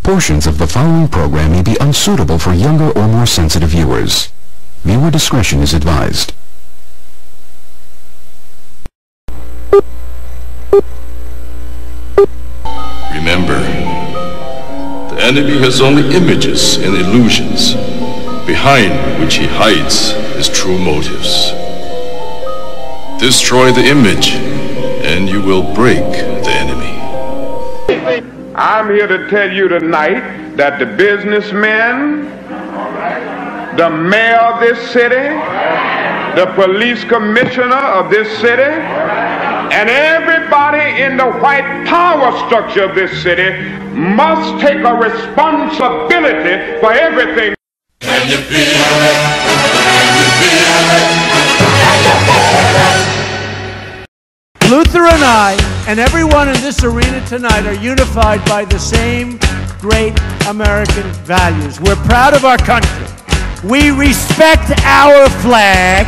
Portions of the following program may be unsuitable for younger or more sensitive viewers. Viewer discretion is advised. Remember, the enemy has only images and illusions, behind which he hides his true motives. Destroy the image, and you will break the enemy. I'm here to tell you tonight that the businessmen, the mayor of this city, the police commissioner of this city, and everybody in the white power structure of this city must take a responsibility for everything. Can you feel it? Can you feel it? Luther and I, and everyone in this arena tonight, are unified by the same great American values. We're proud of our country. We respect our flag.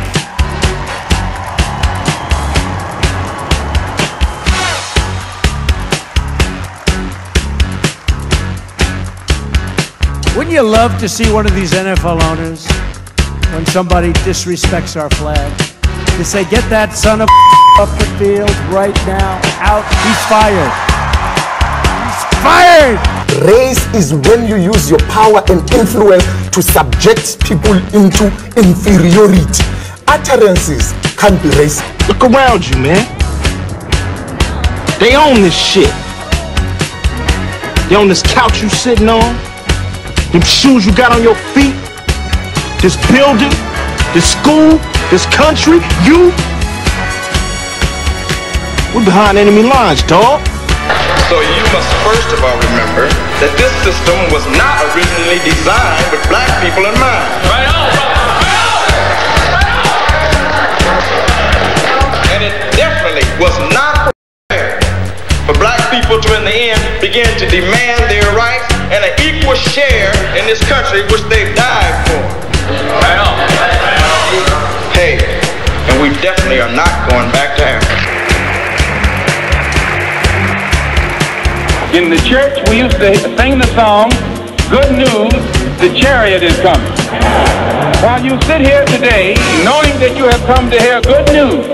Wouldn't you love to see one of these NFL owners, when somebody disrespects our flag, to say, get that son of off the field right now, out, he's fired. He's fired! Race is when you use your power and influence to subject people into inferiority. Utterances can't be racist. Look around you, man. They own this shit. They own this couch you sitting on, them shoes you got on your feet, this building, this school, this country, you. We're behind enemy lines, dog. So you must first of all remember that this system was not originally designed with black people in mind. Right on, And it definitely was not prepared for black people to, in the end, begin to demand their rights and an equal share in this country which they died for. Right on. Hey, and we definitely are not going back to Africa. In the church, we used to sing the song, "Good news, the chariot is coming." While you sit here today, knowing that you have come to hear good news,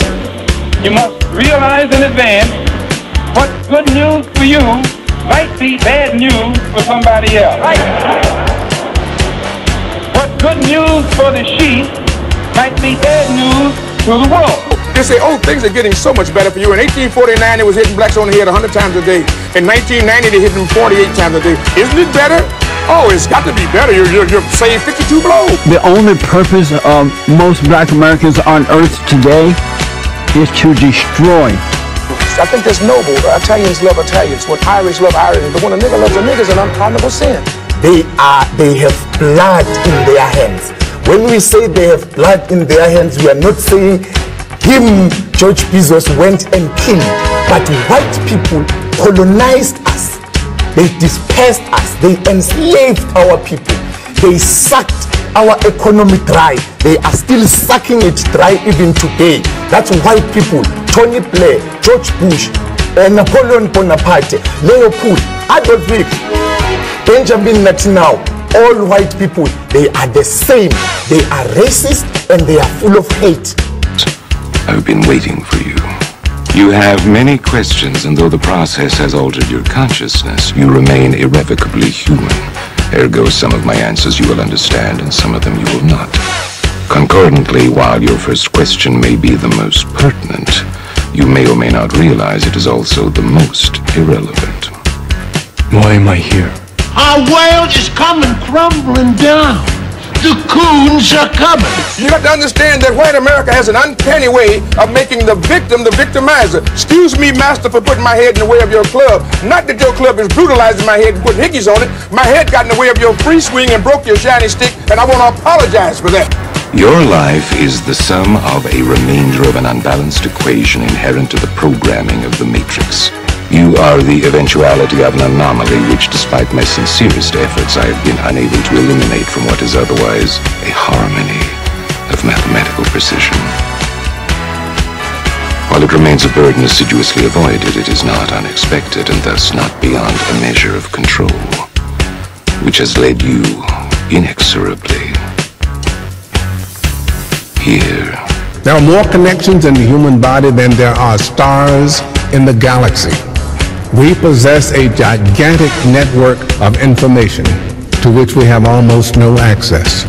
you must realize in advance what good news for you might be bad news for somebody else. What good news for the sheep might be bad news to the wolf. They say, oh, things are getting so much better for you. In 1849, it was hitting blacks on the head 100 times a day. In 1990, they hit them 48 times a day. Isn't it better? Oh, it's got to be better. You're saying 52 blows. The only purpose of most black Americans on earth today is to destroy. I think that's noble. Italians love Italians. When Irish love Irish, but when a nigga loves a nigga, it's an unpardonable sin. They have blood in their hands. When we say they have blood in their hands, we are not saying him, George Bezos, went and killed. But white people colonized us. They dispersed us. They enslaved our people. They sucked our economy dry. They are still sucking it dry even today. That's white people. Tony Blair, George Bush, Napoleon Bonaparte, Leopold, Adolf Hitler, Benjamin Netanyahu, all white people, they are the same. They are racist and they are full of hate. I've been waiting for you. You have many questions, and though the process has altered your consciousness, you remain irrevocably human. Ergo, some of my answers you will understand, and some of them you will not. Concordantly, while your first question may be the most pertinent, you may or may not realize it is also the most irrelevant. Why am I here? Our world is coming crumbling down. The coons are coming. You got to understand that white America has an uncanny way of making the victim the victimizer. Excuse me, master, for putting my head in the way of your club. Not that your club is brutalizing my head and putting hickeys on it. My head got in the way of your free swing and broke your shiny stick, and I want to apologize for that. Your life is the sum of a remainder of an unbalanced equation inherent to the programming of the Matrix. You are the eventuality of an anomaly which, despite my sincerest efforts, I have been unable to eliminate from what is otherwise a harmony of mathematical precision. While it remains a burden assiduously avoided, it is not unexpected and thus not beyond a measure of control. which has led you inexorably here. There are more connections in the human body than there are stars in the galaxy. We possess a gigantic network of information to which we have almost no access.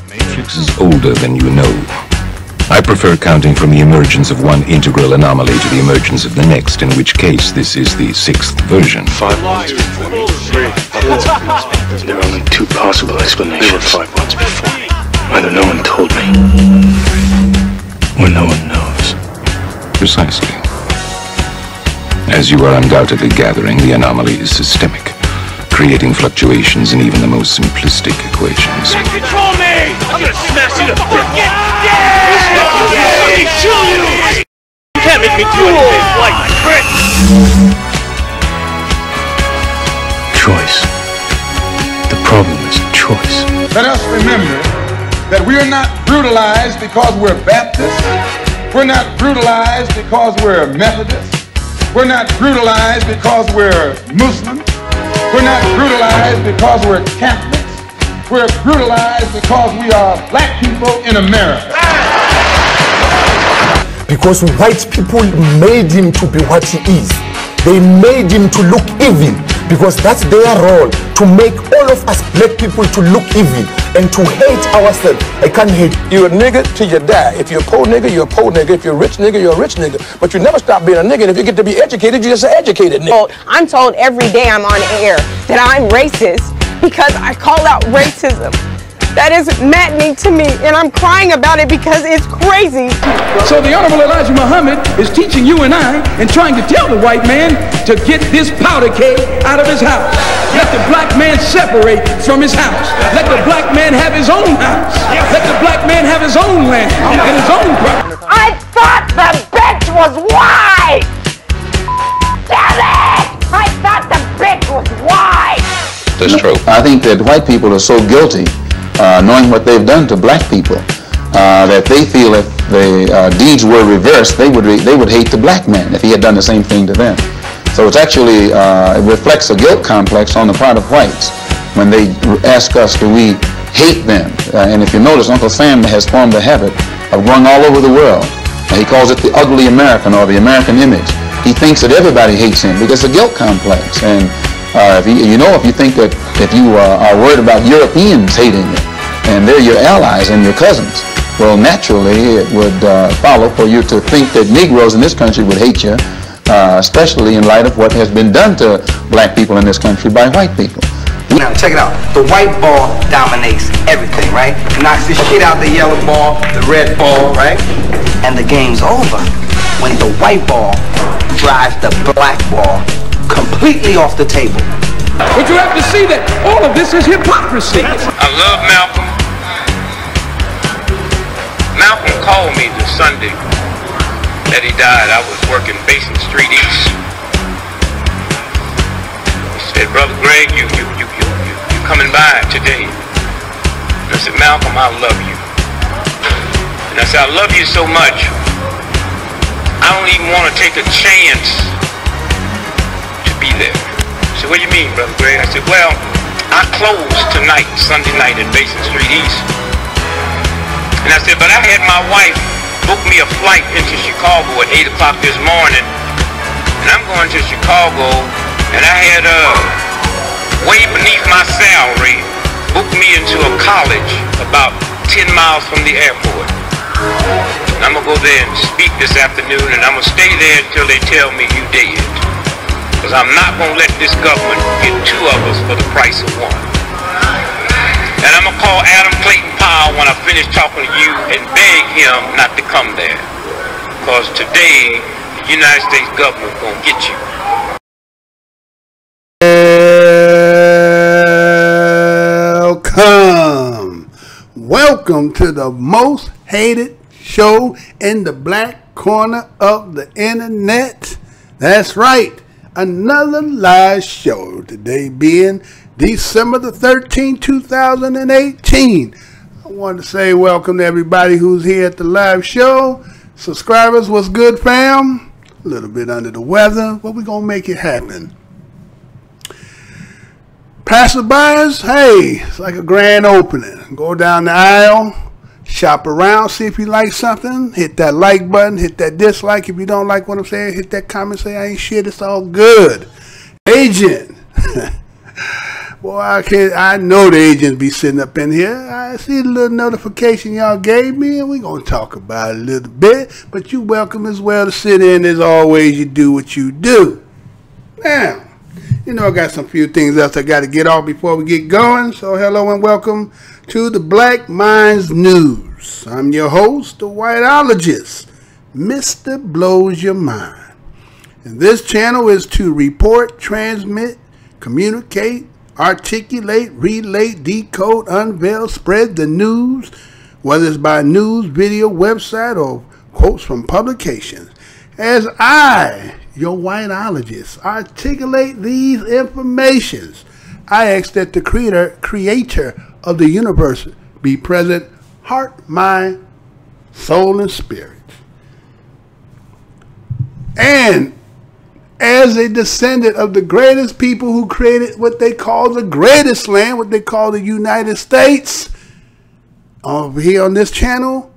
Matrix is older than you know. I prefer counting from the emergence of one integral anomaly to the emergence of the next, in which case this is the 6th version. 5 ones before me. There are only 2 possible explanations. There were 5 ones before me. Either no one told me, or no one knows. Precisely. As you are undoubtedly gathering, the anomaly is systemic, creating fluctuations in even the most simplistic equations. Can't control me! I'm gonna smash you to fucking death! Kill you! You can't make me do anything like my friend! Choice. The problem is choice. Let us remember that we are not brutalized because we're Baptists. We're not brutalized because we're Methodists. We're not brutalized because we're Muslims. We're not brutalized because we're Catholics. We're brutalized because we are black people in America. Because white people made him to be what he is. They made him to look evil, because that's their role, to make all of us black people to look evil and to hate ourselves. I can't hate. You're a nigga till you die. If you're a poor nigga, you're a poor nigga. If you're a rich nigga, you're a rich nigga. But you never stop being a nigga. And if you get to be educated, you're just an educated nigga. I'm told every day I'm on air that I'm racist because I call out racism. That is maddening to me, and I'm crying about it because it's crazy. So the Honorable Elijah Muhammad is teaching you and I and trying to tell the white man to get this powder keg out of his house. Let the black man separate from his house. Let the black man have his own house. Let the black man have his own land and his own property. I thought the bitch was white! Damn it! I thought the bitch was white! That's true. I think that white people are so guilty, knowing what they've done to black people, that they feel if the deeds were reversed, they would hate the black man if he had done the same thing to them. So it's actually, it reflects a guilt complex on the part of whites when they ask us, do we hate them? And if you notice, Uncle Sam has formed a habit of going all over the world. He calls it the ugly American, or the American image. He thinks that everybody hates him because it's a guilt complex. And if you think that if you are worried about Europeans hating you, and they're your allies and your cousins, well, naturally it would follow for you to think that Negroes in this country would hate you, especially in light of what has been done to black people in this country by white people. Now check it out. The white ball dominates everything, right? Knocks the shit out the yellow ball, the red ball, right? And the game's over when the white ball drives the black ball completely off the table. But you have to see that all of this is hypocrisy. I love Malcolm. Malcolm called me the Sunday that he died. I was working Basin Street East. He said, Brother Greg, you coming by today? And I said, Malcolm, I love you. And I said, I love you so much, I don't even want to take a chance to be there. He said, what do you mean, Brother Greg? I said, well, I closed tonight, Sunday night at Basin Street East. And I said, but I had my wife book me a flight into Chicago at 8 o'clock this morning. And I'm going to Chicago, and I had way beneath my salary booked me into a college about 10 miles from the airport. And I'm going to go there and speak this afternoon, and I'm going to stay there until they tell me you dead. Because I'm not going to let this government get 2 of us for the price of 1. And I'm going to call Adam Clayton Powell when I finish talking to you and beg him not to come there. Because today, the United States government is going to get you. Welcome to the most hated show in the black corner of the internet. That's right, another live show. Today being December the 13th, 2018. I want to say welcome to everybody who's here at the live show. Subscribers, what's good, fam? a little bit under the weather, but we're going to make it happen. Passerbys, hey, it's like a grand opening. Go down the aisle, shop around, see if you like something. Hit that like button, hit that dislike. If you don't like what I'm saying, hit that comment, say I ain't shit, it's all good. Agent. Boy, I know the agents be sitting up in here. I see the little notification y'all gave me, and we're going to talk about it a little bit. But you welcome as well to sit in. As always, you do what you do. Now, you know I got some few things else I got to get off before we get going. So hello and welcome to the Black Minds News. I'm your host, the Whiteologist, Mr. Blows Your Mind. And this channel is to report, transmit, communicate, articulate, relate, decode, unveil, spread the news, whether it's by news, video, website, or quotes from publications. As I, your whiteologist, articulate these informations, I ask that the creator of the universe be present, heart, mind, soul, and spirit. And as a descendant of the greatest people who created what they call the greatest land, what they call the United States, over here on this channel,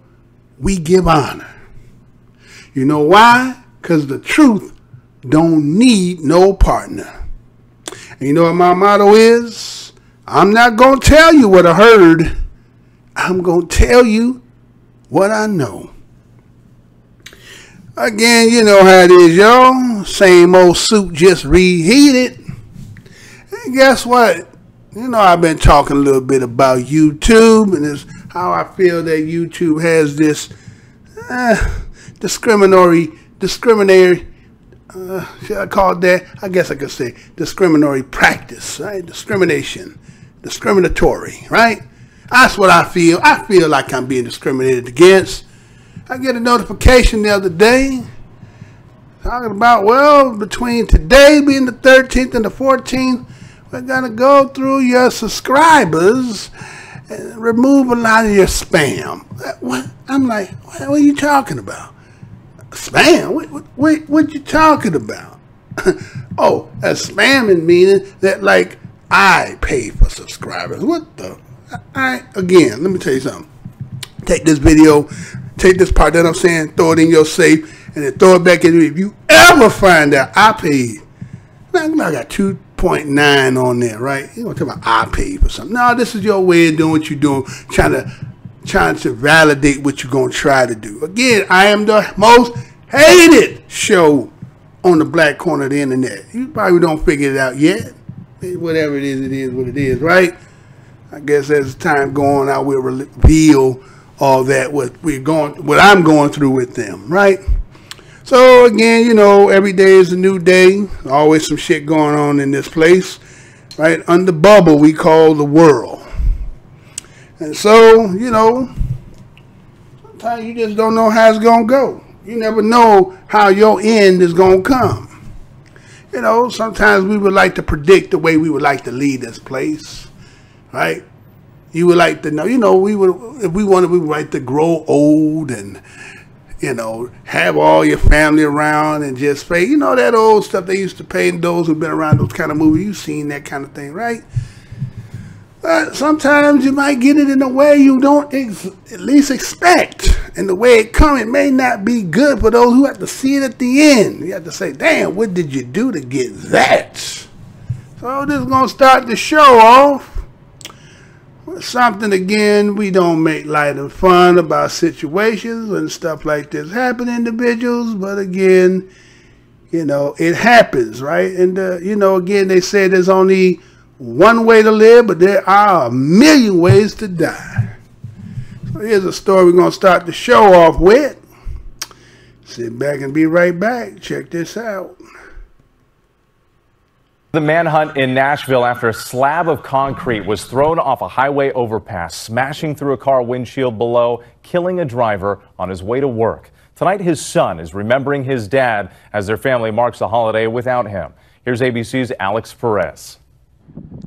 we give honor. You know why? Because the truth don't need no partner. And you know what my motto is? I'm not going to tell you what I heard. I'm going to tell you what I know. Again, you know how it is, y'all. Same old soup, just reheated. And guess what? You know, I've been talking a little bit about YouTube, and it's how I feel that YouTube has this discriminatory, should I call it that? I guess I could say discriminatory practice, right? Discriminatory, right? That's what I feel. I feel like I'm being discriminated against. I get a notification the other day talking about, well, between today being the 13th and the 14th, we're going to go through your subscribers and remove a lot of your spam. I'm like, what are you talking about? Spam? What you talking about? Oh, that's spamming, meaning that, like, I pay for subscribers. What the? Again, let me tell you something. Take this video, take this part that I'm saying, throw it in your safe, and then throw it back in you. If you ever find out I paid, I got 2.9 on there, right? You don't talk about I paid for something. No, this is your way of doing what you're doing, trying to validate what you're going to try to do. Again, I am the most hated show on the black corner of the internet. You probably don't figure it out yet. Whatever it is what it is, right? I guess as time going on, I will reveal all that what I'm going through with them, right? So again, you know, every day is a new day. Always some shit going on in this place, right? Under bubble we call the world. And so, you know, sometimes you just don't know how it's gonna go. You never know how your end is gonna come. You know, sometimes we would like to predict the way we would like to lead this place, right? You would like to know, you know, if we wanted, we would like to grow old and, you know, have all your family around and just pay, you know, that old stuff they used to pay, and those who've been around those kind of movies, you've seen that kind of thing, right? But sometimes you might get it in a way you don't at least expect. And the way it comes, it may not be good for those who have to see it at the end. You have to say, damn, what did you do to get that? So this is going to start the show off. Something, again, we don't make light and fun about situations when stuff like this happen to individuals, but again, you know, it happens, right? And you know, again, they say there's only one way to live, but there are a million ways to die. So here's a story we're going to start the show off with. Sit back and be right back. Check this out. The manhunt in Nashville after a slab of concrete was thrown off a highway overpass, smashing through a car windshield below, killing a driver on his way to work. Tonight, his son is remembering his dad as their family marks the holiday without him. Here's ABC's Alex Perez.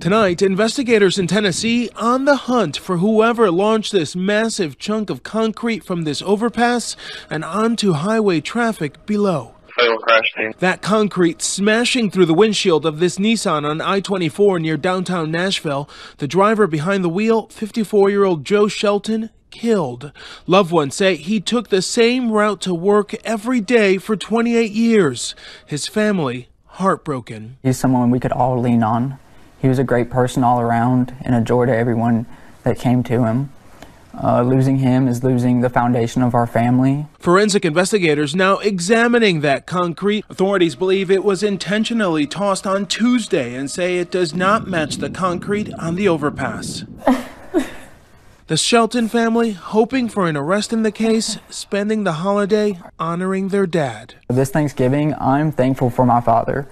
Tonight, investigators in Tennessee on the hunt for whoever launched this massive chunk of concrete from this overpass and onto highway traffic below. fatal crash scene. That concrete smashing through the windshield of this Nissan on I-24 near downtown Nashville. The driver behind the wheel, 54-year-old Joe Shelton, killed. Loved ones say he took the same route to work every day for 28 years. His family heartbroken. He's someone we could all lean on. He was a great person all around and a joy to everyone that came to him. Losing him is losing the foundation of our family. Forensic investigators now examining that concrete. Authorities believe it was intentionally tossed on Tuesday and say it does not match the concrete on the overpass. The Shelton family hoping for an arrest in the case, spending the holiday honoring their dad. This Thanksgiving, I'm thankful for my father.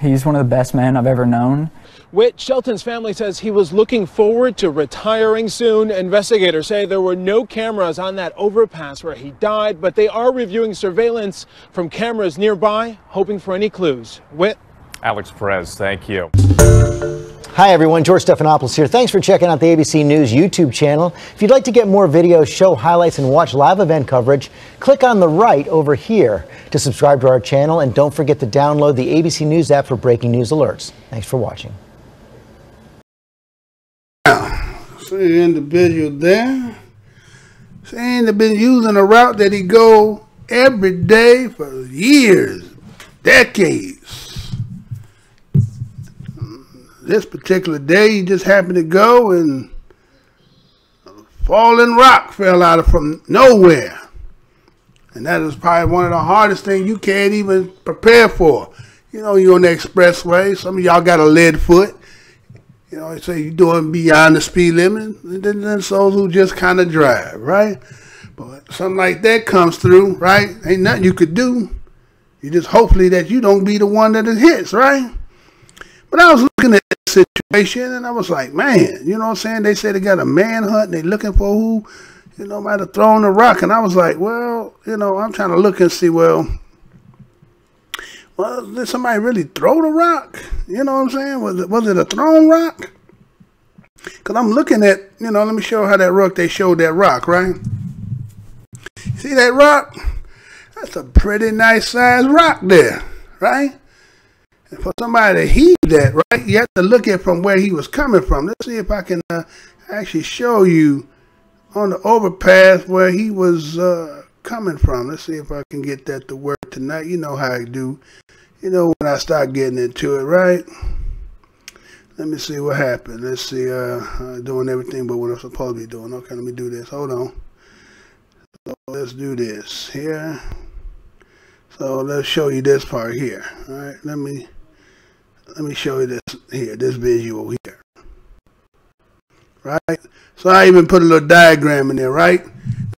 He's one of the best men I've ever known. Whit, Shelton's family says he was looking forward to retiring soon. Investigators say there were no cameras on that overpass where he died, but they are reviewing surveillance from cameras nearby, hoping for any clues. Whit? Alex Perez, thank you. Hi everyone, George Stephanopoulos here. Thanks for checking out the ABC News YouTube channel. If you'd like to get more videos, show highlights, and watch live event coverage, click on the right over here to subscribe to our channel, and don't forget to download the ABC News app for breaking news alerts. Thanks for watching. See the individual there. Saying they've been using a route that he go every day for years, decades. This particular day, he just happened to go and a falling rock fell out of from nowhere. And that is probably one of the hardest things you can't even prepare for. You know, you're on the expressway. Some of y'all got a lead foot. You know, they say you're doing beyond the speed limit. And then those who just kind of drive, right? But something like that comes through, right? Ain't nothing you could do. You just hopefully that you don't be the one that it hits, right? But I was looking at the situation and I was like, man, you know what I'm saying? They say they got a manhunt and they looking for who, you know, might have thrown a rock. And I was like, well, you know, I'm trying to look and see, well, did somebody really throw the rock? You know what I'm saying? Was it a thrown rock? Because I'm looking at, you know, let me show how that rock, they showed that rock, right? See that rock? That's a pretty nice sized rock there, right? And for somebody to heave that, right, you have to look at from where he was coming from. Let's see if I can actually show you on the overpass where he was coming from. Let's see if I can get that to work tonight. You know how I do. You know when I start getting into it, right? Let me see what happened. Let's see, doing everything but what I'm supposed to be doing. Okay, let me do this. Hold on. So let's do this here. So let's show you this part here. All right, let me show you this here, this visual here. Right? So I even put a little diagram in there, right?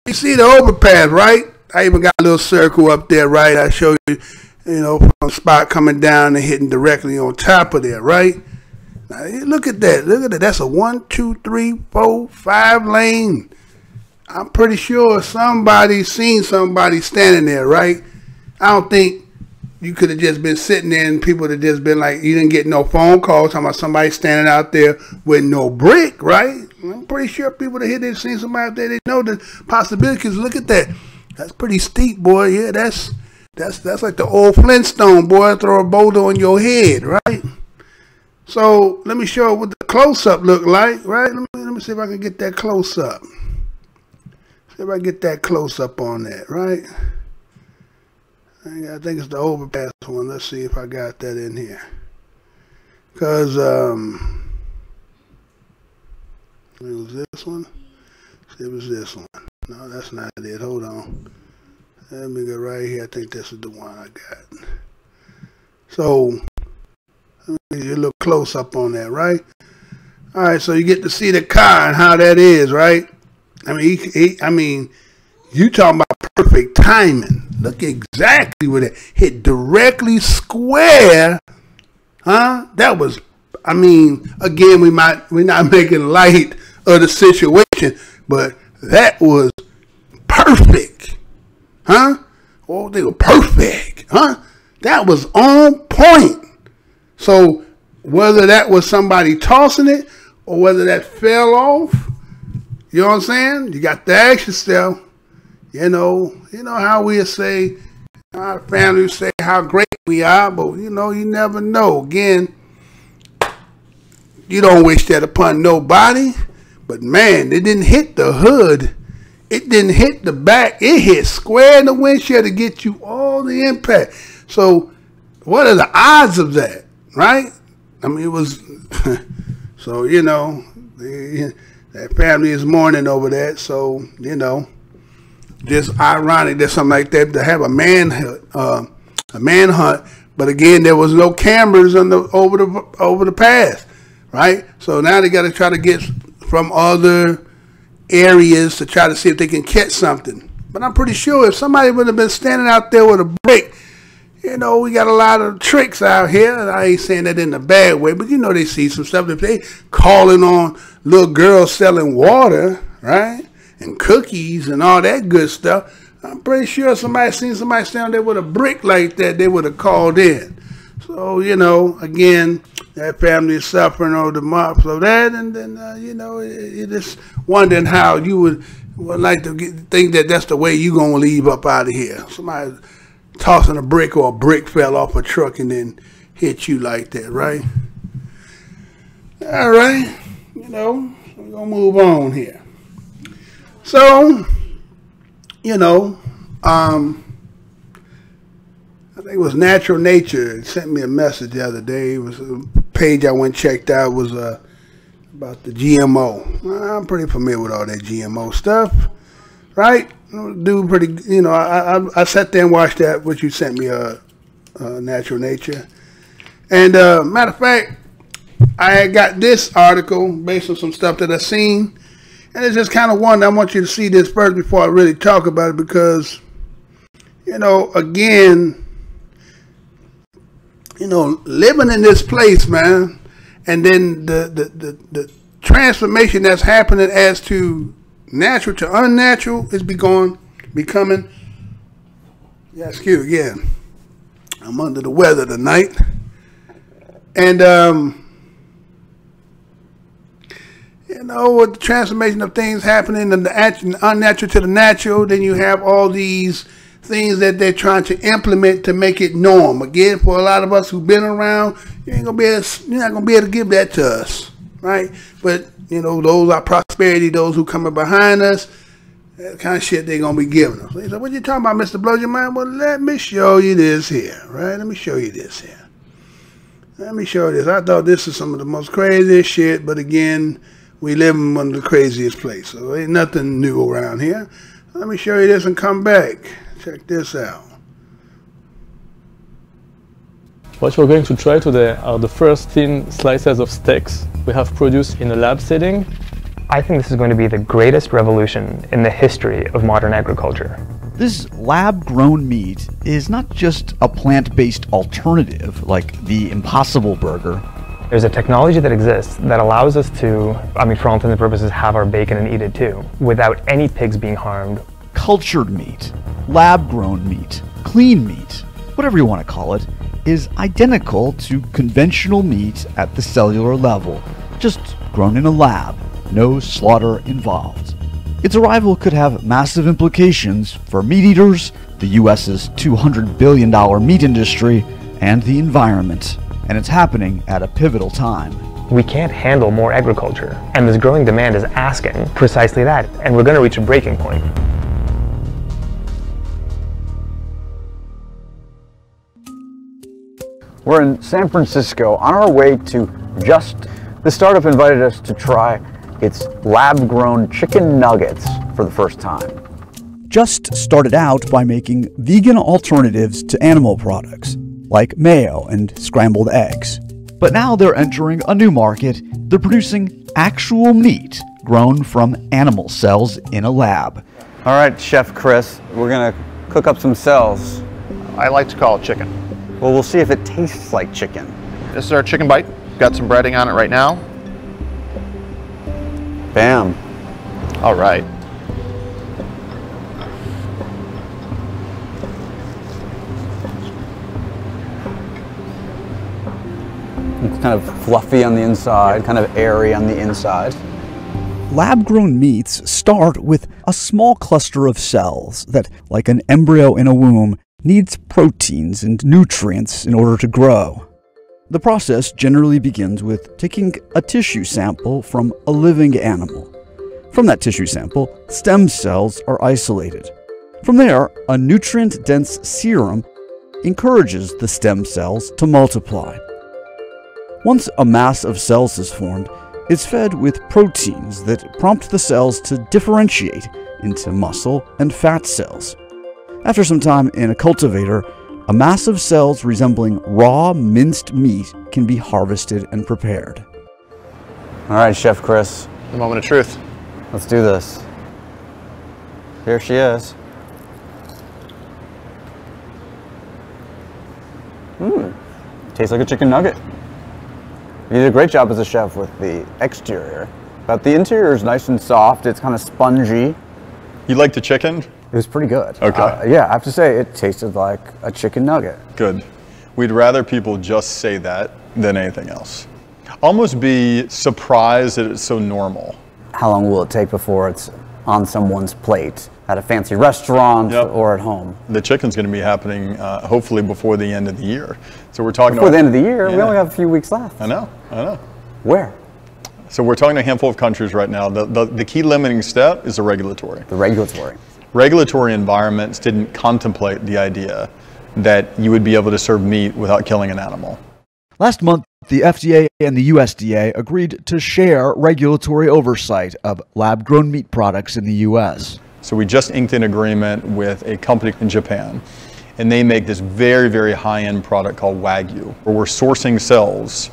You see the overpass, right? I even got a little circle up there, right? I show you, you know, from a spot coming down and hitting directly on top of there, right? Now, look at that. Look at that. That's a 1, 2, 3, 4, 5 lane. I'm pretty sure somebody seen somebody standing there, right? I don't think you could have just been sitting there and people would have just been like, you didn't get no phone calls talking about somebody standing out there with no brick, right? I'm pretty sure people that hit there seen somebody out there, they know the possibility. Because look at that. That's pretty steep, boy. Yeah, that's like the old Flintstone, boy. Throw a boulder on your head, right? So let me show you what the close-up look like, right? Let me see if I can get that close-up. See if I get that close-up on that, right? I think it's the overpass one. Let's see if I got that in here. Because, it was this one. It was this one. No, that's not it. Hold on. Let me go right here. I think this is the one I got. So, let me get a little close up on that, right? All right, so you get to see the car and how that is, right? I mean, you talking about perfect timing. Look exactly where it hit directly square. Huh? That was, I mean, again, we're not making light of the situation, but that was perfect. Huh? Oh, they were perfect. Huh? That was on point. So whether that was somebody tossing it or whether that fell off, you know what I'm saying? You got the action still. You know how we say, Our family say how great we are, but you know, you never know. Again, you don't wish that upon nobody, but man, it didn't hit the hood. It didn't hit the back. It hit square in the windshield to get you all the impact. So what are the odds of that, right? I mean, it was, so, you know, that family is mourning over that. So, you know, just ironic that something like that, to have a manhunt. But again, there was no cameras on over the path, right? So now they got to try to get from other areas to try to see if they can catch something. But I'm pretty sure if somebody would have been standing out there with a brick, you know, we got a lot of tricks out here. I ain't saying that in a bad way, but you know they see some stuff. If they calling on little girls selling water, right, and cookies and all that good stuff, I'm pretty sure if somebody seen somebody standing there with a brick like that, they would have called in. So, you know, again, that family is suffering over the marks of that, and then, you know, it just wondering how you would like to think that that's the way you going to leave up out of here. Somebody tossing a brick, or a brick fell off a truck and then hit you like that, right? All right, you know, we're going to move on here. So, you know, I think it was Natural Nature sent me a message the other day. It was a page I went and checked out. It was about the GMO. I'm pretty familiar with all that GMO stuff, right? Do pretty, you know. I sat there and watched that, what you sent me, Natural Nature. And matter of fact, I had got this article based on some stuff that I seen, and it's just kind of one. I want you to see this first before I really talk about it, because, you know, again, you know, living in this place, man, and then the transformation that's happening as to natural to unnatural is becoming, yeah, excuse me again, I'm under the weather tonight, and you know, with the transformation of things happening and the unnatural to the natural, then you have all these things that they're trying to implement to make it norm. Again, for a lot of us who've been around, you're not gonna be able to give that to us, right? But you know, those are prosperity, those who coming behind us, that kind of shit they're gonna be giving us. So he said, "What you talking about, Mr. Blows Your Mind?" Well, let me show you this here, right? Let me show you this here. Let me show you this. I thought this is some of the most craziest shit, but again, we live in one of the craziest places, so ain't nothing new around here. Let me show you this and come back. Check this out. What we're going to try today are the first thin slices of steaks we have produced in a lab setting. I think this is going to be the greatest revolution in the history of modern agriculture. This lab-grown meat is not just a plant-based alternative like the Impossible Burger. There's a technology that exists that allows us to, I mean, for all intents and purposes, have our bacon and eat it too, without any pigs being harmed. Cultured meat, lab-grown meat, clean meat, whatever you want to call it, is identical to conventional meat at the cellular level, just grown in a lab, no slaughter involved. Its arrival could have massive implications for meat eaters, the US's $200 billion meat industry, and the environment. And it's happening at a pivotal time. We can't handle more agriculture, and this growing demand is asking precisely that, and we're going to reach a breaking point. We're in San Francisco on our way to Just. This startup invited us to try its lab-grown chicken nuggets for the first time. Just started out by making vegan alternatives to animal products, like mayo and scrambled eggs. But now they're entering a new market. They're producing actual meat grown from animal cells in a lab. All right, Chef Chris, we're gonna cook up some cells. I like to call it chicken. Well, we'll see if it tastes like chicken. This is our chicken bite. Got some breading on it right now. Bam. All right. It's kind of fluffy on the inside, kind of airy on the inside. Lab-grown meats start with a small cluster of cells that, like an embryo in a womb, needs proteins and nutrients in order to grow. The process generally begins with taking a tissue sample from a living animal. From that tissue sample, stem cells are isolated. From there, a nutrient-dense serum encourages the stem cells to multiply. Once a mass of cells is formed, it's fed with proteins that prompt the cells to differentiate into muscle and fat cells. After some time in a cultivator, a mass of cells resembling raw minced meat can be harvested and prepared. All right, Chef Chris. The moment of truth. Let's do this. Here she is. Tastes like a chicken nugget. You did a great job as a chef with the exterior, but the interior is nice and soft. It's kind of spongy. You like the chicken? It was pretty good. Okay. Yeah, I have to say, it tasted like a chicken nugget. Good. We'd rather people just say that than anything else. Almost be surprised that it's so normal. How long will it take before it's on someone's plate at a fancy restaurant or at home? The chicken's going to be happening hopefully before the end of the year. So we're talking before the end of the year? Yeah. We only have a few weeks left. I know. Where? So we're talking to a handful of countries right now. The key limiting step is the regulatory. The regulatory. Regulatory environments didn't contemplate the idea that you would be able to serve meat without killing an animal. Last month, the FDA and the USDA agreed to share regulatory oversight of lab-grown meat products in the U.S. So we just inked an agreement with a company in Japan, and they make this very, very high-end product called Wagyu, where we're sourcing cells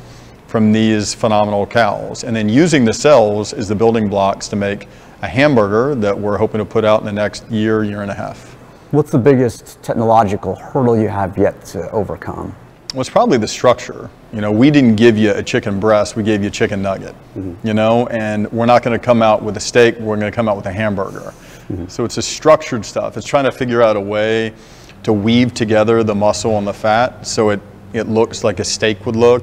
from these phenomenal cows, and then using the cells as the building blocks to make a hamburger that we're hoping to put out in the next year, year and a half. What's the biggest technological hurdle you have yet to overcome? Well, it's probably the structure. You know, we didn't give you a chicken breast, we gave you a chicken nugget, you know, and we're not going to come out with a steak, we're going to come out with a hamburger. So it's a structured stuff. It's trying to figure out a way to weave together the muscle and the fat so it looks like a steak would look.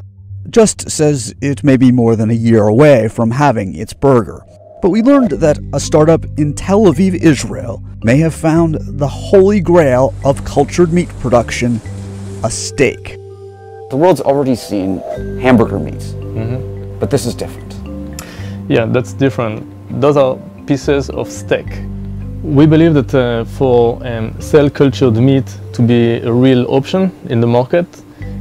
Just says it may be more than a year away from having its burger. But we learned that a startup in Tel Aviv, Israel, may have found the holy grail of cultured meat production, a steak. The world's already seen hamburger meat, but this is different. Yeah, that's different. Those are pieces of steak. We believe that for cell-cultured meat to be a real option in the market,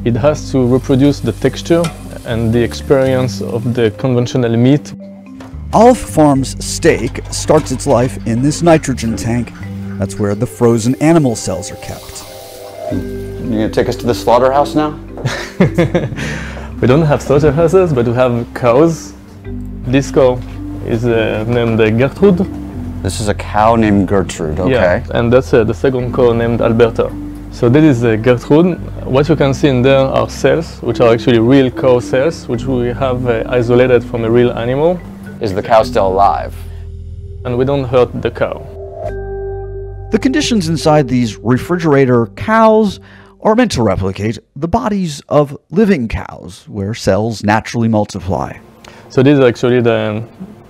it has to reproduce the texture and the experience of the conventional meat. Olive Farm's steak starts its life in this nitrogen tank. That's where the frozen animal cells are kept. You gonna take us to the slaughterhouse now? We don't have slaughterhouses, but we have cows. This cow is named Gertrude. This is a cow named Gertrude, okay. Yeah, and that's the second cow named Alberta. So this is Gertrude. What you can see in there are cells, which are actually real cow cells, which we have isolated from a real animal. Is the cow still alive? And we don't hurt the cow. The conditions inside these refrigerator cows are meant to replicate the bodies of living cows, where cells naturally multiply. So this is actually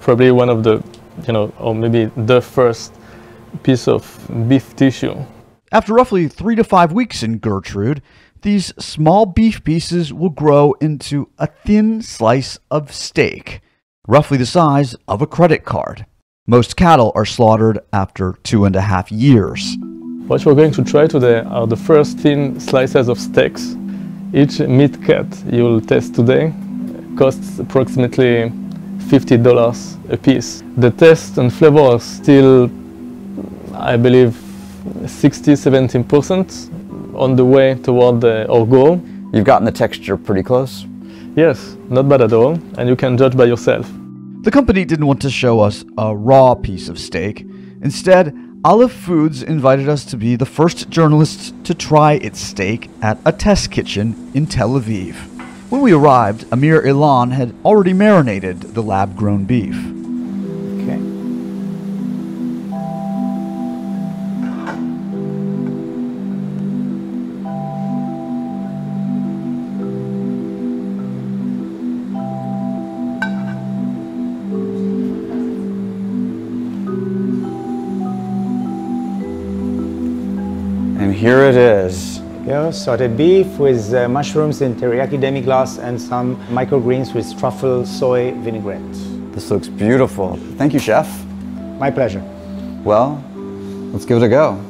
probably one of the, or maybe the first piece of beef tissue. After roughly 3 to 5 weeks in Gertrude, these small beef pieces will grow into a thin slice of steak, roughly the size of a credit card. Most cattle are slaughtered after 2.5 years. What we're going to try today are the first thin slices of steaks. Each meat cut you will test today costs approximately $50 a piece. The taste and flavor are still, I believe, 60–70% on the way toward our goal. You've gotten the texture pretty close? Yes, not bad at all, and you can judge by yourself. The company didn't want to show us a raw piece of steak. Instead, Olive Foods invited us to be the first journalists to try its steak at a test kitchen in Tel Aviv. When we arrived, Amir Ilan had already marinated the lab-grown beef. Okay. here it is. Yeah, sauteed beef with mushrooms in teriyaki demi-glace and some microgreens with truffle soy vinaigrette. This looks beautiful. Thank you, chef. My pleasure. Well, let's give it a go.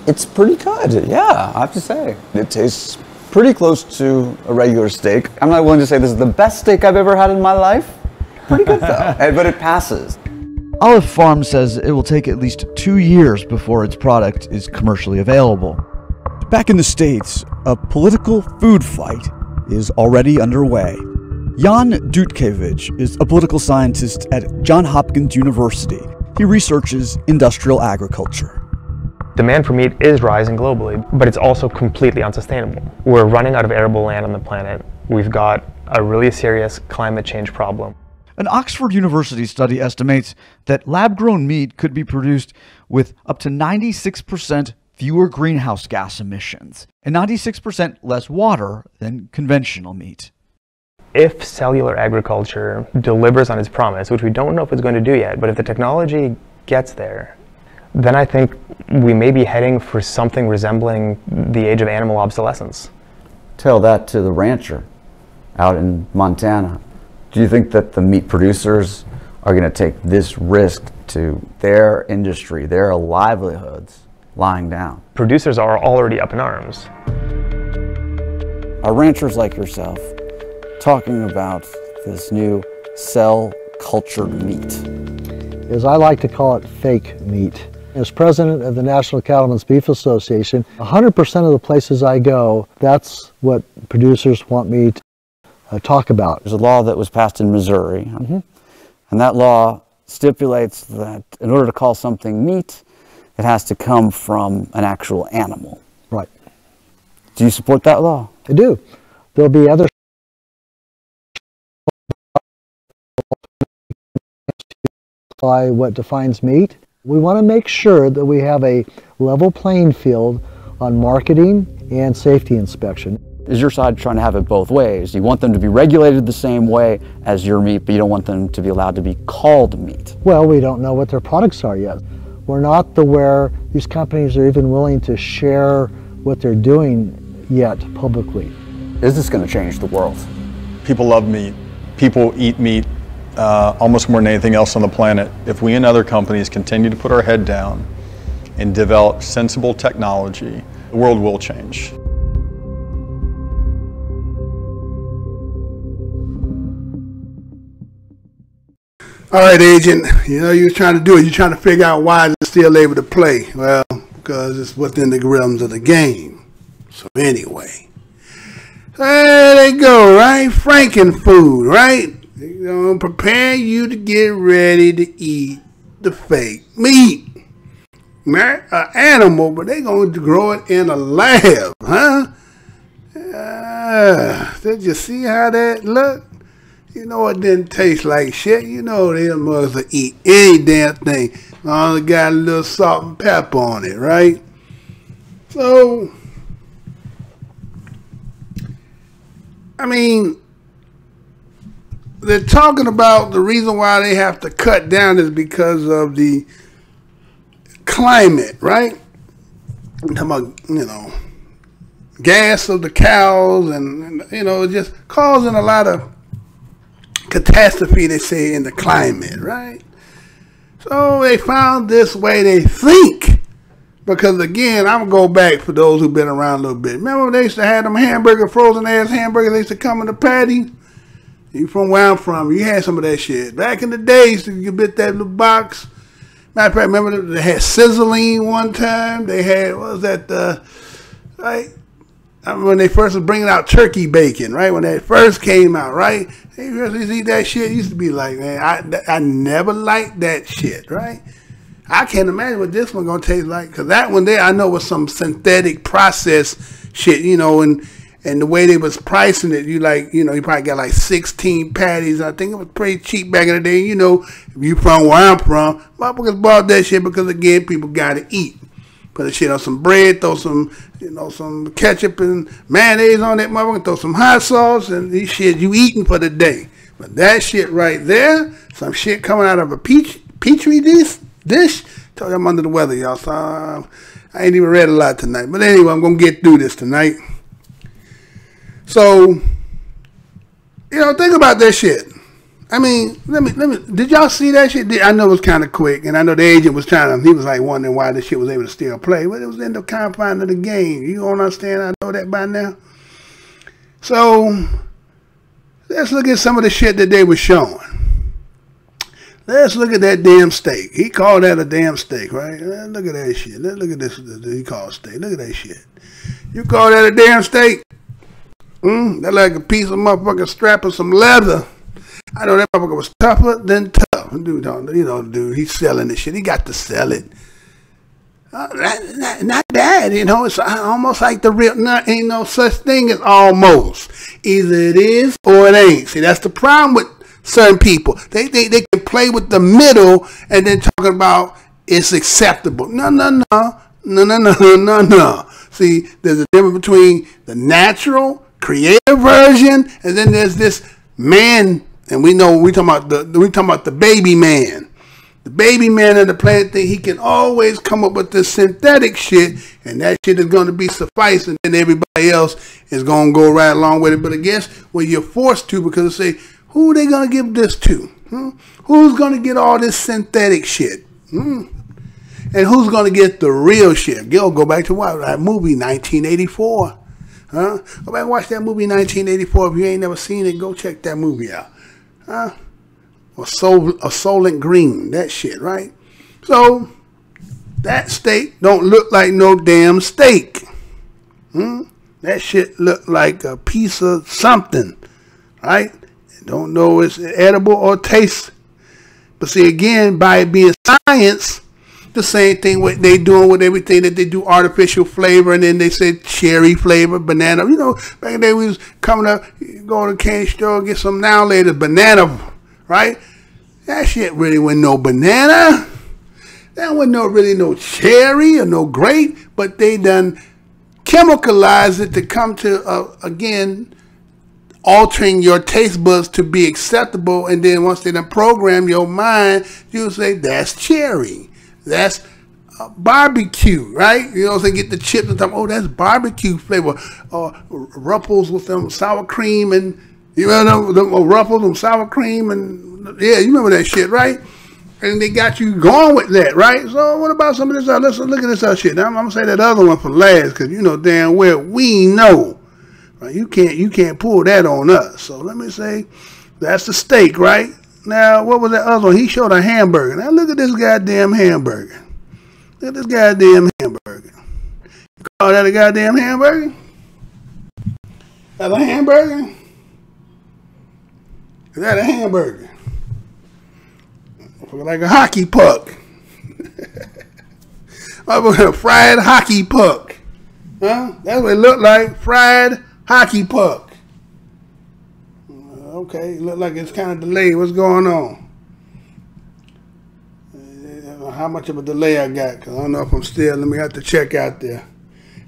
It's pretty good, yeah, I have to say. It tastes pretty close to a regular steak. I'm not willing to say this is the best steak I've ever had in my life. Pretty good though, but it passes. Olive Farm says it will take at least 2 years before its product is commercially available. Back in the States, a political food fight is already underway. Jan Dutkevich is a political scientist at Johns Hopkins University. He researches industrial agriculture. Demand for meat is rising globally, but it's also completely unsustainable. We're running out of arable land on the planet. We've got a really serious climate change problem. An Oxford University study estimates that lab-grown meat could be produced with up to 96% fewer greenhouse gas emissions and 96% less water than conventional meat. If cellular agriculture delivers on its promise, which we don't know if it's going to do yet, but if the technology gets there, then I think we may be heading for something resembling the age of animal obsolescence. Tell that to the rancher out in Montana. Do you think that the meat producers are going to take this risk to their industry, their livelihoods, lying down? Producers are already up in arms. Are ranchers like yourself talking about this new cell-cultured meat? As I like to call it, fake meat. As president of the National Cattlemen's Beef Association, 100% of the places I go, that's what producers want me to talk about. There's a law that was passed in Missouri, and that law stipulates that in order to call something meat, it has to come from an actual animal. Right. Do you support that law? I do. There'll be other what defines meat. We want to make sure that we have a level playing field on marketing and safety inspection. Is your side trying to have it both ways? You want them to be regulated the same way as your meat, but you don't want them to be allowed to be called meat? Well, we don't know what their products are yet. We're not to where these companies are even willing to share what they're doing yet publicly. Is this going to change the world? People love meat. People eat meat almost more than anything else on the planet. If we and other companies continue to put our head down and develop sensible technology, the world will change. All right, Agent, you know you're trying to do it. You're trying to figure out why it's still able to play. Well, because it's within the realms of the game. So anyway, there they go, right? Frankenfood, right? They're going to prepare you to get ready to eat the fake meat. An animal, but they're going to grow it in a lab, huh? Did you see how that looked? You know it didn't taste like shit. You know they must eat any damn thing. Only got a little salt and pepper on it, right? So, I mean, they're talking about the reason why they have to cut down is because of the climate, right? I'm talking about, you know, gas of the cows and you know, just causing a lot of catastrophe, they say, in the climate, right? So they found this way they think. Because again, I'm going to go back for those who've been around a little bit. Remember when they used to have them frozen ass hamburgers, they used to come in the patty? You from where I'm from, you had some of that shit. Back in the days, you get that little box. Matter of fact, remember they had sizzling one time? They had, what was that, right? I remember when they first was bringing out turkey bacon, right? When that first came out, right? They used to eat that shit. It used to be like, man, I never liked that shit, right? I can't imagine what this one gonna taste like, because that one there I know was some synthetic process shit, you know, and the way they was pricing it, you probably got like 16 patties. I think it was pretty cheap back in the day. You know, if you from where I'm from, motherfuckers bought that shit because again, people gotta eat. Put the shit on some bread, throw some, you know, some ketchup and mayonnaise on that motherfucker, throw some hot sauce, and these shit you eating for the day. But that shit right there, some shit coming out of a petri dish, This, told you I'm under the weather, y'all, so I ain't even read a lot tonight. But anyway, I'm going to get through this tonight. So, you know, think about that shit. I mean, let me, did y'all see that shit? I know it was kind of quick, and I know the agent was he was like wondering why this shit was able to still play, but it was in the confines of the game. You don't understand? I know that by now. So, let's look at some of the shit that they were showing. Let's look at that damn steak. He called that a damn steak, right? Look at that shit. Let's look at this. He called steak. Look at that shit. You call that a damn steak? That's like a piece of motherfucking strap of some leather. I know that motherfucker was tougher than tough. Dude, you know, dude, he's selling this shit. He got to sell it. Not that, you know. It's almost like the real. Ain't no such thing as almost. Either it is or it ain't. See, that's the problem with certain people. They can play with the middle and then talking about it's acceptable. No. See, there's a difference between the natural, creative version, and then there's this man. And we know we talking about the baby man. The baby man of the planet thing, he can always come up with this synthetic shit, and that shit is going to be suffice, and then everybody else is going to go right along with it. But I guess, well, you're forced to, because they say, who are they going to give this to? Who's going to get all this synthetic shit? And who's going to get the real shit? Go back to what? That movie, 1984. Go back and watch that movie, 1984. If you ain't never seen it, go check that movie out. Or Soylent Green, that shit, right? So, that steak don't look like no damn steak. That shit look like a piece of something, right? Don't know if it's edible or taste. But see, again, by it being science, the same thing what they doing with everything that they do artificial flavor, and then they say cherry flavor, banana. You know, back in the day we was coming up, go to the candy store, get some now later banana, right? That shit really wasn't no banana. That wasn't really no cherry or no grape, but they done chemicalized it to come to again altering your taste buds to be acceptable, and then once they done program your mind, you'll say that's cherry. That's barbecue, right? You know, so get the chips and talk, oh, that's barbecue flavor. Ruffles with them sour cream, and you know them Ruffles and sour cream, and yeah, you remember that shit, right? And they got you going with that, right? So what about some of this? Let's look at this other shit. Now, I'm gonna say that other one for last, because you know damn well we know, right? You can't pull that on us. So let me say that's the steak, right? Now, what was that other one? He showed a hamburger. Now, look at this goddamn hamburger. Look at this goddamn hamburger. You call that a goddamn hamburger? That's a hamburger? Is that a hamburger? Looks like a hockey puck. A fried hockey puck. Huh? That's what it looked like. Fried hockey puck. Okay, it look like it's kind of delayed. What's going on? How much of a delay I got? Because I don't know if I'm still. Let me have to check out there.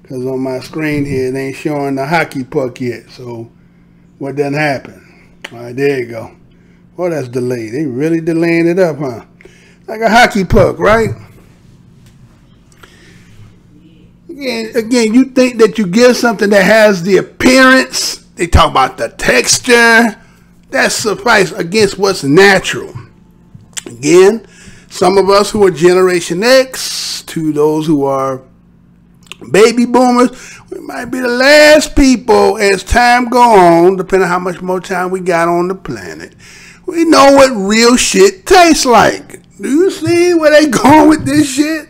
Because on my screen here, it ain't showing the hockey puck yet. So, what done happened? All right, there you go. Oh, that's delayed. They really delaying it up, huh? Like a hockey puck, right? Again, you think that you give something that has the appearance. They talk about the texture. That suffice against what's natural. Again, some of us who are Generation X, to those who are baby boomers, we might be the last people as time go on, depending on how much more time we got on the planet. We know what real shit tastes like. Do you see where they going with this shit?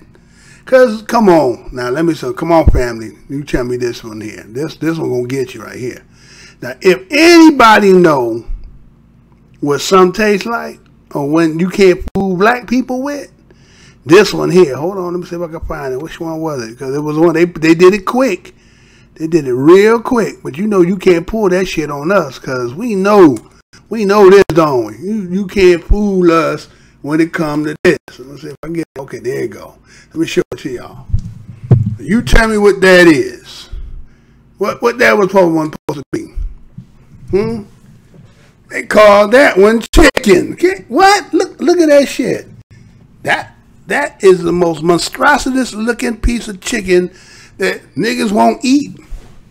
Because, come on. Now, let me say, come on, family. You tell me this one here. This one going to get you right here. Now, if anybody know what some tastes like, or when you can't fool black people with, this one here. Hold on, let me see if I can find it. Which one was it? Because it was one, they did it quick. They did it real quick. But you know you can't pull that shit on us, because we know this, don't we? You can't fool us when it comes to this. So let's see if I can get, okay, there you go. Let me show it to y'all. You tell me what that is. What that was supposed to be. They call that one chicken. Okay? What? Look at that shit. That is the most monstrous looking piece of chicken that niggas won't eat.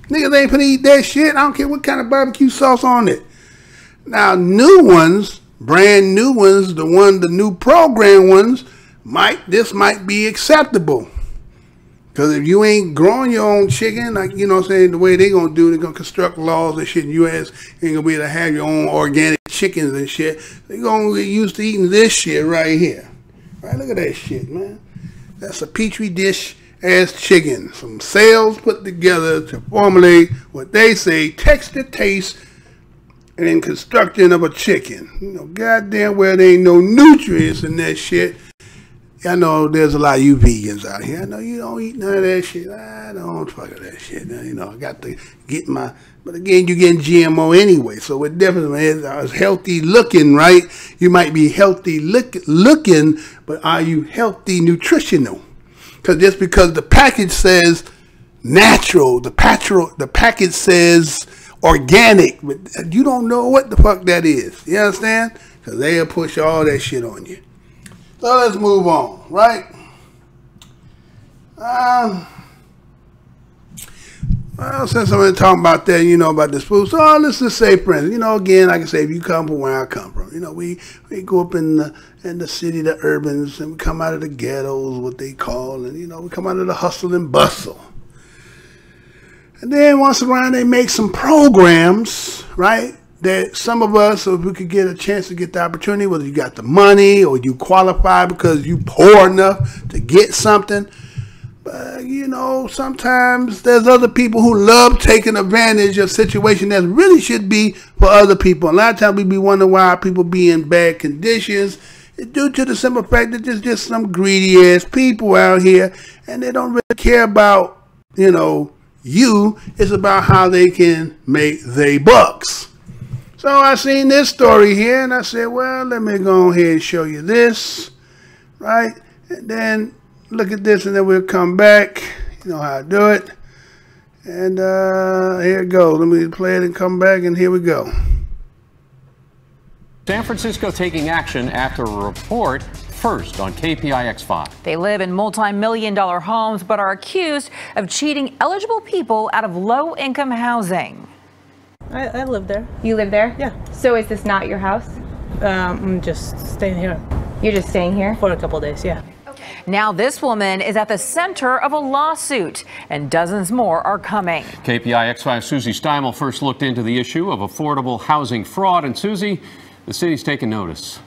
Niggas ain't finna eat that shit. I don't care what kind of barbecue sauce on it. Now, new ones, brand new ones, the new program ones, this might be acceptable. Because if you ain't growing your own chicken, like, you know what I'm saying, the way they gonna do, they're gonna construct laws and shit in the U.S., you ain't gonna be able to have your own organic chickens and shit. They're gonna get used to eating this shit right here. Right, look at that shit, man. That's a petri dish ass chicken. Some cells put together to formulate what they say texture, taste, and construction of a chicken. You know, goddamn well there ain't no nutrients in that shit. I know there's a lot of you vegans out here. I know you don't eat none of that shit. I don't fuck with that shit. You know, I got to get my, but again, you're getting GMO anyway. So it definitely is healthy looking, right? You might be healthy looking, but are you healthy nutritional? Just because the package says natural, the package says organic, but you don't know what the fuck that is. You understand? Because they'll push all that shit on you. So let's move on, right? Well, since I'm talking about that, you know, about this food, so let's just say, for instance, you know, again, like I say, if you come from where I come from, you know, we go up in the city, the urbans, and we come out of the ghettos, what they call, and, you know, we come out of the hustle and bustle. And then once around, they make some programs, right, that some of us, if we could get a chance to get the opportunity, whether you got the money or you qualify because you poor enough to get something. But, you know, sometimes there's other people who love taking advantage of situations that really should be for other people. A lot of times we be wondering why people be in bad conditions. It's due to the simple fact that there's just some greedy ass people out here and they don't really care about, you know, you. It's about how they can make their bucks. So I seen this story here and I said, well, let me go ahead and show you this, right? And then look at this and then we'll come back. You know how I do it. And here it goes. Let me play it and come back and here we go. San Francisco taking action after a report first on KPIX5. They live in multi-million-dollar homes but are accused of cheating eligible people out of low-income housing. I live there. You live there? Yeah. So is this not your house? I'm just staying here. You're just staying here? For a couple of days, yeah. Now this woman is at the center of a lawsuit, and dozens more are coming. KPIX5 Susie Steimel first looked into the issue of affordable housing fraud. And Susie, the city's taken notice.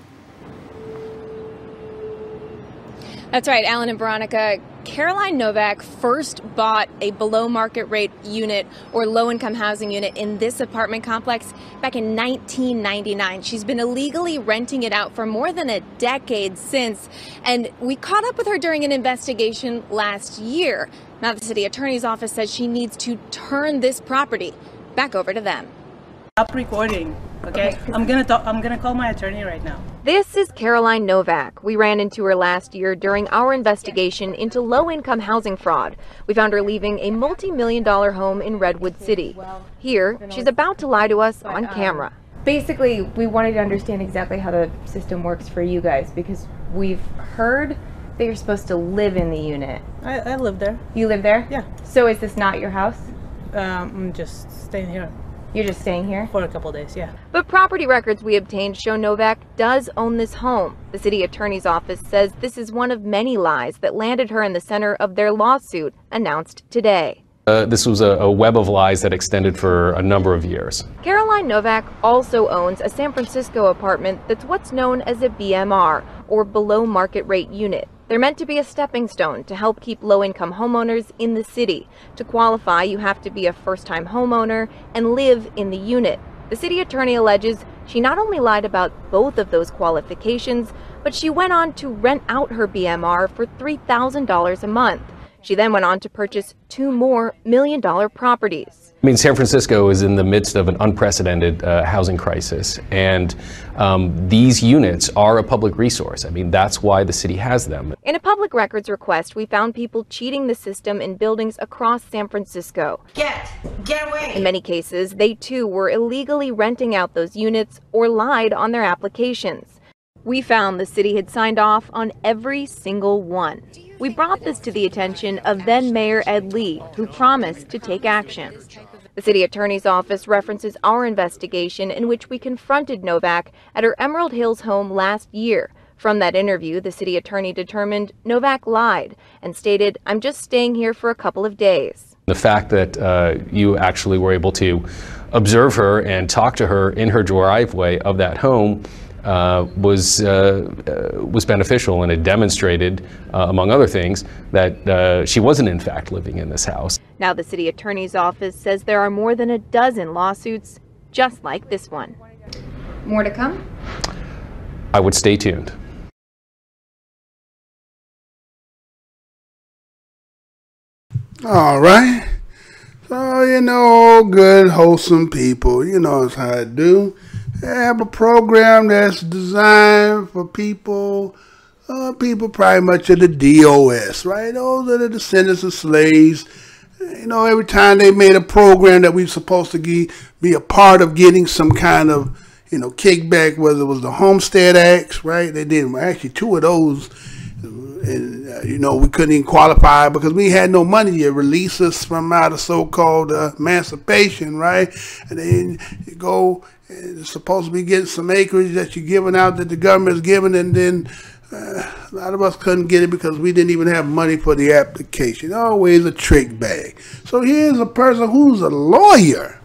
That's right, Alan and Veronica. Caroline Novak first bought a below market rate unit or low income housing unit in this apartment complex back in 1999. She's been illegally renting it out for more than a decade since. And we caught up with her during an investigation last year. Now the city attorney's office says she needs to turn this property back over to them. Stop recording, okay? I'm gonna call my attorney right now. This is Caroline Novak. We ran into her last year during our investigation into low-income housing fraud. We found her leaving a multi-million-dollar home in Redwood City. Here, she's about to lie to us on camera. Basically, we wanted to understand exactly how the system works for you guys because we've heard that you're supposed to live in the unit. I live there. You live there? Yeah. So is this not your house? I'm just staying here. You're just staying here? For a couple of days, yeah. But property records we obtained show Novak does own this home. The city attorney's office says this is one of many lies that landed her in the center of their lawsuit announced today. This was a web of lies that extended for a number of years. Caroline Novak also owns a San Francisco apartment that's what's known as a BMR, or below market rate unit. They're meant to be a stepping stone to help keep low-income homeowners in the city. To qualify, you have to be a first-time homeowner and live in the unit. The city attorney alleges she not only lied about both of those qualifications, but she went on to rent out her BMR for $3,000 a month. She then went on to purchase 2 more million-dollar properties. I mean, San Francisco is in the midst of an unprecedented housing crisis, and these units are a public resource. I mean, that's why the city has them. In a public records request, we found people cheating the system in buildings across San Francisco. Get away! In many cases, they too were illegally renting out those units or lied on their applications. We found the city had signed off on every single one. We brought this to the attention of then Mayor Ed Lee, who promised to take action. The city attorney's office references our investigation in which we confronted Novak at her Emerald Hills home last year. From that interview, the city attorney determined Novak lied and stated, "I'm just staying here for a couple of days." The fact that you actually were able to observe her and talk to her in her driveway of that home was beneficial, and it demonstrated, among other things, that she wasn't in fact living in this house. Now the city attorney's office says there are more than a dozen lawsuits just like this one. More to come? I would stay tuned. All right. So, you know, good, wholesome people, you know it's how I do. They have a program that's designed for people, people pretty much of the DOS, right? Those are the descendants of slaves. You know, every time they made a program that we were supposed to be a part of getting some kind of, you know, kickback, whether it was the Homestead Acts, right? They did actually 2 of those. And, you know, we couldn't even qualify because we had no money to release us from out of so-called emancipation, right? And then you go, it's supposed to be getting some acreage that you're giving out that the government is giving, and then a lot of us couldn't get it because we didn't even have money for the application. Always a trick bag. So here's a person who's a lawyer,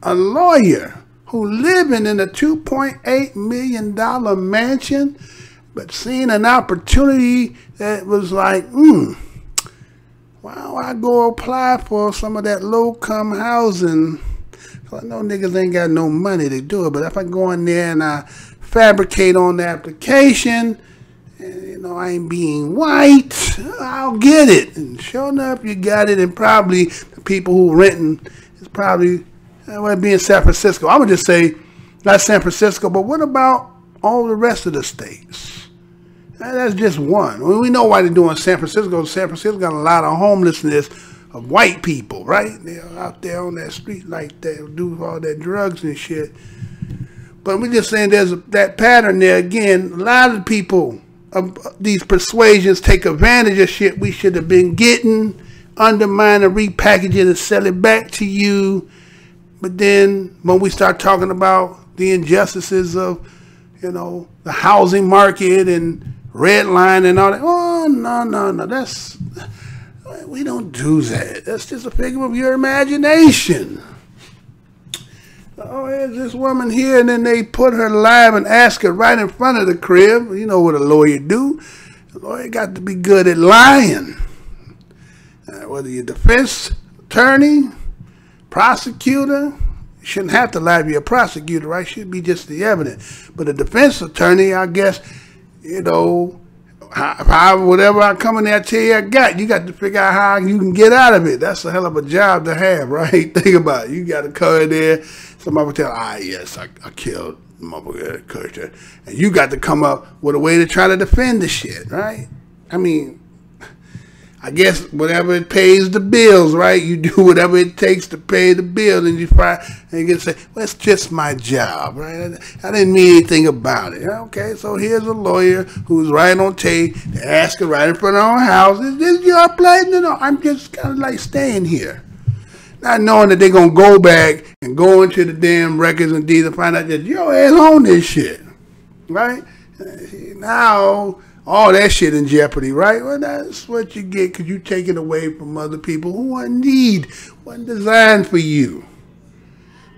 a lawyer who living in a $2.8 million mansion, but seeing an opportunity that was like, why don't I go apply for some of that low-income housing? I know niggas ain't got no money to do it, but if I go in there and I fabricate on the application, and, you know, I ain't being white, I'll get it. And sure enough, you got it, and probably the people who renting is probably, well, be in San Francisco. I would just say, not San Francisco, but what about all the rest of the states? That's just one. We know why they're doing San Francisco. San Francisco got a lot of homelessness of white people, right? They're out there on that street like that, do all that drugs and shit. But we're just saying there's that pattern there. Again, a lot of people of these persuasions take advantage of shit we should have been getting, undermine and repackage it and sell it back to you. But then when we start talking about the injustices of, you know, the housing market and red line and all that, oh, no, that's, we don't do that. That's just a figure of your imagination. Oh, here's this woman here, and then they put her live and ask her right in front of the crib. You know what a lawyer do. The lawyer got to be good at lying. Whether you're defense attorney, prosecutor, you shouldn't have to lie if you're a prosecutor, right? Should be just the evidence. But a defense attorney, I guess, you know, whatever I come in there and tell you I got, you got to figure out how you can get out of it. That's a hell of a job to have, right? Think about it. You got to come in there. Somebody will tell, yes, I killed motherfucker Kircher. And you got to come up with a way to try to defend the shit, right? I mean, I guess whatever it pays the bills, right? You do whatever it takes to pay the bill, and you can say, well, it's just my job, right? I didn't mean anything about it. Okay, so here's a lawyer who's right on tape. They ask her right in front of our house, is this your place? No, I'm just kind of like staying here. Not knowing that they're going to go back and go into the damn records and deeds and find out that your ass own this shit, right? Now, all that shit in jeopardy, right? Well, that's what you get because you take it away from other people who wasn't designed for you.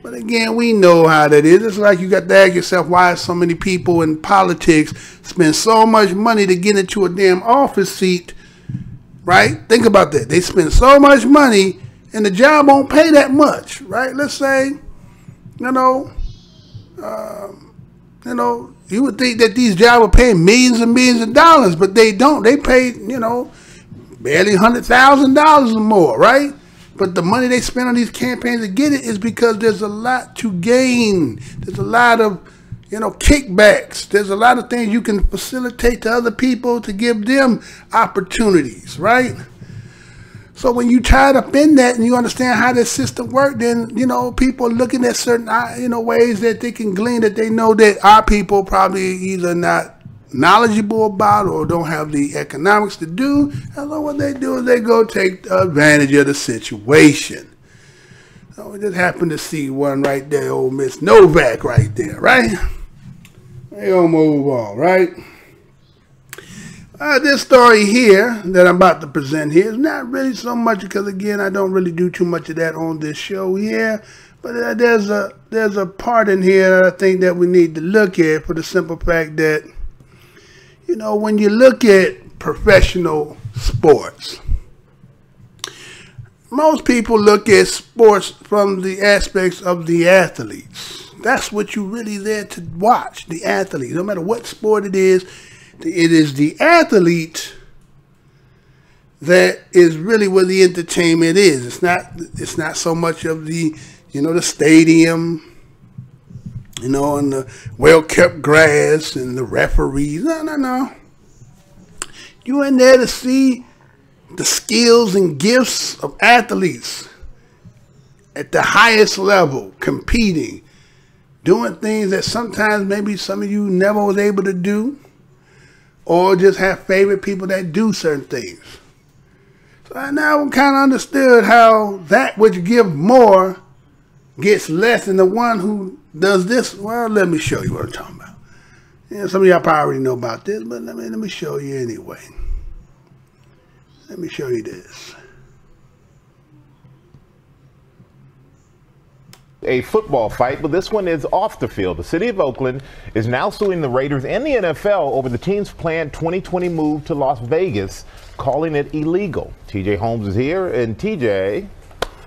But again, we know how that is. It's like you got to ask yourself why so many people in politics spend so much money to get into a damn office seat, right? Think about that. They spend so much money and the job won't pay that much, right? Let's say, you would think that these jobs are paying millions and millions of dollars, but they don't. They pay, barely $100,000 or more, right? But the money they spend on these campaigns to get it is because there's a lot to gain. There's a lot of, kickbacks. There's a lot of things you can facilitate to other people to give them opportunities, right? So when you tied up in that and you understand how this system works, then, you know, people are looking at certain, you know, ways that they can glean that they know that our people probably either not knowledgeable about or don't have the economics to do. And so what they do is they go take advantage of the situation. So we just happened to see one right there, old Miss Novak right there, right? They gonna move on, right? This story here that I'm about to present here is not really so much because, again, I don't really do too much of that on this show here. But there's a part in here that I think that we need to look at for the simple fact that, you know, when you look at professional sports, most people look at sports from the aspects of the athletes. That's what you're really there to watch, the athletes. No matter what sport it is the athlete that is really where the entertainment is. It's not so much of the, you know, the stadium, you know, and the well-kept grass and the referees. No. You're in there to see the skills and gifts of athletes at the highest level, competing, doing things that sometimes maybe some of you never was able to do, or just have favorite people that do certain things. So I now kind of understood how that which gives more gets less than the one who does this. Well, let me show you what I'm talking about. Yeah, some of y'all probably already know about this, but let me show you anyway. Let me show you this. A football fight, but this one is off the field. The city of Oakland is now suing the Raiders and the NFL over the team's planned 2020 move to Las Vegas, calling it illegal. TJ Holmes is here, and TJ,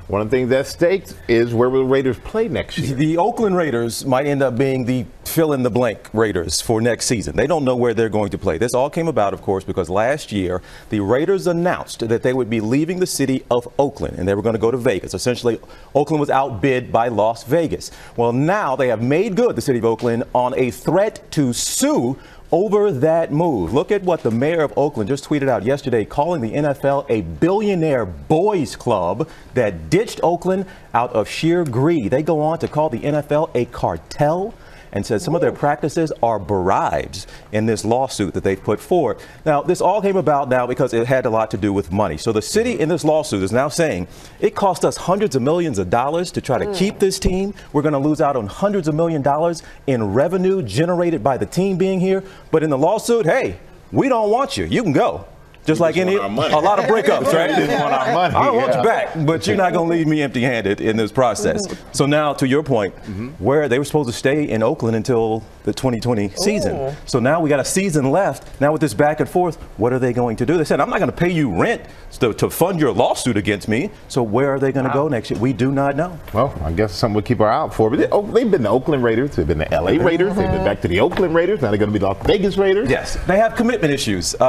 one of the things at stake is where will the Raiders play next year? The Oakland Raiders might end up being the fill-in-the-blank Raiders for next season. They don't know where they're going to play. This all came about, of course, because last year the Raiders announced that they would be leaving the city of Oakland and they were going to go to Vegas. Essentially, Oakland was outbid by Las Vegas. Well, now they have made good, the city of Oakland, on a threat to sue over that move. Look at what the mayor of Oakland just tweeted out yesterday, calling the NFL a billionaire boys club that ditched Oakland out of sheer greed. They go on to call the NFL a cartel and says some of their practices are bribes in this lawsuit that they've put forward. Now, this all came about now because it had a lot to do with money. So the city in this lawsuit is now saying it cost us hundreds of millions of dollars to try to keep this team. We're going to lose out on hundreds of million dollars in revenue generated by the team being here. But in the lawsuit, hey, we don't want you. You can go. Just like a lot of breakups, right? I don't want you back, but you're not going to leave me empty-handed in this process. So now, to your point, where they were supposed to stay in Oakland until the 2020 season. So now we got a season left. Now with this back and forth, what are they going to do? They said, I'm not going to pay you rent to fund your lawsuit against me. So where are they going to go next year? We do not know. Well, I guess something we'll keep our eye out for. But they've been the Oakland Raiders. They've been the LA Raiders. They've been back to the Oakland Raiders. Now they're going to be the Las Vegas Raiders. Yes, they have commitment issues. So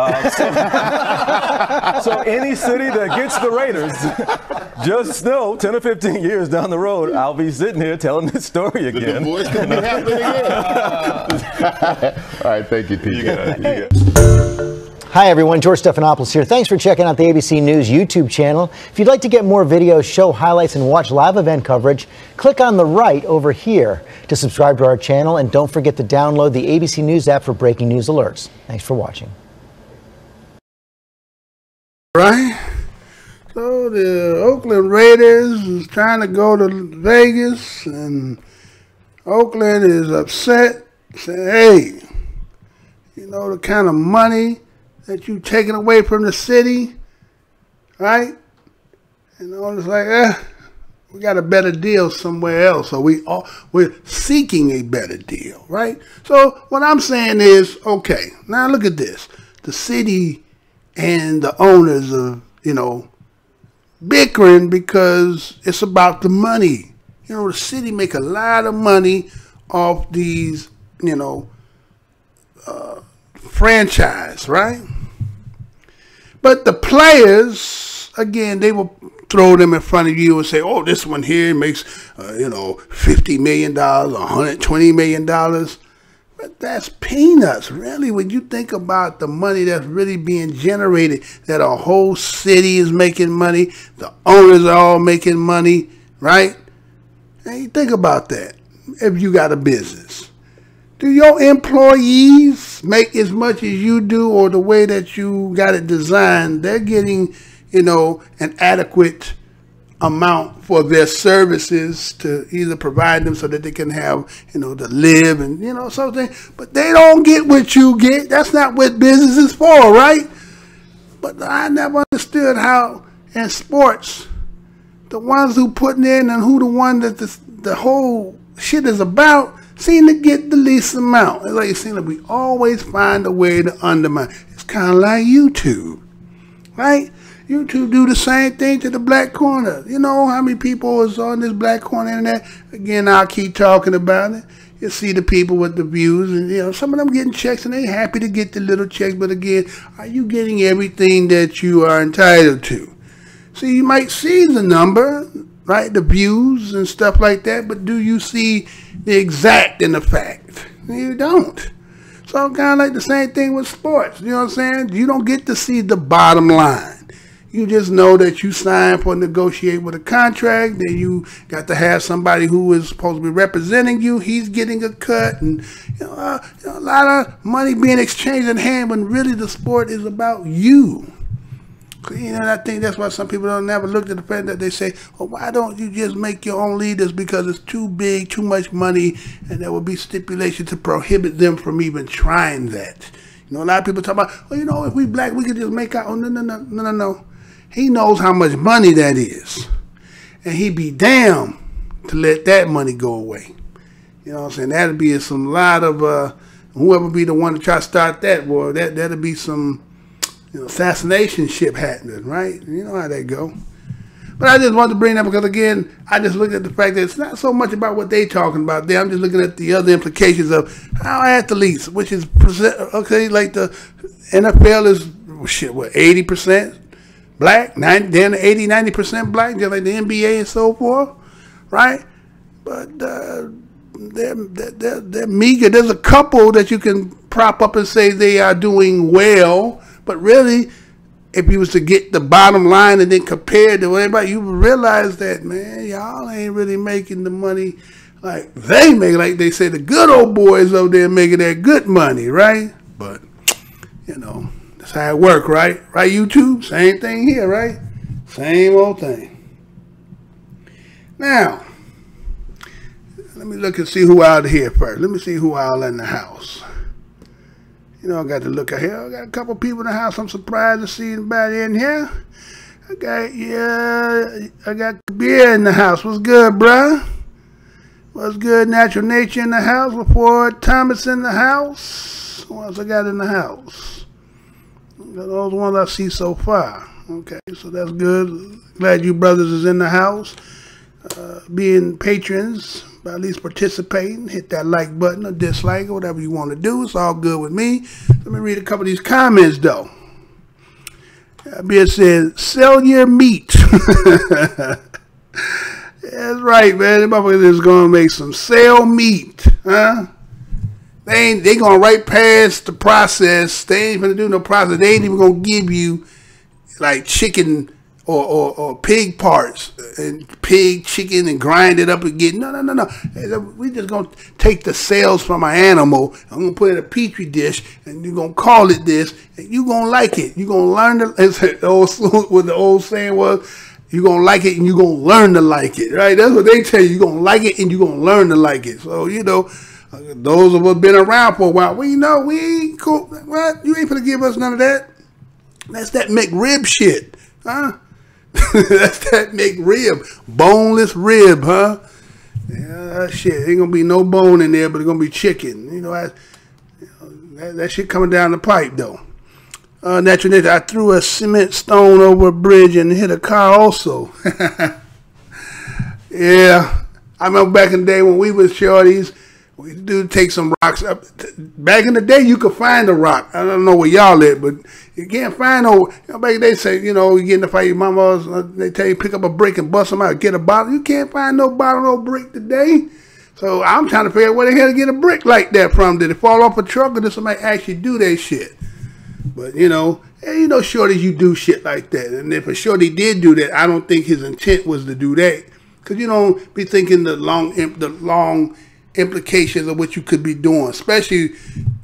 any city that gets the Raiders, just know 10 or 15 years down the road, I'll be sitting here telling this story again. The divorce could be happening again. All right, thank you, TJ. Hi everyone, George Stephanopoulos here. Thanks for checking out the ABC News YouTube channel. If you'd like to get more videos, show highlights, and watch live event coverage, click on the right over here to subscribe to our channel, and don't forget to download the ABC News app for breaking news alerts. Thanks for watching. Right? So the Oakland Raiders is trying to go to Vegas, and Oakland is upset, saying, hey, you know, the kind of money that you taking away from the city, right? You know, it's like, we got a better deal somewhere else, so we're seeking a better deal, right? So what I'm saying is, okay, now look at this. The city and the owners are, you know, bickering because it's about the money. You know, the city make a lot of money off these, you know, franchise, right? But the players, again, they will throw them in front of you and say, oh, this one here makes, you know, $50 million, $120 million. But that's peanuts, really, when you think about the money that's really being generated, that a whole city is making money, the owners are all making money, right? And you think about that if you got a business. Do your employees make as much as you do, or the way that you got it designed, they're getting, you know, an adequate amount for their services to either provide them so that they can have, you know, to live and, you know, something. But they don't get what you get. That's not what business is for, right? But I never understood how in sports, the ones who putting in and who the one that the whole shit is about seem to get the least amount. It's like it seems like we always find a way to undermine. It's kind of like YouTube, right? YouTube do the same thing to the Black Corner. You know how many people is on this Black Corner internet? Again, I'll keep talking about it. You see the people with the views, and you know some of them getting checks, and they happy to get the little checks. But again, are you getting everything that you are entitled to? See, you might see the number, right, the views and stuff like that, but do you see the exact and the fact? You don't. So kind of like the same thing with sports. You know what I'm saying? You don't get to see the bottom line. You just know that you signed for negotiate with a contract, then you got to have somebody who is supposed to be representing you. He's getting a cut, and you know, a lot of money being exchanged in hand when really the sport is about you. You know, I think that's why some people don't never look at the fact that they say, well, why don't you just make your own leaders, because it's too big, too much money, and there will be stipulation to prohibit them from even trying that. You know, a lot of people talk about, well, you know, if we black, we could just make our own. No. He knows how much money that is. And he'd be damned to let that money go away. You know what I'm saying? That'd be some lot of, whoever be the one to try to start that, boy, that'd be some, you know, assassination ship happening, right? You know how that go. But I just wanted to bring that because, again, I just looked at the fact that it's not so much about what they talking about there. I'm just looking at the other implications of how athletes, which is, okay, like the NFL is, shit, what, 80%? Black, 80, 90% black, just like the NBA and so forth, right? But they're meager. There's a couple that you can prop up and say they are doing well, but really, if you was to get the bottom line and then compare it to everybody, you would realize that, man, y'all ain't really making the money like they make. Like they say, the good old boys over there making that good money, right? But, you know, that's how it work, right? Right, YouTube? Same thing here, right? Same old thing. Now, let me look and see who out here first. Let me see who all in the house. You know, I got to look out here. I got a couple people in the house. I'm surprised to see anybody in here. I got Kabir in the house. What's good, bruh? What's good, Natural Nature in the house? LaFord Thomas in the house. Who else I got in the house? Those ones I see so far. Okay, so that's good. Glad you brothers is in the house. Being patrons, by at least participating. Hit that like button or dislike or whatever you want to do. It's all good with me. Let me read a couple of these comments, though. It says, sell your meat. That's right, man. The motherfuckers is going to make some sell meat. Huh? They going right past the process. They ain't going to do no process. They ain't even going to give you like chicken or pig parts and pig chicken and grind it up again. No. We just going to take the cells from an animal. I'm going to put it in a petri dish and you're going to call it this and you're going to like it. You're going to learn what the old saying was, you're going to like it and you're going to learn to like it, right? That's what they tell you. You're going to like it and you're going to learn to like it. So, you know, those of us been around for a while, we know we ain't cool. What? You ain't going to give us none of that. That's that McRib shit, huh? That's that McRib, boneless rib, huh? Yeah, shit. Ain't gonna be no bone in there, but it's gonna be chicken. You know, that shit coming down the pipe though. Natural Nature, I threw a cement stone over a bridge and hit a car also. Yeah, I remember back in the day when we was shorties, we do take some rocks up. Back in the day, you could find a rock. I don't know where y'all at, but you can't find no. You know, back then they say, you know, you get in the fight, your mama, they tell you pick up a brick and bust them out, get a bottle. You can't find no bottle, no brick today. So I'm trying to figure out where the hell to get a brick like that from. Did it fall off a truck, or did somebody actually do that shit? But shorties, you do shit like that. And if a shorty did do that, I don't think his intent was to do that. Because you don't be thinking the long implications of what you could be doing. Especially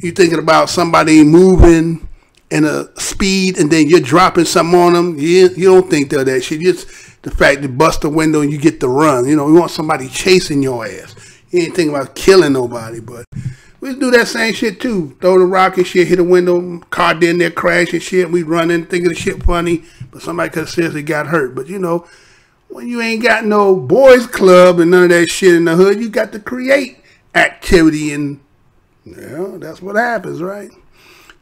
you thinking about somebody moving in a speed and then you're dropping something on them. You don't think of that shit. Just the fact that bust the window and you get to run. You want somebody chasing your ass. You ain't thinking about killing nobody. But we do that same shit too. Throw the rock and shit, hit a window, car in there, crash and shit. We running, thinking the shit funny. But somebody could have seriously got hurt. But when you ain't got no boys club and none of that shit in the hood, you got to create activity, and that's what happens, right?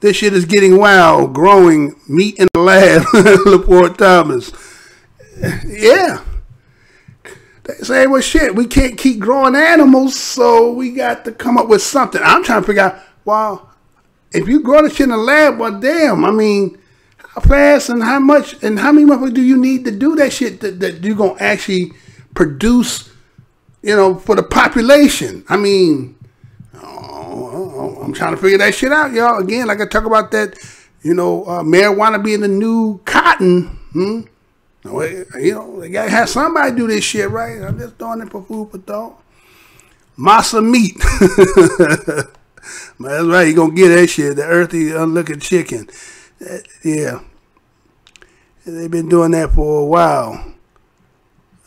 This shit is getting wild, growing meat in the lab. LaPorte Thomas. Yeah. They say, well, shit, we can't keep growing animals, so we got to come up with something. I'm trying to figure out, well, if you grow this shit in the lab, well, damn, I mean, how fast and how much and how many motherfuckers do you need to do that shit that you're going to actually produce, for the population? I mean, I'm trying to figure that shit out, y'all. Again, like I talk about that, marijuana being the new cotton. They got to have somebody do this shit, right? I'm just doing it for food for thought. Masa meat. That's right, you're going to get that shit, the earthy, unlooking chicken. Yeah. They've been doing that for a while.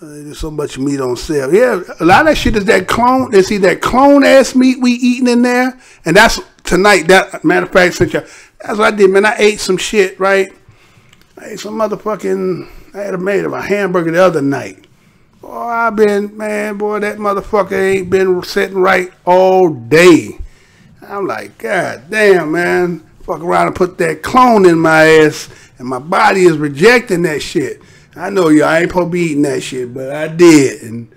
There's so much meat on sale. Yeah, a lot of that shit is that clone. They see that clone ass meat we eating in there. And that's tonight. Matter of fact, that's what I did, man. I ate some shit, right? I ate some motherfucking, I had made a hamburger the other night. Boy, that motherfucker ain't been sitting right all day. I'm like, God damn, man. Fuck around and put that clone in my ass, and my body is rejecting that shit. I know y'all ain't supposed to be eating that shit, but I did. And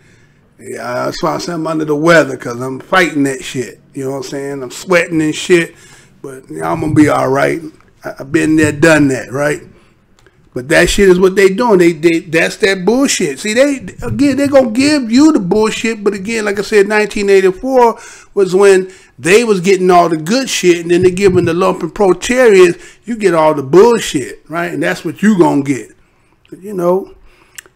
I found something under the weather because I'm fighting that shit. You know what I'm saying? I'm sweating and shit, but I'm going to be all right. I've been there, done that, right? But that shit is what they doing. That's that bullshit. See, they going to give you the bullshit, but again, like I said, 1984 was when they was getting all the good shit, and then they giving the lumpen proletarians, you get all the bullshit, right? And that's what you going to get.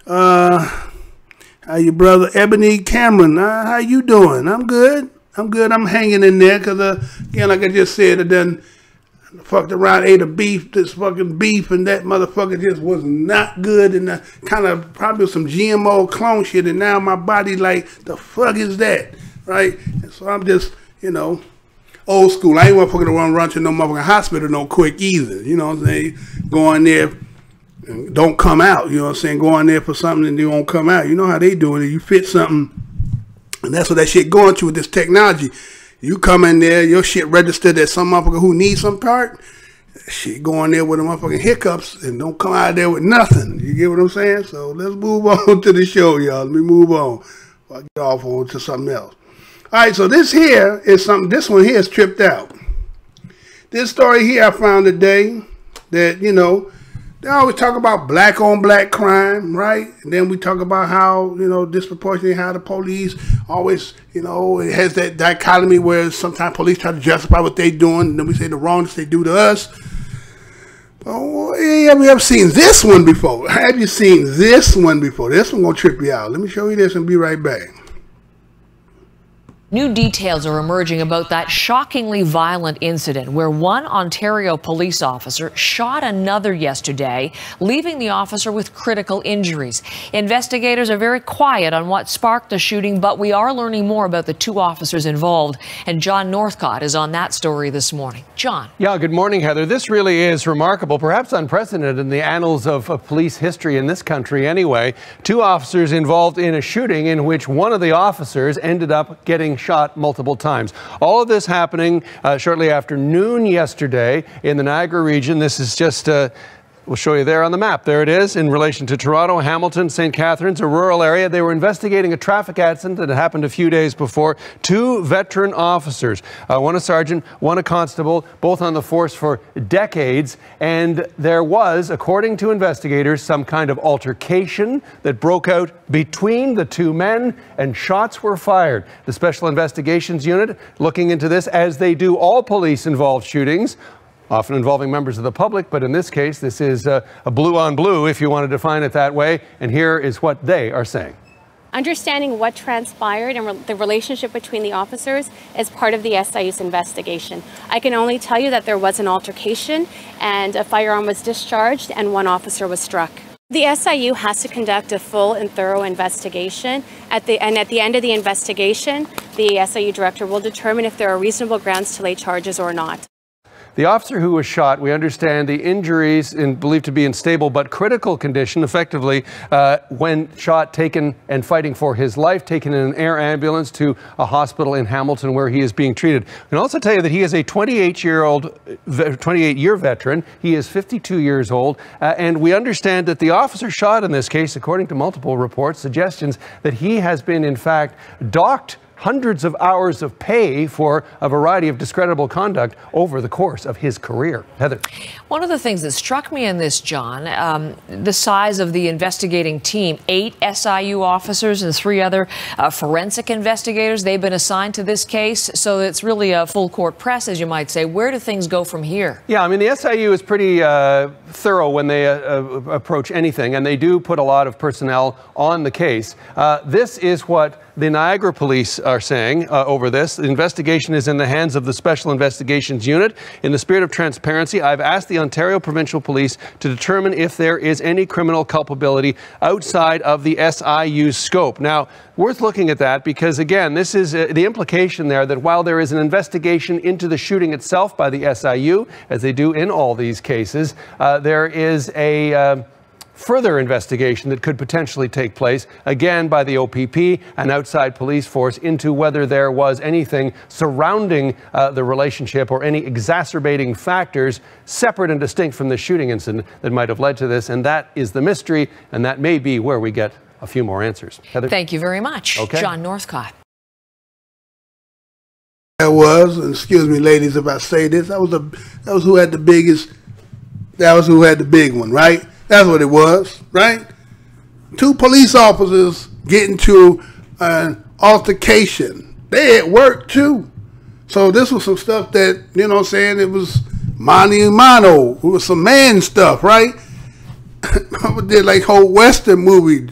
How your brother Ebony Cameron, how you doing? I'm good. I'm hanging in there because, again, like I just said, I done fucked around, ate this fucking beef, and that motherfucker just was not good, and kind of probably some GMO clone shit, and now my body like, the fuck is that, right? And so I'm just, old school. I ain't want to fucking run to no motherfucking hospital no quick either, you know what I'm saying? Go in there, don't come out, you know what I'm saying? Go in there for something and they won't come out. You know how they doing it. You fit something, and that's what that shit going to with this technology. You come in there, your shit registered as some motherfucker who needs some part. Shit go in there with the motherfucking hiccups and don't come out of there with nothing. You get what I'm saying? So let's move on to the show, y'all. Let me move on. I'll get off on to something else. All right, so this here is something. This one here is tripped out. This story here I found today that, they always talk about black on black crime, right? And then we talk about how, disproportionately how the police always, it has that dichotomy where sometimes police try to justify what they're doing, and then we say the wrongness they do to us. Oh, have you ever seen this one before? Have you seen this one before? This one gonna trip you out. Let me show you this and be right back. New details are emerging about that shockingly violent incident where one Ontario police officer shot another yesterday, leaving the officer with critical injuries. Investigators are very quiet on what sparked the shooting, but we are learning more about the two officers involved. And John Northcott is on that story this morning. John. Yeah, good morning, Heather. This really is remarkable, perhaps unprecedented in the annals of police history in this country anyway. Two officers involved in a shooting in which one of the officers ended up getting shot multiple times. All of this happening shortly after noon yesterday in the Niagara region. This is just We'll show you there on the map. There it is in relation to Toronto, Hamilton, St. Catharines, a rural area. They were investigating a traffic accident that happened a few days before. 2 veteran officers, one a sergeant, one a constable, both on the force for decades. And there was, according to investigators, some kind of altercation that broke out between the 2 men, and shots were fired. The Special Investigations Unit looking into this, as they do all police-involved shootings, often involving members of the public, but in this case, this is a blue on blue, if you want to define it that way. And here is what they are saying. Understanding what transpired and the relationship between the officers is part of the SIU's investigation. I can only tell you that there was an altercation and a firearm was discharged and 1 officer was struck. The SIU has to conduct a full and thorough investigation. At the end of the investigation, the SIU director will determine if there are reasonable grounds to lay charges or not. The officer who was shot, we understand the injuries believed to be in stable but critical condition, effectively, when shot, taken and fighting for his life, taken in an air ambulance to a hospital in Hamilton where he is being treated. I can also tell you that he is a 28-year veteran. He is 52 years old, and we understand that the officer shot in this case, according to multiple reports, suggestions that he has been, in fact, docked hundreds of hours of pay for a variety of discreditable conduct over the course of his career. Heather. One of the things that struck me in this, John, the size of the investigating team, 8 SIU officers and 3 other forensic investigators. They've been assigned to this case, so it's really a full court press, as you might say. Where do things go from here? Yeah, I mean, the SIU is pretty thorough when they approach anything, and they do put a lot of personnel on the case. This is what the Niagara Police are saying over this. The investigation is in the hands of the Special Investigations Unit. In the spirit of transparency, I've asked the Ontario Provincial Police to determine if there is any criminal culpability outside of the SIU's scope. Now, worth looking at that because, again, this is the implication there that while there is an investigation into the shooting itself by the SIU, as they do in all these cases, there is a further investigation that could potentially take place, again by the OPP, an outside police force, into whether there was anything surrounding the relationship or any exacerbating factors separate and distinct from the shooting incident that might have led to this. And that is the mystery, and that may be where we get a few more answers. Heather? Thank you very much. Okay. John Northcott. That was, and excuse me, ladies, if I say this, that was who had the biggest. That was who had the big one, right? That's what it was, right? 2 police officers get into an altercation. They at work too. So this was some stuff that, you know what I'm saying, it was mano a mano. It was some man stuff, right? I did like whole Western movie,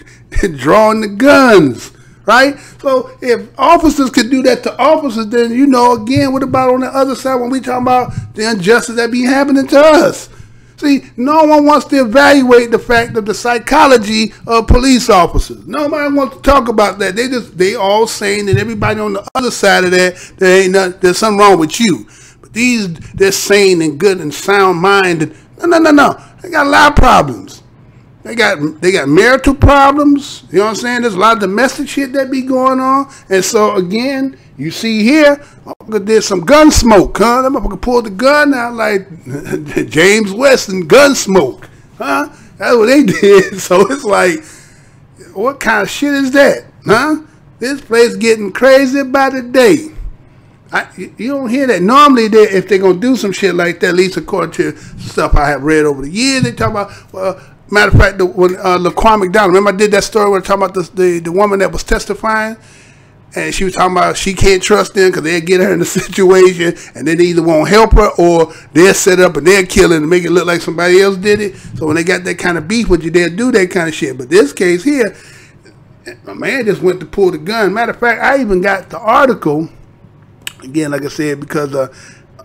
drawing the guns, right? So if officers could do that to officers, then, you know, again, what about on the other side when we talk about the injustice that be happening to us? See, no one wants to evaluate the fact of the psychology of police officers. Nobody wants to talk about that. They all saying that everybody on the other side of that, there's something wrong with you. But they're sane and good and sound minded. No. They got a lot of problems. They got marital problems. You know what I'm saying? There's a lot of domestic shit that be going on. And so again, you see here, there's some gun smoke, huh? That motherfucker pulled the gun out like James Weston gun smoke, huh? That's what they did. So it's like, what kind of shit is that, huh? This place getting crazy by the day. You don't hear that. Normally, if they're going to do some shit like that, at least according to stuff I have read over the years, they talk about, well, matter of fact, when Laquan McDonald, remember I did that story where I talking about the woman that was testifying? And she was talking about she can't trust them because they'll get her in a situation and then they either won't help her or they'll set up and they'll kill her and make it look like somebody else did it. So when they got that kind of beef with you, they'll do that kind of shit. But this case here, my man just went to pull the gun. Matter of fact, I even got the article, again, like I said, because a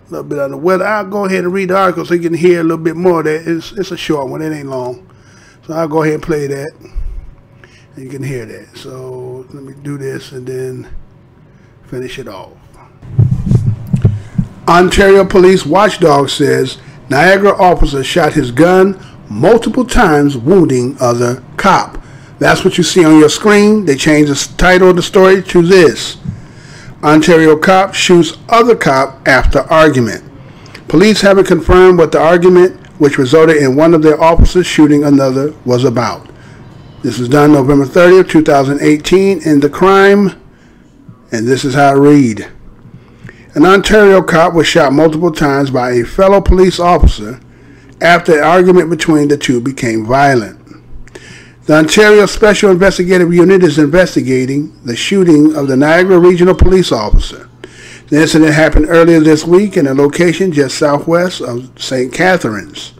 little bit on the weather. I'll go ahead and read the article so you can hear a little bit more of that. It's a short one. It ain't long. So I'll go ahead and play that. You can hear that. So let me do this and then finish it off. Ontario Police Watchdog says Niagara officer shot his gun multiple times, wounding other cop. That's what you see on your screen. They changed the title of the story to this. Ontario cop shoots other cop after argument. Police haven't confirmed what the argument which resulted in one of their officers shooting another, was about. This was done November 30th, 2018, in the crime, and this is how it read. An Ontario cop was shot multiple times by a fellow police officer after an argument between the two became violent. The Ontario Special Investigative Unit is investigating the shooting of the Niagara Regional Police Officer. The incident happened earlier this week in a location just southwest of St. Catharines.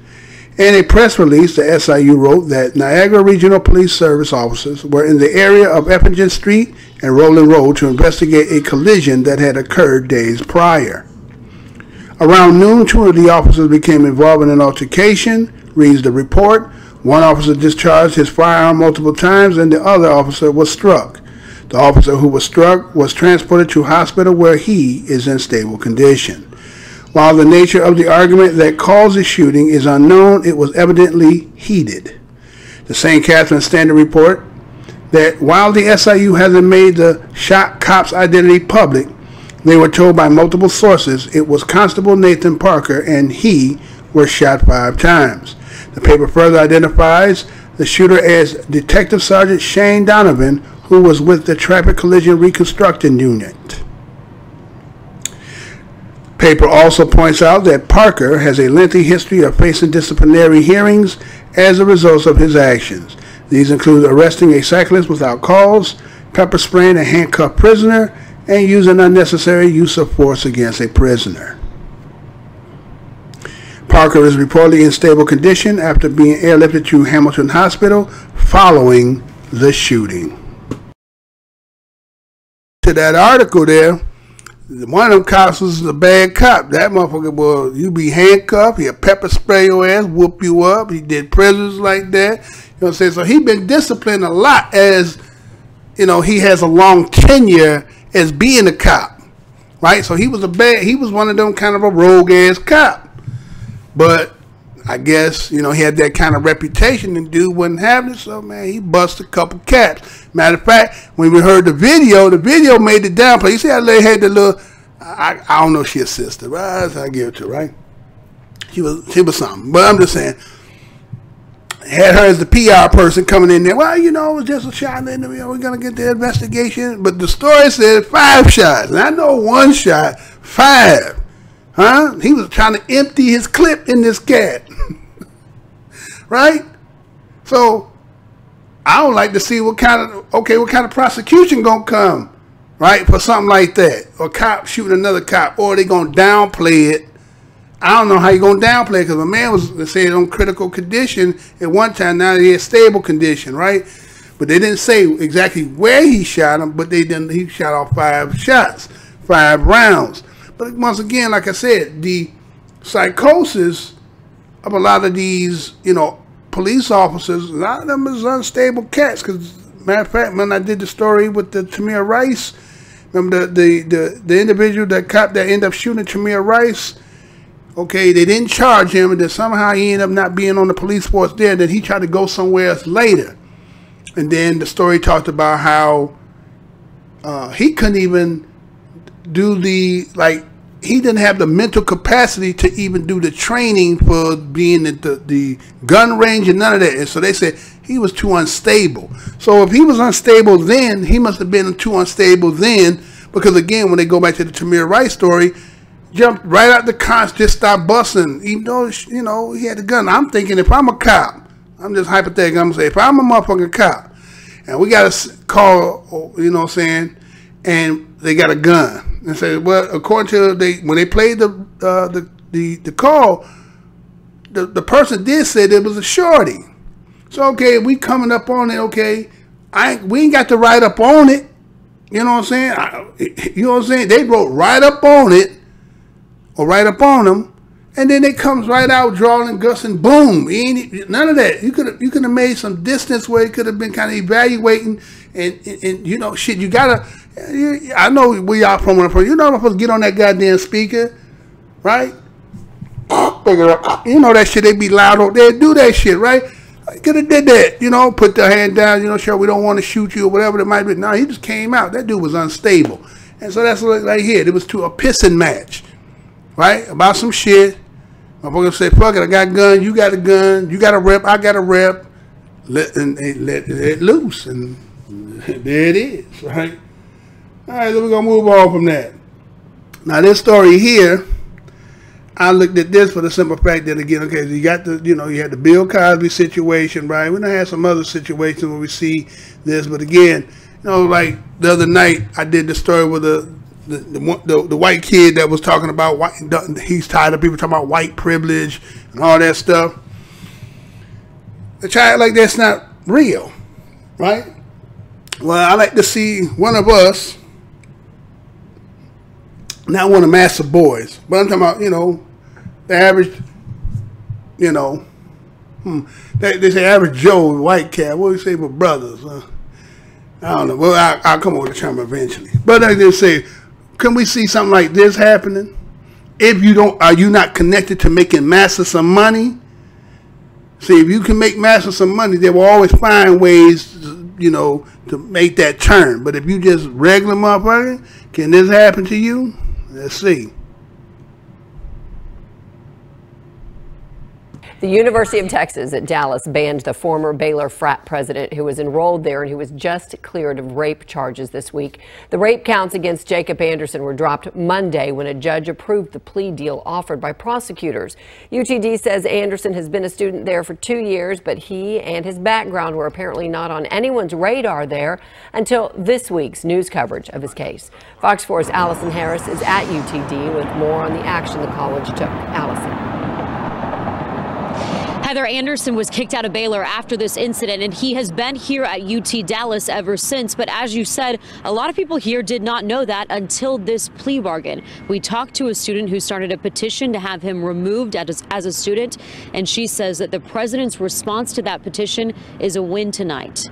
In a press release, the SIU wrote that Niagara Regional Police Service officers were in the area of Eppingen Street and Roland Road to investigate a collision that had occurred days prior. Around noon, two of the officers became involved in an altercation, reads the report. One officer discharged his firearm multiple times and the other officer was struck. The officer who was struck was transported to hospital where he is in stable condition. While the nature of the argument that caused the shooting is unknown, it was evidently heated. The St. Catharines Standard report that while the SIU hasn't made the shot cop's identity public, they were told by multiple sources it was Constable Nathan Parker and he were shot 5 times. The paper further identifies the shooter as Detective Sergeant Shane Donovan, who was with the Traffic Collision Reconstruction Unit. Paper also points out that Parker has a lengthy history of facing disciplinary hearings as a result of his actions. These include arresting a cyclist without cause, pepper spraying a handcuffed prisoner, and using unnecessary use of force against a prisoner. Parker is reportedly in stable condition after being airlifted to Hamilton Hospital following the shooting. To that article there, one of them cops was a bad cop. That motherfucker, boy, you be handcuffed, he'll pepper spray your ass, whoop you up. He did prisons like that. You know what I'm saying? So he been disciplined a lot as, you know, he has a long tenure as being a cop, right? So he was one of them kind of a rogue ass cop. But I guess, you know, he had that kind of reputation and dude wasn't having it. So, man, he busted a couple cats. Matter of fact, when we heard the video made the downplay. You see how they had the little, I don't know if she's a sister, but I give it to her, right? She was something. But I'm just saying, had her as the PR person coming in there. Well, you know, it was just a shot in the video. We're going to get the investigation. But the story said 5 shots. And I know 1 shot, 5. Huh? He was trying to empty his clip in this cat. Right? So I would like to see what kind of prosecution gonna come, right, for something like that. Or cop shooting another cop, or they gonna downplay it. I don't know how you gonna downplay it, because a man was, they said, on critical condition at one time. Now he has stable condition, right? But they didn't say exactly where he shot him, but he shot off 5 shots, 5 rounds. But once again, like I said, the psychosis of a lot of these, you know, police officers, a lot of them is unstable cats. Because, matter of fact, when I did the story with the Tamir Rice, remember the individual, that cop that ended up shooting Tamir Rice, okay, they didn't charge him, and then somehow he ended up not being on the police force there, and then he tried to go somewhere else later. And then the story talked about how he couldn't even do he didn't have the mental capacity to even do the training for being at the gun range and none of that. And so they said he was too unstable. So if he was unstable then, he must have been too unstable then, because again, when they go back to the Tamir Rice story, jumped right out the car, just stopped busting, even though, you know, he had the gun. I'm thinking, if I'm a cop, I'm just hypothetical, I'm gonna say, if I'm a motherfucking cop and we got a call, you know what I'm saying, and they got a gun, and say, well, according to when they played the call, the person did say there was a shorty. So okay, we coming up on it. Okay, we ain't got to write up on it. You know what I'm saying? You know what I'm saying? They wrote right up on it, or right up on them, and then it comes right out drawing and gussing. Boom! None of that. You could have made some distance where it could have been kind of evaluating, and you know, shit. You gotta. I know where y'all from. You know, I'm supposed to get on that goddamn speaker, right? You know that shit. They be loud. They do that shit, right? I could have did that. You know, put their hand down. You know, sure, we don't want to shoot you or whatever it might be. No, he just came out. That dude was unstable, and so that's right here. It was to a pissing match, right? About some shit. Motherfuckers say, fuck it, I got a gun, you got a gun, you got a rep, I got a rep. Let it loose, and there it is, right? All right, so we're going to move on from that. Now, this story here, I looked at this for the simple fact that, again, okay, so you got the, you had the Bill Cosby situation, right? We done had some other situations where we see this, but again, like the other night, I did the story with the white kid that was talking about he's tired of people talking about white privilege and all that stuff. A child like that's not real, right? Well, I like to see one of us, not one of massive boys, but I'm talking about, the average, they say average Joe, white cat. What do you say for brothers? I don't know. Well, I'll come over to term eventually. But I just say, can we see something like this happening? If you don't, are you not connected to making massive some money? See, if you can make massive some money, they will always find ways, to make that turn. But if you just regular motherfucker, can this happen to you? Let's see. The University of Texas at Dallas banned the former Baylor frat president who was enrolled there and who was just cleared of rape charges this week. The rape counts against Jacob Anderson were dropped Monday when a judge approved the plea deal offered by prosecutors. UTD says Anderson has been a student there for 2 years, but he and his background were apparently not on anyone's radar there until this week's news coverage of his case. Fox 4's Allison Harris is at UTD with more on the action the college took. Allison. Heather, Anderson was kicked out of Baylor after this incident, and he has been here at UT Dallas ever since. But as you said, a lot of people here did not know that until this plea bargain. We talked to a student who started a petition to have him removed as a student, and she says that the president's response to that petition is a win tonight.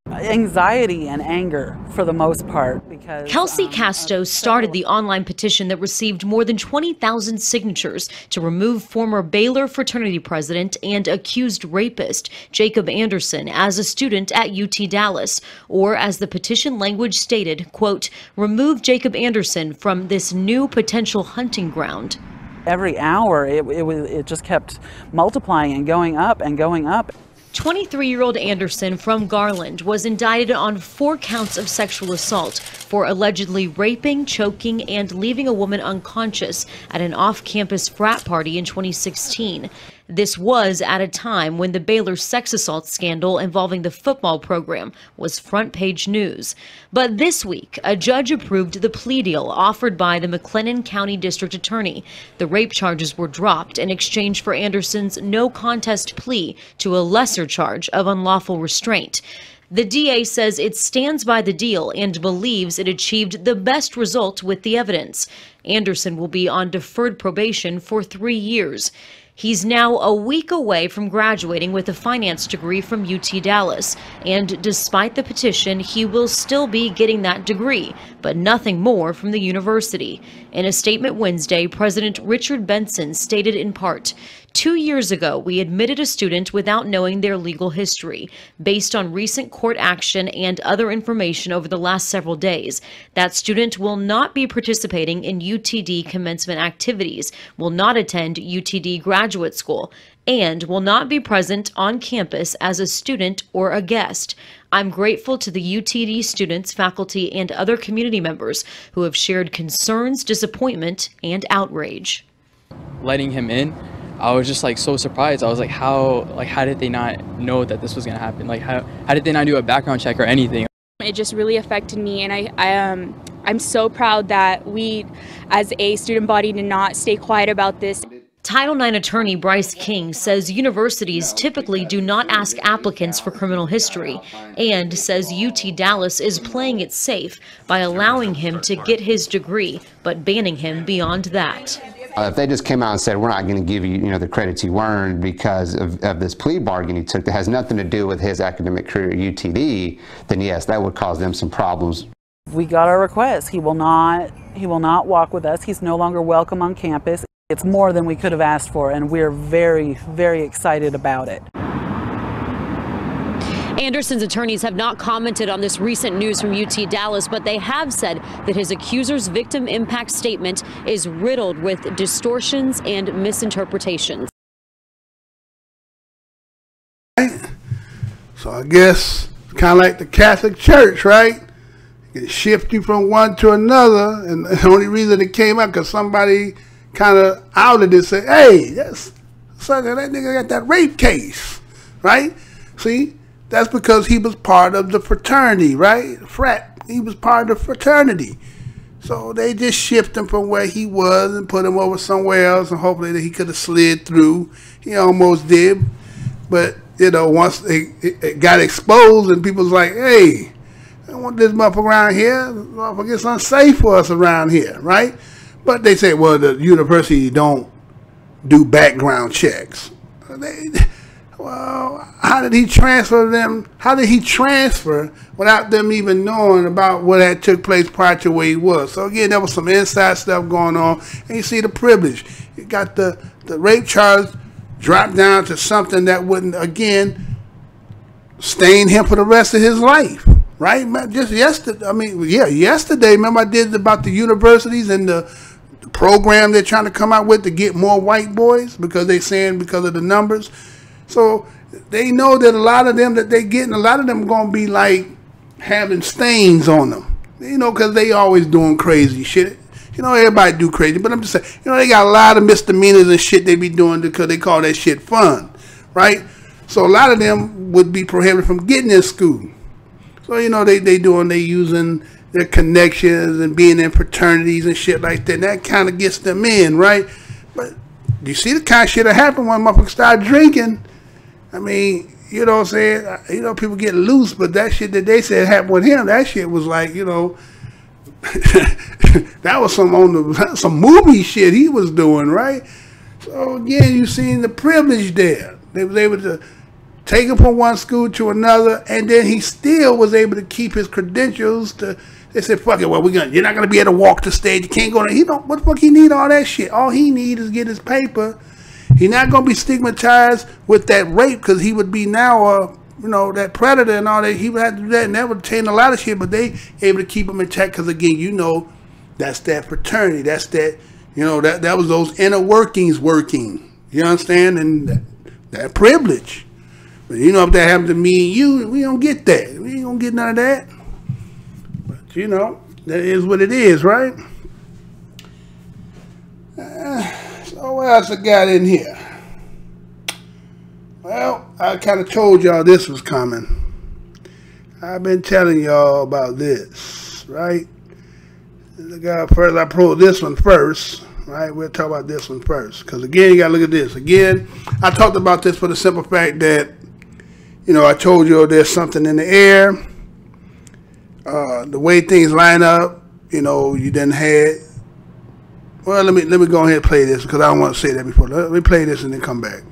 Anxiety and anger for the most part, because Kelsey Casto started the online petition that received more than 20,000 signatures to remove former Baylor fraternity president and accused rapist Jacob Anderson as a student at UT Dallas, or as the petition language stated, quote, remove Jacob Anderson from this new potential hunting ground. Every hour it just kept multiplying and going up and going up. 23-year-old Anderson from Garland was indicted on 4 counts of sexual assault for allegedly raping, choking, and leaving a woman unconscious at an off-campus frat party in 2016. This was at a time when the Baylor sex assault scandal involving the football program was front-page news. But this week, a judge approved the plea deal offered by the McLennan County District Attorney. The rape charges were dropped in exchange for Anderson's no-contest plea to a lesser charge of unlawful restraint. The DA says it stands by the deal and believes it achieved the best result with the evidence. Anderson will be on deferred probation for 3 years. He's now a week away from graduating with a finance degree from UT Dallas, and despite the petition, he will still be getting that degree, but nothing more from the university. In a statement Wednesday, President Richard Benson stated in part, 2 years ago, we admitted a student without knowing their legal history. Based on recent court action and other information over the last several days, that student will not be participating in UTD commencement activities, will not attend UTD graduate school, and will not be present on campus as a student or a guest. I'm grateful to the UTD students, faculty, and other community members who have shared concerns, disappointment, and outrage. Letting him in, I was just so surprised. I was like, how did they not know that this was gonna happen? How did they not do a background check or anything? It just really affected me, and I'm so proud that we as a student body did not stay quiet about this. Title IX attorney Bryce King says universities typically do not ask applicants for criminal history, and says UT Dallas is playing it safe by allowing him to get his degree, but banning him beyond that. If they just came out and said, we're not going to give you, the credits you earned because of this plea bargain he took that has nothing to do with his academic career at UTD, then yes, that would cause them some problems. We got our request. He will not walk with us. He's no longer welcome on campus. It's more than we could have asked for, and we're very, very excited about it. Anderson's attorneys have not commented on this recent news from UT Dallas, but they have said that his accuser's victim impact statement is riddled with distortions and misinterpretations. So I guess kind of like the Catholic Church, right? It can shift you from one to another, and the only reason it came out because somebody kind of outed it, said, "Hey, that's sucker, that nigga got that rape case," right? See, that's because he was part of the fraternity, right? Frat. He was part of the fraternity. So they just shifted him from where he was and put him over somewhere else, and hopefully that he could have slid through. He almost did, but you know, once it got exposed and people was like, "Hey, I don't want this motherfucker around here. This motherfucker gets unsafe for us around here," right? But they say, well, the university don't do background checks. Well, how did he transfer them? How did he transfer without them even knowing about what had took place prior to where he was? So again, there was some inside stuff going on, and you see the privilege. You got the rape charge dropped down to something that wouldn't, again, stain him for the rest of his life, right? Just yesterday, yesterday, remember I did about the universities and the program they're trying to come out with to get more white boys because they're saying because of the numbers. So they know that a lot of them that they getting, a lot of them going to be like having stains on them, you know, because they always doing crazy shit. You know, everybody do crazy, but I'm just saying, you know, they got a lot of misdemeanors and shit they be doing because they call that shit fun, right? So a lot of them would be prohibited from getting in school. So, you know, they using their connections and being in fraternities and shit like that. And that kind of gets them in, right? But you see the kind of shit that happen when motherfuckers start drinking. I mean, you know what I'm saying? You know, people get loose, but that shit that they said happened with him, that shit was like, you know, that was some movie shit he was doing, right? So again, you seen the privilege there. They was able to take him from one school to another, and then he still was able to keep his credentials. They said, "Fuck it, well you're not gonna be able to walk the stage. You can't go there." He don't. What the fuck he need all that shit? All he need is get his paper. He's not gonna be stigmatized with that rape because he would be now you know, that predator and all that. He would have to do that, and that would change a lot of shit. But they able to keep him intact because again, you know, that's that fraternity. That's that, you know, that was those inner workings working. You understand? And that privilege. But you know, if that happened to me and you, we don't get that. We ain't gonna get none of that. But you know, that is what it is, right? So what else I got in here? Well, I kind of told y'all this was coming. I've been telling y'all about this, right? First, I pulled this one first, right? We'll talk about this one first. Because again, you got to look at this. Again, I talked about this for the simple fact that, you know, I told you there's something in the air. The way things line up, you know, you didn't have. Well, let me go ahead and play this because I don't want to say that before. Let me play this and then come back.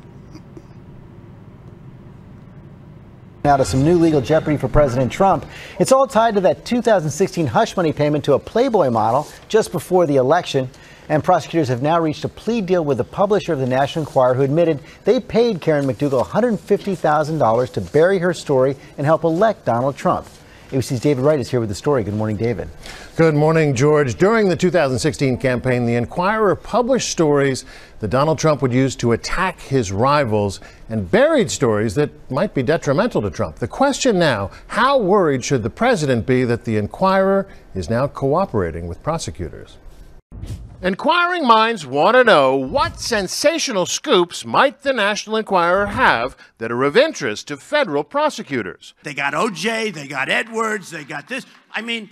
Now to some new legal jeopardy for President Trump. It's all tied to that 2016 hush money payment to a Playboy model just before the election. And prosecutors have now reached a plea deal with the publisher of the National Enquirer, who admitted they paid Karen McDougal $150,000 to bury her story and help elect Donald Trump. ABC's David Wright is here with the story. Good morning, David. Good morning, George. During the 2016 campaign, the Enquirer published stories that Donald Trump would use to attack his rivals and buried stories that might be detrimental to Trump. The question now, how worried should the president be that the Enquirer is now cooperating with prosecutors? Inquiring minds want to know, what sensational scoops might the National Enquirer have that are of interest to federal prosecutors? They got O.J., they got Edwards, they got this. I mean,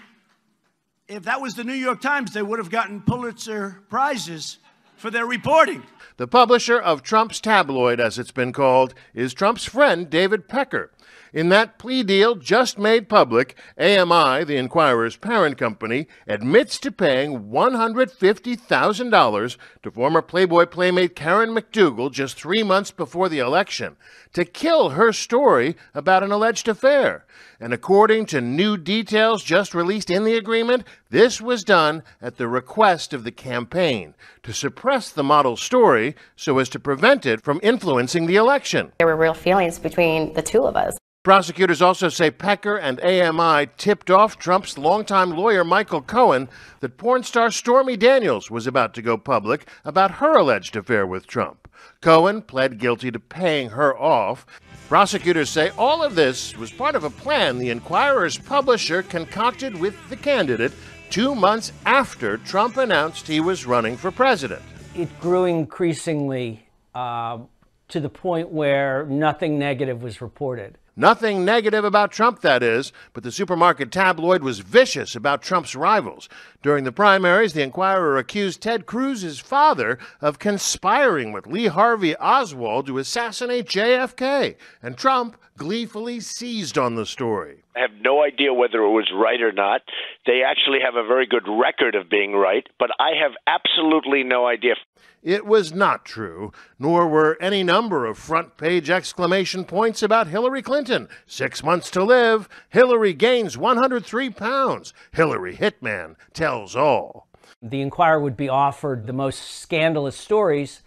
if that was the New York Times, they would have gotten Pulitzer Prizes for their reporting. The publisher of Trump's tabloid, as it's been called, is Trump's friend David Pecker. In that plea deal just made public, AMI, the Enquirer's parent company, admits to paying $150,000 to former Playboy playmate Karen McDougal just 3 months before the election to kill her story about an alleged affair. And according to new details just released in the agreement, this was done at the request of the campaign to suppress the model's story so as to prevent it from influencing the election. There were real feelings between the two of us. Prosecutors also say Pecker and AMI tipped off Trump's longtime lawyer Michael Cohen that porn star Stormy Daniels was about to go public about her alleged affair with Trump. Cohen pled guilty to paying her off. Prosecutors say all of this was part of a plan the Enquirer's publisher concocted with the candidate 2 months after Trump announced he was running for president. It grew increasingly to the point where nothing negative was reported. Nothing negative about Trump, that is, but the supermarket tabloid was vicious about Trump's rivals. During the primaries, the Enquirer accused Ted Cruz's father of conspiring with Lee Harvey Oswald to assassinate JFK, and Trump gleefully seized on the story. I have no idea whether it was right or not. They actually have a very good record of being right, but I have absolutely no idea. It was not true, nor were any number of front-page exclamation points about Hillary Clinton. 6 months to live, Hillary gains 103 pounds. Hillary hitman tells all. The Enquirer would be offered the most scandalous stories,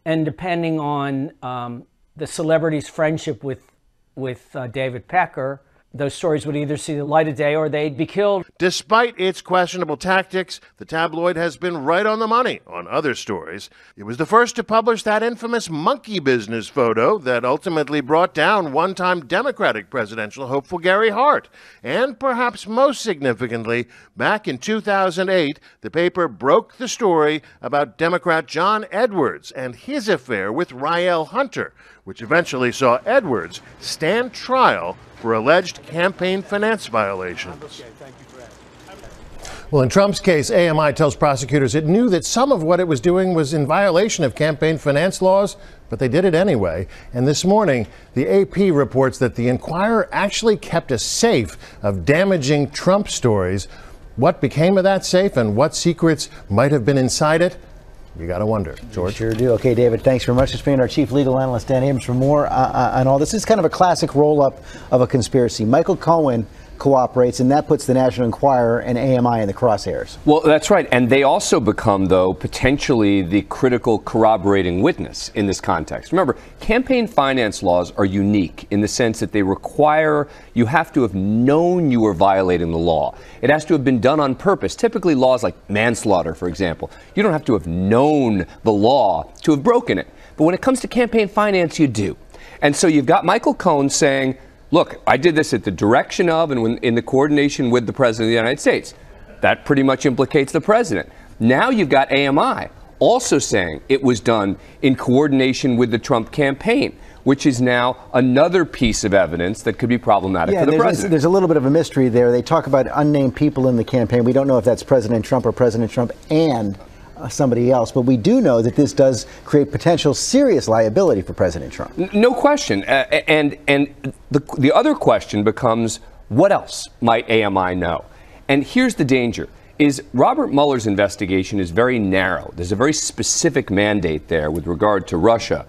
and depending on the celebrity's friendship with David Pecker, those stories would either see the light of day or they'd be killed. Despite its questionable tactics, the tabloid has been right on the money on other stories. It was the first to publish that infamous monkey business photo that ultimately brought down one-time Democratic presidential hopeful Gary Hart. And perhaps most significantly, back in 2008, the paper broke the story about Democrat John Edwards and his affair with Rael Hunter, which eventually saw Edwards stand trial for alleged campaign finance violations. Well, in Trump's case, AMI tells prosecutors it knew that some of what it was doing was in violation of campaign finance laws, but they did it anyway. And this morning, the AP reports that the Enquirer actually kept a safe of damaging Trump stories. What became of that safe and what secrets might have been inside it? You got to wonder. George? Sure do. Okay, David, thanks very much for being our chief legal analyst, Dan Abrams, for more on all this. This is kind of a classic roll-up of a conspiracy. Michael Cohen cooperates, and that puts the National Enquirer and AMI in the crosshairs. Well, that's right. And they also become, though, potentially the critical corroborating witness in this context. Remember, campaign finance laws are unique in the sense that they require you have to have known you were violating the law. It has to have been done on purpose. Typically, laws like manslaughter, for example, you don't have to have known the law to have broken it. But when it comes to campaign finance, you do. And so you've got Michael Cohen saying, look, I did this at the direction of and in the coordination with the President of the United States. That pretty much implicates the President. Now you've got AMI also saying it was done in coordination with the Trump campaign, which is now another piece of evidence that could be problematic for the President. There's a little bit of a mystery there. They talk about unnamed people in the campaign. We don't know if that's President Trump or President Trump and somebody else, but we do know that this does create potential serious liability for President Trump. No question. And the other question becomes, what else might AMI know? And here's the danger, is Robert Mueller's investigation is very narrow. There's a very specific mandate there with regard to Russia.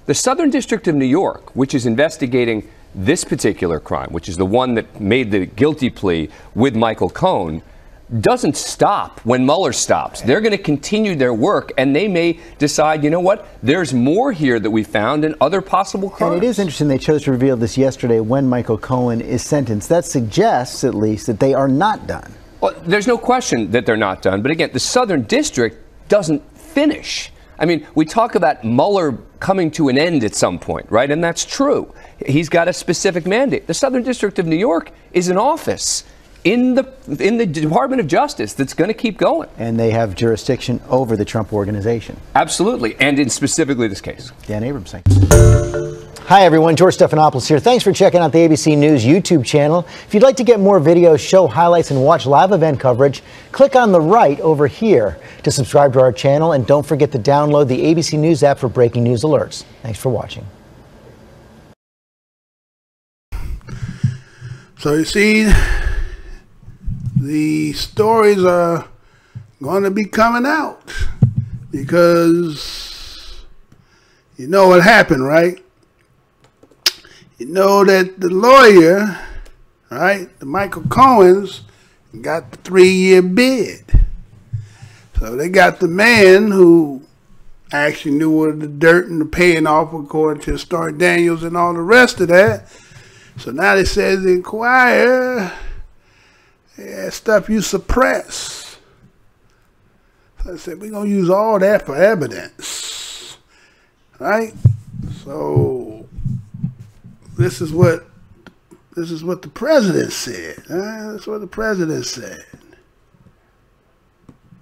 The Southern District of New York, which is investigating this particular crime, which is the one that made the guilty plea with Michael Cohen, doesn't stop when Mueller stops. They're going to continue their work, and they may decide, you know what, there's more here that we found and other possible crimes. And it is interesting they chose to reveal this yesterday when Michael Cohen is sentenced. That suggests, at least, that they are not done. Well, there's no question that they're not done. But again, the Southern District doesn't finish. I mean, we talk about Mueller coming to an end at some point, right? And that's true. He's got a specific mandate. The Southern District of New York is an office in the Department of Justice that's going to keep going. And they have jurisdiction over the Trump organization. Absolutely, and in specifically this case. Dan Abrams, thank you. Hi, everyone. George Stephanopoulos here. Thanks for checking out the ABC News YouTube channel. If you'd like to get more videos, show highlights, and watch live event coverage, click on the right over here to subscribe to our channel. And don't forget to download the ABC News app for breaking news alerts. Thanks for watching. So you see, the stories are going to be coming out because you know what happened, right? You know that the lawyer, right, the Michael Cohens, got the 3-year bid. So they got the man who actually knew what the dirt and the paying off, according to Stormy Daniels and all the rest of that. So now they says the Inquirer, yeah, stuff you suppress. So I said, we're going to use all that for evidence. Right? So this is what the president said. That's what the president said.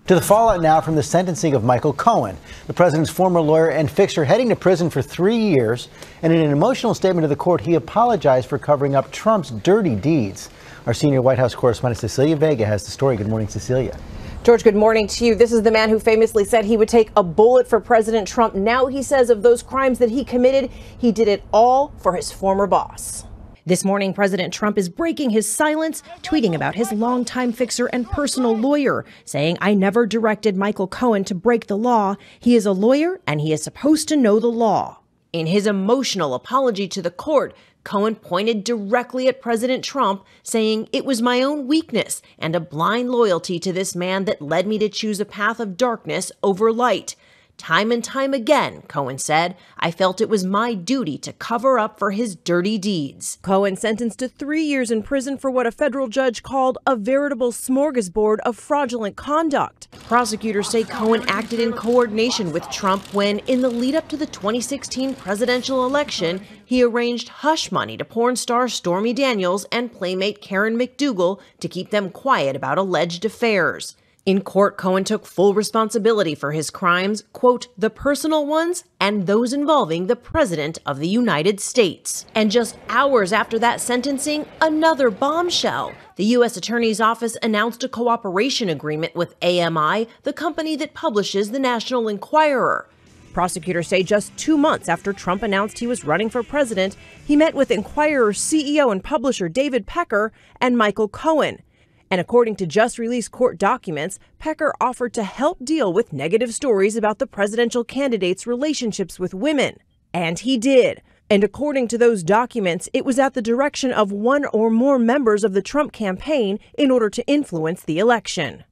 To the fallout now from the sentencing of Michael Cohen, the president's former lawyer and fixer, heading to prison for 3 years. And in an emotional statement to the court, he apologized for covering up Trump's dirty deeds. Our senior White House correspondent Cecilia Vega has the story. Good morning, Cecilia. George, good morning to you. This is the man who famously said he would take a bullet for President Trump. Now he says of those crimes that he committed, he did it all for his former boss. This morning, President Trump is breaking his silence, tweeting about his longtime fixer and personal lawyer, saying, "I never directed Michael Cohen to break the law. He is a lawyer and he is supposed to know the law." In his emotional apology to the court, Cohen pointed directly at President Trump, saying, "It was my own weakness and a blind loyalty to this man that led me to choose a path of darkness over light. Time and time again," Cohen said, "I felt it was my duty to cover up for his dirty deeds." Cohen sentenced to 3 years in prison for what a federal judge called a veritable smorgasbord of fraudulent conduct. Prosecutors say Cohen acted in coordination with Trump when, in the lead up to the 2016 presidential election, he arranged hush money to porn star Stormy Daniels and playmate Karen McDougal to keep them quiet about alleged affairs. In court, Cohen took full responsibility for his crimes, quote, "the personal ones and those involving the President of the United States." And just hours after that sentencing, another bombshell. The U.S. Attorney's Office announced a cooperation agreement with AMI, the company that publishes the National Enquirer. Prosecutors say just 2 months after Trump announced he was running for president, he met with Enquirer CEO and publisher David Pecker and Michael Cohen. And according to just released court documents, Pecker offered to help deal with negative stories about the presidential candidate's relationships with women. And he did. And according to those documents, it was at the direction of one or more members of the Trump campaign in order to influence the election.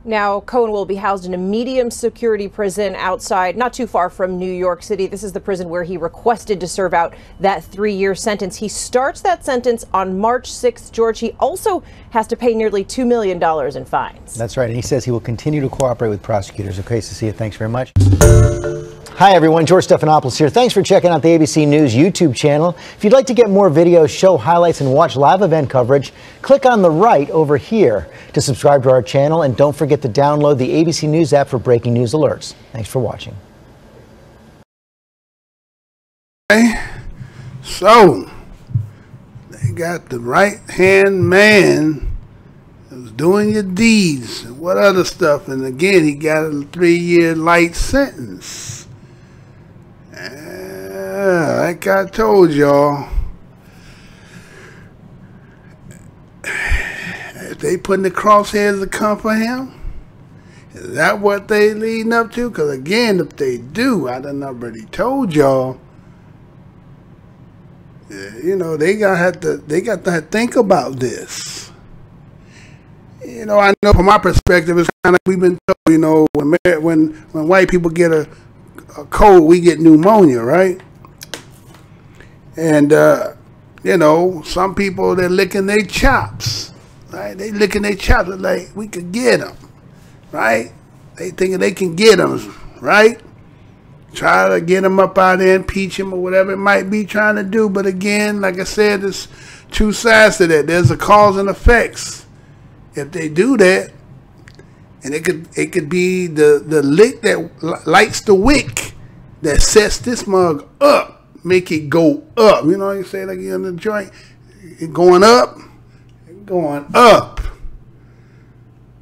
Now, Cohen will be housed in a medium security prison outside, not too far from New York City. This is the prison where he requested to serve out that 3-year sentence. He starts that sentence on March 6th, George. He also has to pay nearly $2 million in fines. That's right. And he says he will continue to cooperate with prosecutors. Okay, Cecilia, thanks very much. Hi, everyone. George Stephanopoulos here. Thanks for checking out the ABC News YouTube channel. If you'd like to get more videos, show highlights, and watch live event coverage, click on the right over here to subscribe to our channel. And don't forget to download the ABC News app for breaking news alerts. Thanks for watching. Okay. So, they got the right-hand man who's doing your deeds and what other stuff. And again, he got a 3-year light sentence. Like I told y'all, if they putting the crosshairs to come for him, is that what they leading up to? Because again, if they do, I done already told y'all, you know, they got to think about this. You know, I know from my perspective, it's kind of, we've been told, you know, when white people get a cold, we get pneumonia, right? And you know, some people, they're licking their chops, right? They licking their chops like we could get them, right? They thinking they can get them, right? Try to get them up out there, impeach him or whatever it might be trying to do. But again, like I said, there's two sides to that. There's a cause and effects. If they do that, and it could be the lick that lights the wick that sets this mug up, make it go up. You know what you say, like you're in the joint, it going up, going up.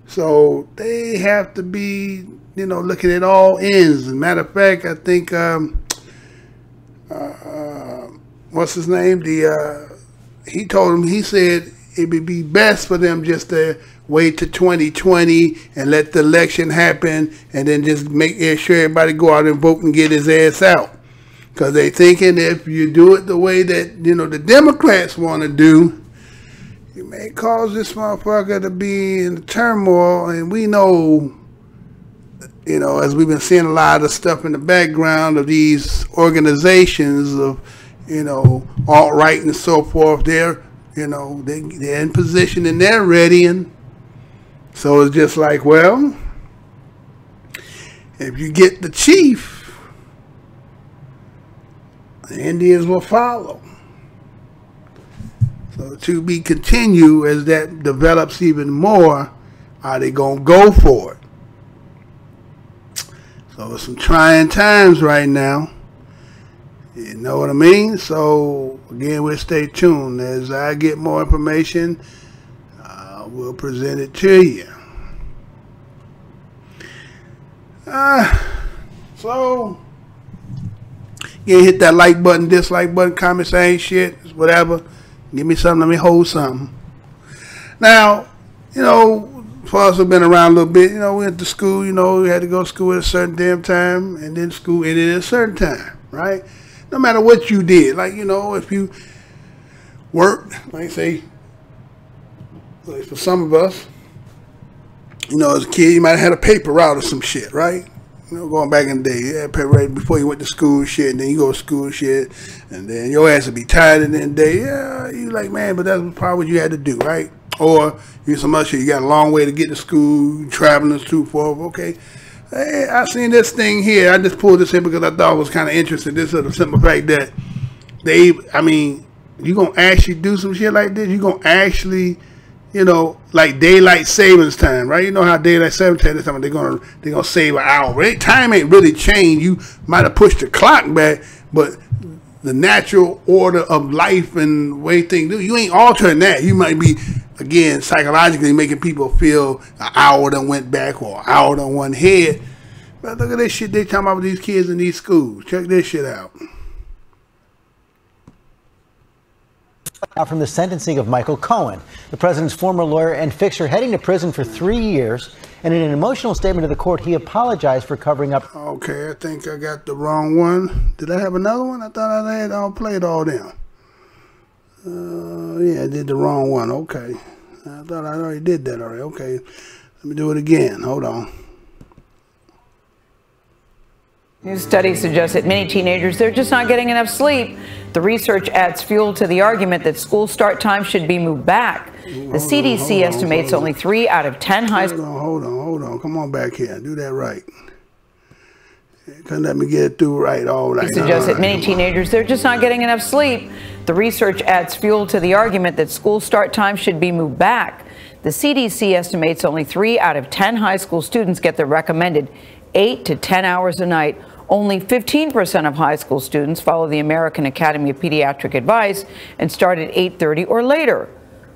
So they have to be, you know, looking at all ends. As a matter of fact, I think what's his name? He told him, he said it would be best for them just to wait to 2020 and let the election happen, and then just make sure everybody go out and vote and get his ass out. Because they thinking if you do it the way that, you know, the Democrats want to do, you may cause this motherfucker to be in turmoil. And we know, you know, as we've been seeing a lot of stuff in the background of these organizations of, alt-right and so forth. They're in position and they're ready, and so it's just like, well, if you get the chief, the Indians will follow. So to be continued as that develops even more, are they going to go for it? So it's some trying times right now. You know what I mean? So again, we'll stay tuned. As I get more information, we'll present it to you. So yeah, hit that like button, dislike button, comment, saying shit, whatever. Give me something, let me hold something. Now, for us who've been around a little bit, we went to school, we had to go to school at a certain damn time, and then school ended at a certain time, right? No matter what you did, like, if you worked, like say, like for some of us, as a kid, you might have had a paper route or some shit, right? Going back in the day, you had paper right before you went to school and shit, and then you go to school and shit, and then your ass would be tired at the end of the day. Yeah, you like, man, but that's probably what you had to do, right? Or you some other shit, you got a long way to get to school, traveling and so forth. Okay, hey, I seen this thing here. I just pulled this in because I thought it was kind of interesting. This is the simple fact that you gonna actually do some shit like this. You gonna actually, like daylight savings time, right? You know how daylight savings time is, they're gonna save an hour. But time ain't really changed. You might have pushed the clock back, but the natural order of life and way things do, you ain't altering that. You might be, again, psychologically making people feel an hour done went back or an hour done went ahead. But look at this shit they talking about with these kids in these schools. Check this shit out. Out from the sentencing of Michael Cohen, the president's former lawyer and fixer, heading to prison for 3 years. And in an emotional statement to the court, he apologized for covering up. Okay, I think I got the wrong one. Did I have another one? I thought I had played all them. Yeah, I did the wrong one. Okay. I thought I already did that already. Okay. Let me do it again. Hold on. New studies suggest that many teenagers, they're just not getting enough sleep. The research adds fuel to the argument that school start time should be moved back. The CDC estimates only 3 out of 10 high school. Hold on. Come on back here. Do that right. Couldn't let me get it through right all right. It suggests that many teenagers, they're just not getting enough sleep. The research adds fuel to the argument that school start time should be moved back. The CDC estimates only 3 out of 10 high school students get the recommended 8 to 10 hours a night. Only 15% of high school students follow the American Academy of Pediatric advice and start at 8:30 or later.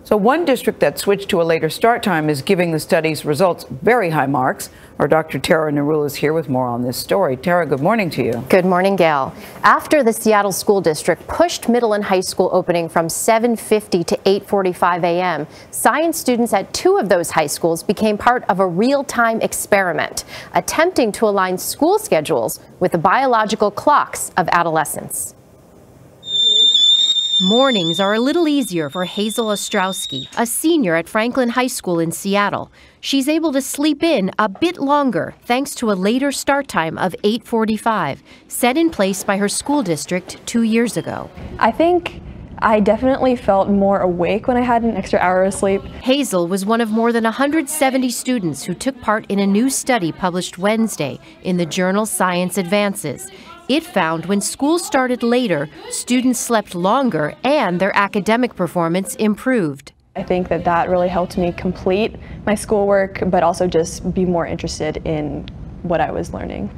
So one district that switched to a later start time is giving the study's results very high marks. Our Dr. Tara Narul is here with more on this story. Tara, good morning to you. Good morning, Gail. After the Seattle School District pushed middle and high school opening from 7:50 to 8:45 a.m., science students at 2 of those high schools became part of a real-time experiment, attempting to align school schedules with the biological clocks of adolescence. Mornings are a little easier for Hazel Ostrowski, a senior at Franklin High School in Seattle. She's able to sleep in a bit longer thanks to a later start time of 8:45, set in place by her school district 2 years ago. I think I definitely felt more awake when I had an extra hour of sleep. Hazel was one of more than 170 students who took part in a new study published Wednesday in the journal Science Advances. It found when school started later, students slept longer and their academic performance improved. I think that really helped me complete my schoolwork, but also just be more interested in what I was learning.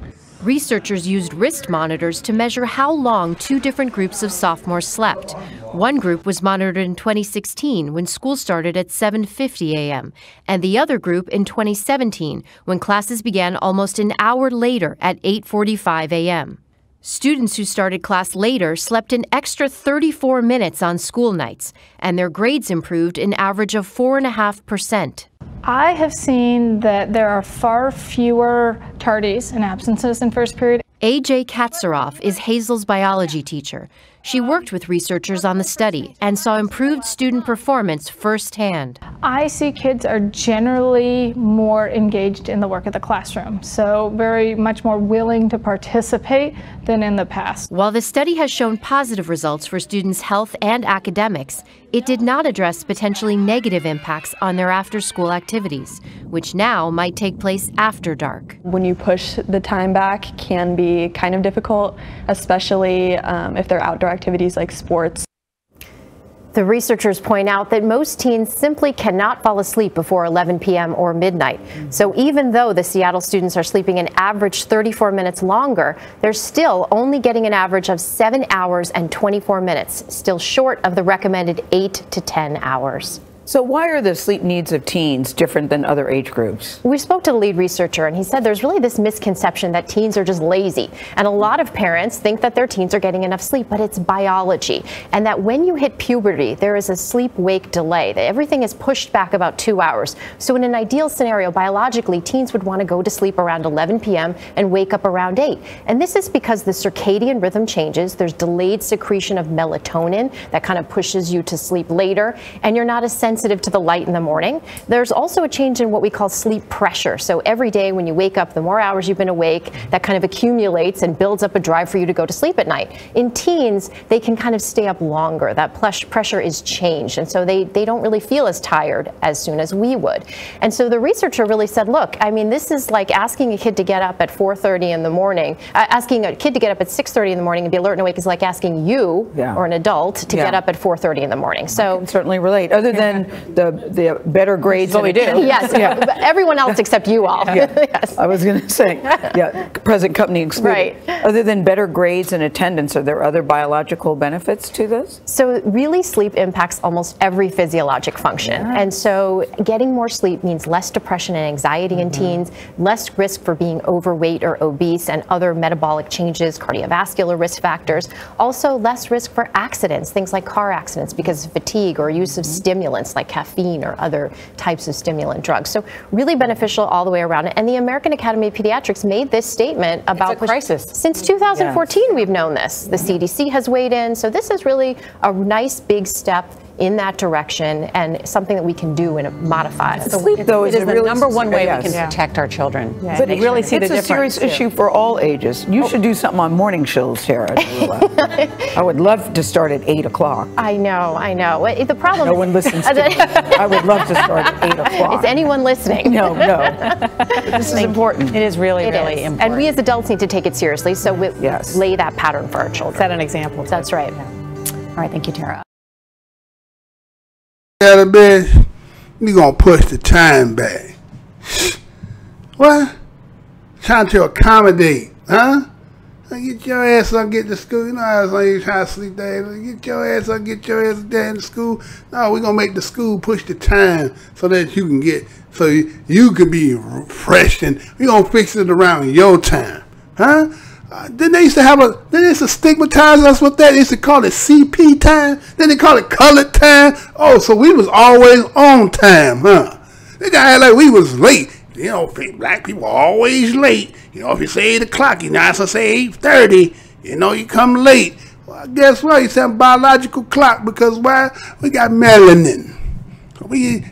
Researchers used wrist monitors to measure how long 2 different groups of sophomores slept. One group was monitored in 2016 when school started at 7:50 a.m., and the other group in 2017 when classes began almost an hour later at 8:45 a.m. Students who started class later slept an extra 34 minutes on school nights, and their grades improved an average of 4.5%. I have seen that there are far fewer tardies and absences in first period. A.J. Katsaroff is Hazel's biology teacher. She worked with researchers on the study and saw improved student performance firsthand. I see kids are generally more engaged in the work of the classroom, so very much more willing to participate than in the past. While the study has shown positive results for students' health and academics, it did not address potentially negative impacts on their after-school activities, which now might take place after dark. When you push the time back can be kind of difficult, especially if they're outdoor activities like sports. The researchers point out that most teens simply cannot fall asleep before 11 p.m. or midnight. So even though the Seattle students are sleeping an average 34 minutes longer, they're still only getting an average of 7 hours and 24 minutes, still short of the recommended 8 to 10 hours. So why are the sleep needs of teens different than other age groups? We spoke to the lead researcher, and he said there's really this misconception that teens are just lazy. And a lot of parents think that their teens are getting enough sleep, but it's biology. And that when you hit puberty, there is a sleep-wake delay. That everything is pushed back about 2 hours. So in an ideal scenario, biologically, teens would want to go to sleep around 11 p.m. and wake up around 8. And this is because the circadian rhythm changes. There's delayed secretion of melatonin that kind of pushes you to sleep later, and you're not as sensitive to the light in the morning. There's also a change in what we call sleep pressure. So every day when you wake up, the more hours you've been awake, that kind of accumulates and builds up a drive for you to go to sleep at night. In teens, they can kind of stay up longer. That pressure is changed, and so they don't really feel as tired as soon as we would. And so the researcher really said, look, I mean, this is like asking a kid to get up at 4:30 in the morning. Asking a kid to get up at 6:30 in the morning and be alert and awake is like asking you or an adult to get up at 4:30 in the morning. So I can certainly relate. Other than the better grades. What we do. Yes, everyone else except you all. Yes. I was going to say, present company excluded. Right. Other than better grades and attendance, are there other biological benefits to this? So really, sleep impacts almost every physiologic function. And so getting more sleep means less depression and anxiety in teens, less risk for being overweight or obese and other metabolic changes, cardiovascular risk factors, also less risk for accidents, things like car accidents because of fatigue or use of stimulants like caffeine or other types of stimulant drugs. So really beneficial all the way around. And the American Academy of Pediatrics made this statement about it's a crisis. Since 2014, we've known this. The CDC has weighed in. So this is really a nice big step in that direction and something that we can do and modify. Sleep, though, is the number one way we can protect our children. But really see the difference. It's a serious issue for all ages. You should do something on morning shows, Tara. I would love to start at 8 o'clock. I know. The problem no one listens to me. I would love to start at 8 o'clock. Is anyone listening? No. This is important. It is really important. And we as adults need to take it seriously, so we lay that pattern for our children. Set an example. That's right. All right, thank you, Tara. Out of bed, you gonna push the time back. What? Trying to accommodate, huh? Get your ass up, get to school. You know how you trying to sleep there. Get your ass up, get your ass down to school. No, we're gonna make the school push the time so that you can get, so you can be fresh, and we're gonna fix it around your time, huh? Then they used to stigmatize us with that. They used to call it CP time. Then they call it colored time. Oh, so we was always on time, huh? They got like we was late. You know, black people are always late. You know, if you say 8 o'clock, you're not supposed to say 8:30. You know, you come late. Well, guess what? It's a biological clock because why? We got melanin. We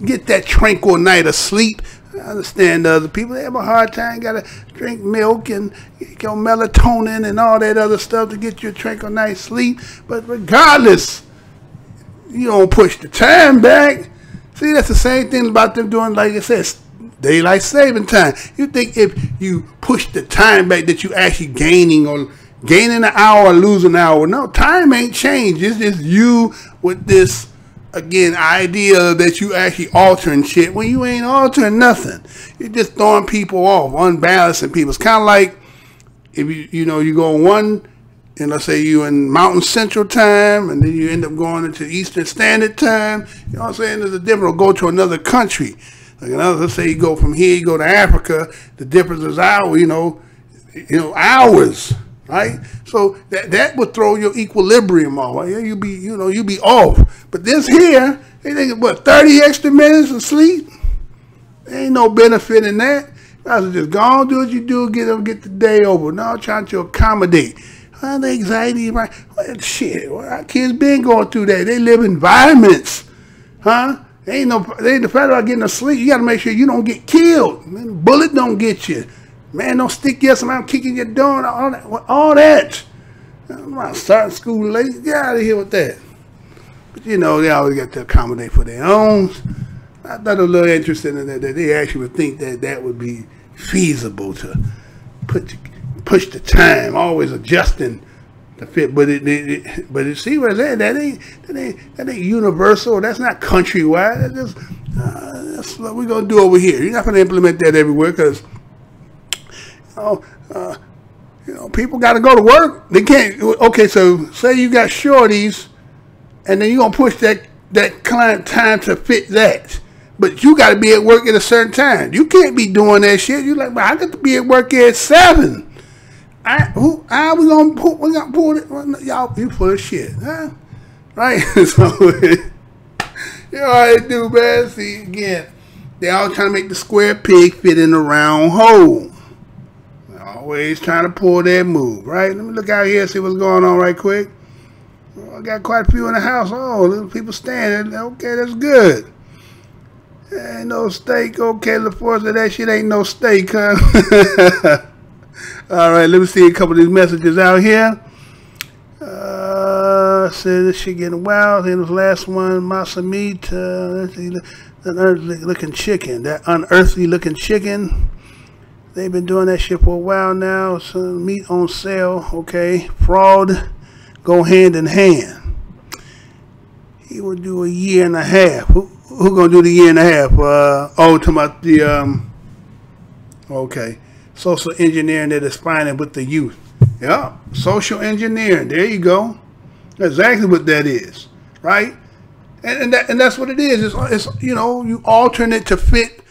get that tranquil night of sleep. I understand other people, they have a hard time, gotta drink milk and get your melatonin and all that other stuff to get you a tranquil night's sleep. But regardless, you don't push the time back. See, that's the same thing about them doing, like it says, daylight saving time. You think if you push the time back that you actually gaining an hour or losing an hour. No, time ain't changed. It's just you with this, again, idea that you actually altering shit when you ain't altering nothing. You're just throwing people off, unbalancing people. It's kind of like if you go one, and let's say you in Mountain Central Time, and then you end up going into Eastern Standard Time. You know what I'm saying? There's a difference. Or go to another country. Like let's say you go from here, you go to Africa. The difference is hours. Right, so that would throw your equilibrium off. Right? You be off. But this here, they think 30 extra minutes of sleep. There ain't no benefit in that. I was just go on, do what you do, get the day over. No, trying to accommodate. The anxiety, right? Well, shit, well, our kids been going through that. They live in environments, huh? They ain't the fact about getting asleep. You got to make sure you don't get killed. Man, bullet don't get you. Man, don't stick you somebody kicking your door. All that. I'm not starting school late. Get out of here with that. But you know, they always got to accommodate for their own. I thought it was a little interesting in that they actually would think that that would be feasible to push the time, always adjusting to fit. But it see what that ain't universal. That's not countrywide. That's what we're gonna do over here. You're not gonna implement that everywhere because people got to go to work. They can't. Okay, so say you got shorties, and then you're gonna push that client time to fit that. But you got to be at work at a certain time. You can't be doing that shit. You like, but I got to be at work at 7. We gonna pull it? Y'all, you full of shit, huh? Right? So, you know how they do, man. See, again, they all trying to make the square peg fit in the round hole. They're always trying to pull that move, right? Let me look out here and see what's going on right quick. I got quite a few in the house. Oh, little people standing. Okay, that's good. Ain't no steak. Okay, LaForce, that shit ain't no steak, huh? All right, let me see a couple of these messages out here. Said this shit getting wild. Here's the last one, masa meat. Unearthly looking chicken. That unearthly looking chicken. They've been doing that shit for a while now. Some meat on sale. Okay, fraud go hand in hand. He will do a year and a half. Who gonna do the year and a half? Talking about the okay, social engineering that is finding with the youth. Yeah, social engineering. There you go. That's exactly what that is, right? And that's what it is. It's you alternate to fit.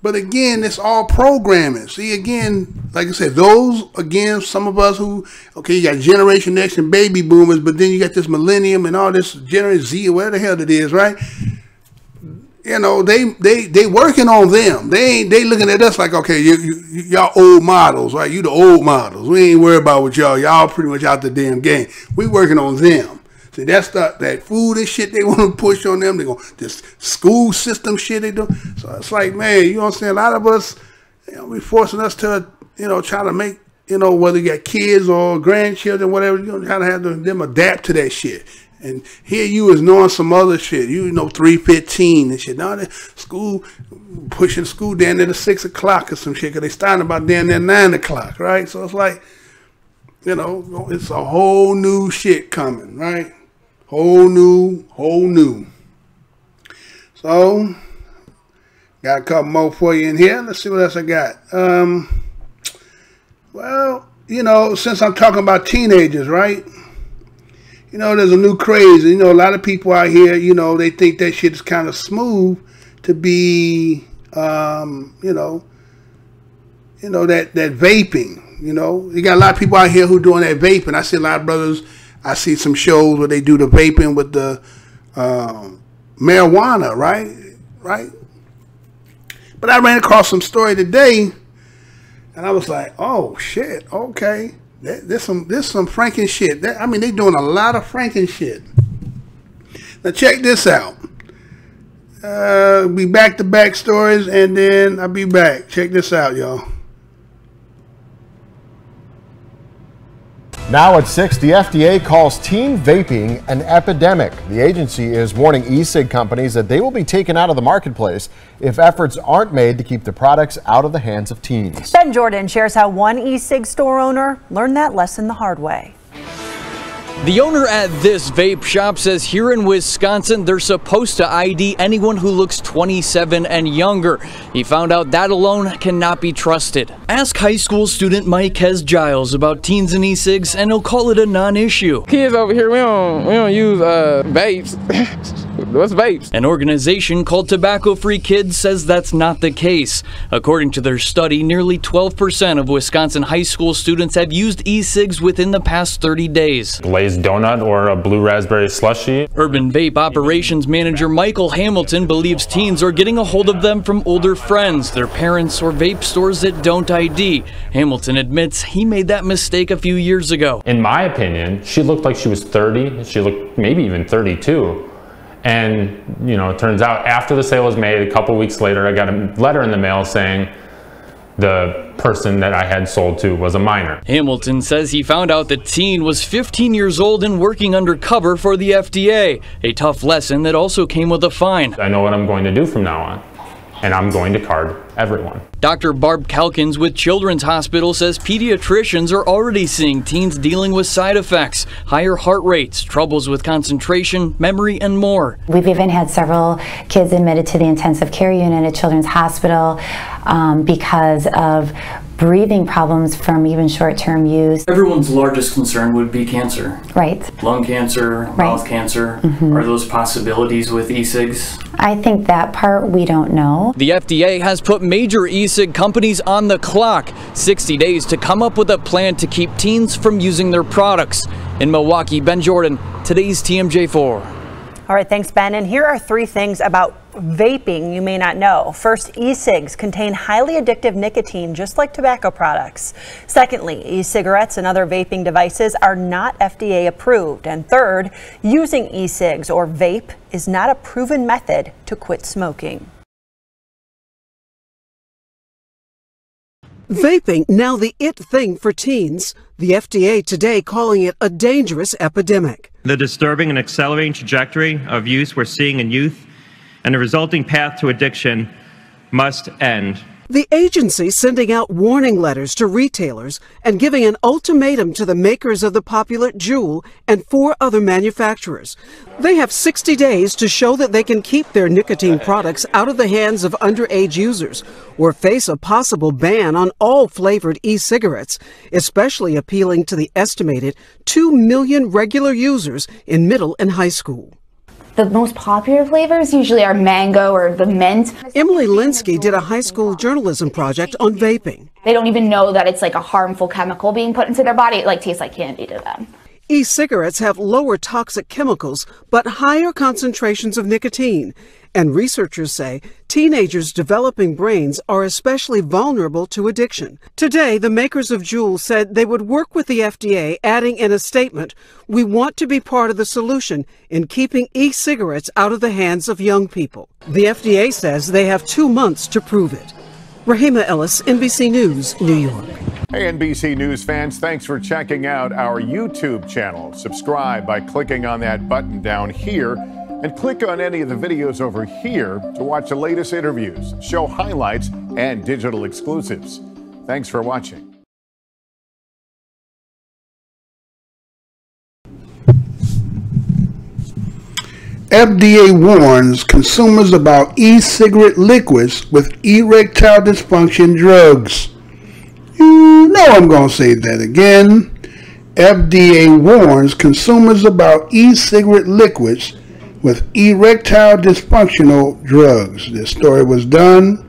But again, it's all programming. See, again, like I said, some of us who, okay, you got Generation X and baby boomers, but then you got this millennium and all this Generation Z or whatever the hell it is, right? You know, they working on them. They looking at us like, okay, y'all old models, right? You the old models. We ain't worried about what y'all. Y'all pretty much out the damn game. We working on them. See, that's that food and shit they want to push on them. They go this school system shit they do. So it's like, man, you know what I'm saying? A lot of us, be forcing us to, try to make, whether you got kids or grandchildren, whatever, try to have them adapt to that shit. And here you is knowing some other shit. 315 and shit. Now the school pushing school down there to 6 o'clock or some shit. Cause they starting about down there 9 o'clock, right? So it's like, it's a whole new shit coming, right? Whole new. So got a couple more for you in here. Let's see what else I got. Well, since I'm talking about teenagers, right? There's a new craze. A lot of people out here, they think that shit is kind of smooth to be, that vaping. You got a lot of people out here who doing that vaping. I see a lot of brothers. I see some shows where they do the vaping with the marijuana, right? But I ran across some story today, and I was like, oh shit, okay. There's some Franken shit. They doing a lot of Franken shit. Now check this out. Be back-to-back stories, and then I'll be back. Check this out, y'all. Now at 6, the FDA calls teen vaping an epidemic. The agency is warning e-cig companies that they will be taken out of the marketplace if efforts aren't made to keep the products out of the hands of teens. Ben Jordan shares how one e-cig store owner learned that lesson the hard way. The owner at this vape shop says here in Wisconsin, they're supposed to ID anyone who looks 27 and younger. He found out that alone cannot be trusted. Ask high school student Mike Giles about teens and e-cigs, and he'll call it a non-issue. Kids over here, we don't use vapes. What's vapes? An organization called Tobacco Free Kids says that's not the case. According to their study, nearly 12% of Wisconsin high school students have used e-cigs within the past 30 days. glazed donut or a blue raspberry slushie. Urban Vape Operations Manager Michael Hamilton believes teens are getting a hold of them from older friends, their parents, or vape stores that don't ID. Hamilton admits he made that mistake a few years ago. In my opinion, she looked like she was 30. She looked maybe even 32. And, you know, it turns out after the sale was made, a couple weeks later, I got a letter in the mail saying the person that I had sold to was a minor. Hamilton says he found out the teen was 15 years old and working undercover for the FDA. A tough lesson that also came with a fine. I know what I'm going to do from now on, and I'm going to card everyone. Dr. Barb Calkins with Children's Hospital says pediatricians are already seeing teens dealing with side effects, higher heart rates, troubles with concentration, memory, and more. We've even had several kids admitted to the intensive care unit at Children's Hospital because of breathing problems from even short-term use. Everyone's largest concern would be cancer. Right. Lung cancer, mouth cancer. Are those possibilities with e-cigs? I think that part we don't know. The FDA has put major e-cig companies on the clock. 60 days to come up with a plan to keep teens from using their products. In Milwaukee, Ben Jordan, today's TMJ4. All right, thanks, Ben. And here are 3 things about vaping you may not know. First, e-cigs contain highly addictive nicotine, just like tobacco products. Secondly, e-cigarettes and other vaping devices are not FDA approved. And third, using e-cigs or vape is not a proven method to quit smoking. Vaping, now the it thing for teens. The FDA today calling it a dangerous epidemic. The disturbing and accelerating trajectory of use we're seeing in youth and the resulting path to addiction must end. The agency sending out warning letters to retailers and giving an ultimatum to the makers of the popular Juul and 4 other manufacturers. They have 60 days to show that they can keep their nicotine products out of the hands of underage users or face a possible ban on all flavored e-cigarettes, especially appealing to the estimated 2 million regular users in middle and high school. The most popular flavors usually are mango or the mint. Emily Linsky did a high school journalism project on vaping. They don't even know that it's like a harmful chemical being put into their body. It like tastes like candy to them. E-cigarettes have lower toxic chemicals, but higher concentrations of nicotine. And researchers say teenagers developing brains are especially vulnerable to addiction. Today, the makers of Juul said they would work with the FDA, adding in a statement, "We want to be part of the solution in keeping e-cigarettes out of the hands of young people." The FDA says they have 2 months to prove it. Rahima Ellis, NBC News, New York. Hey, NBC News fans, thanks for checking out our YouTube channel. Subscribe by clicking on that button down here and click on any of the videos over here to watch the latest interviews, show highlights, and digital exclusives. Thanks for watching. FDA warns consumers about e-cigarette liquids with erectile dysfunction drugs. You know I'm going to say that again. FDA warns consumers about e-cigarette liquids with erectile dysfunctional drugs. This story was done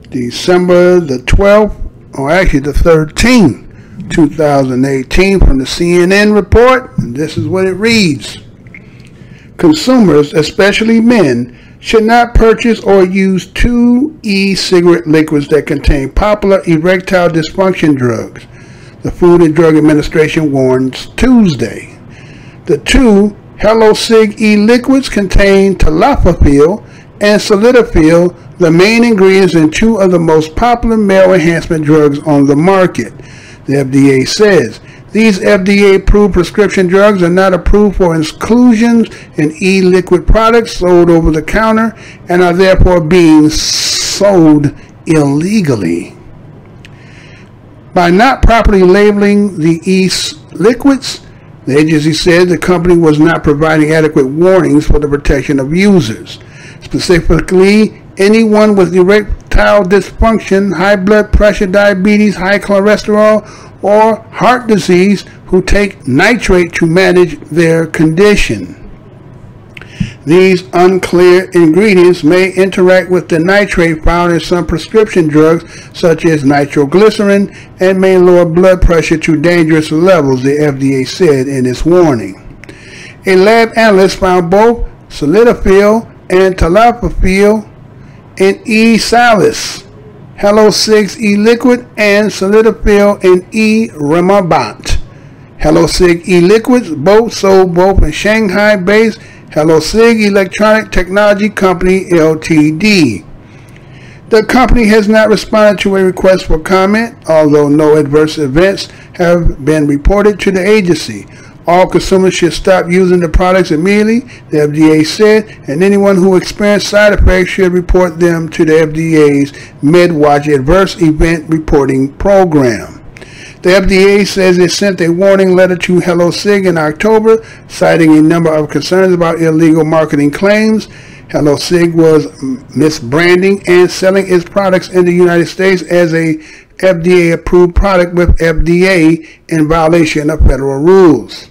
December the 12th, or actually the 13th, 2018 from the CNN report, and this is what it reads. Consumers, especially men, should not purchase or use 2 e-cigarette liquids that contain popular erectile dysfunction drugs, the Food and Drug Administration warns Tuesday. The 2 Hello Cig e-liquids contain tadalafil and sildenafil, the main ingredients in 2 of the most popular male enhancement drugs on the market, the FDA says. These FDA-approved prescription drugs are not approved for inclusions in e-liquid products sold over the counter and are therefore being sold illegally. By not properly labeling the e-liquids, the agency said the company was not providing adequate warnings for the protection of users. Specifically, anyone with erectile dysfunction, high blood pressure, diabetes, high cholesterol, or heart disease who take nitrate to manage their condition. These unclear ingredients may interact with the nitrate found in some prescription drugs such as nitroglycerin and may lower blood pressure to dangerous levels, the FDA said in its warning. A lab analyst found both sildenafil and tadalafil in E-Salis, Hello-Sig E-Liquid, and sildenafil in E-Remabant. Hello-Sig E-Liquids, sold both in Shanghai-based Hello-Sig Electronic Technology Company, Ltd. The company has not responded to a request for comment, although no adverse events have been reported to the agency. All consumers should stop using the products immediately, the FDA said, and anyone who experienced side effects should report them to the FDA's MedWatch Adverse Event Reporting Program. The FDA says it sent a warning letter to Hello-Sig in October, citing a number of concerns about illegal marketing claims. Hello-Sig was misbranding and selling its products in the United States as a FDA-approved product with FDA in violation of federal rules.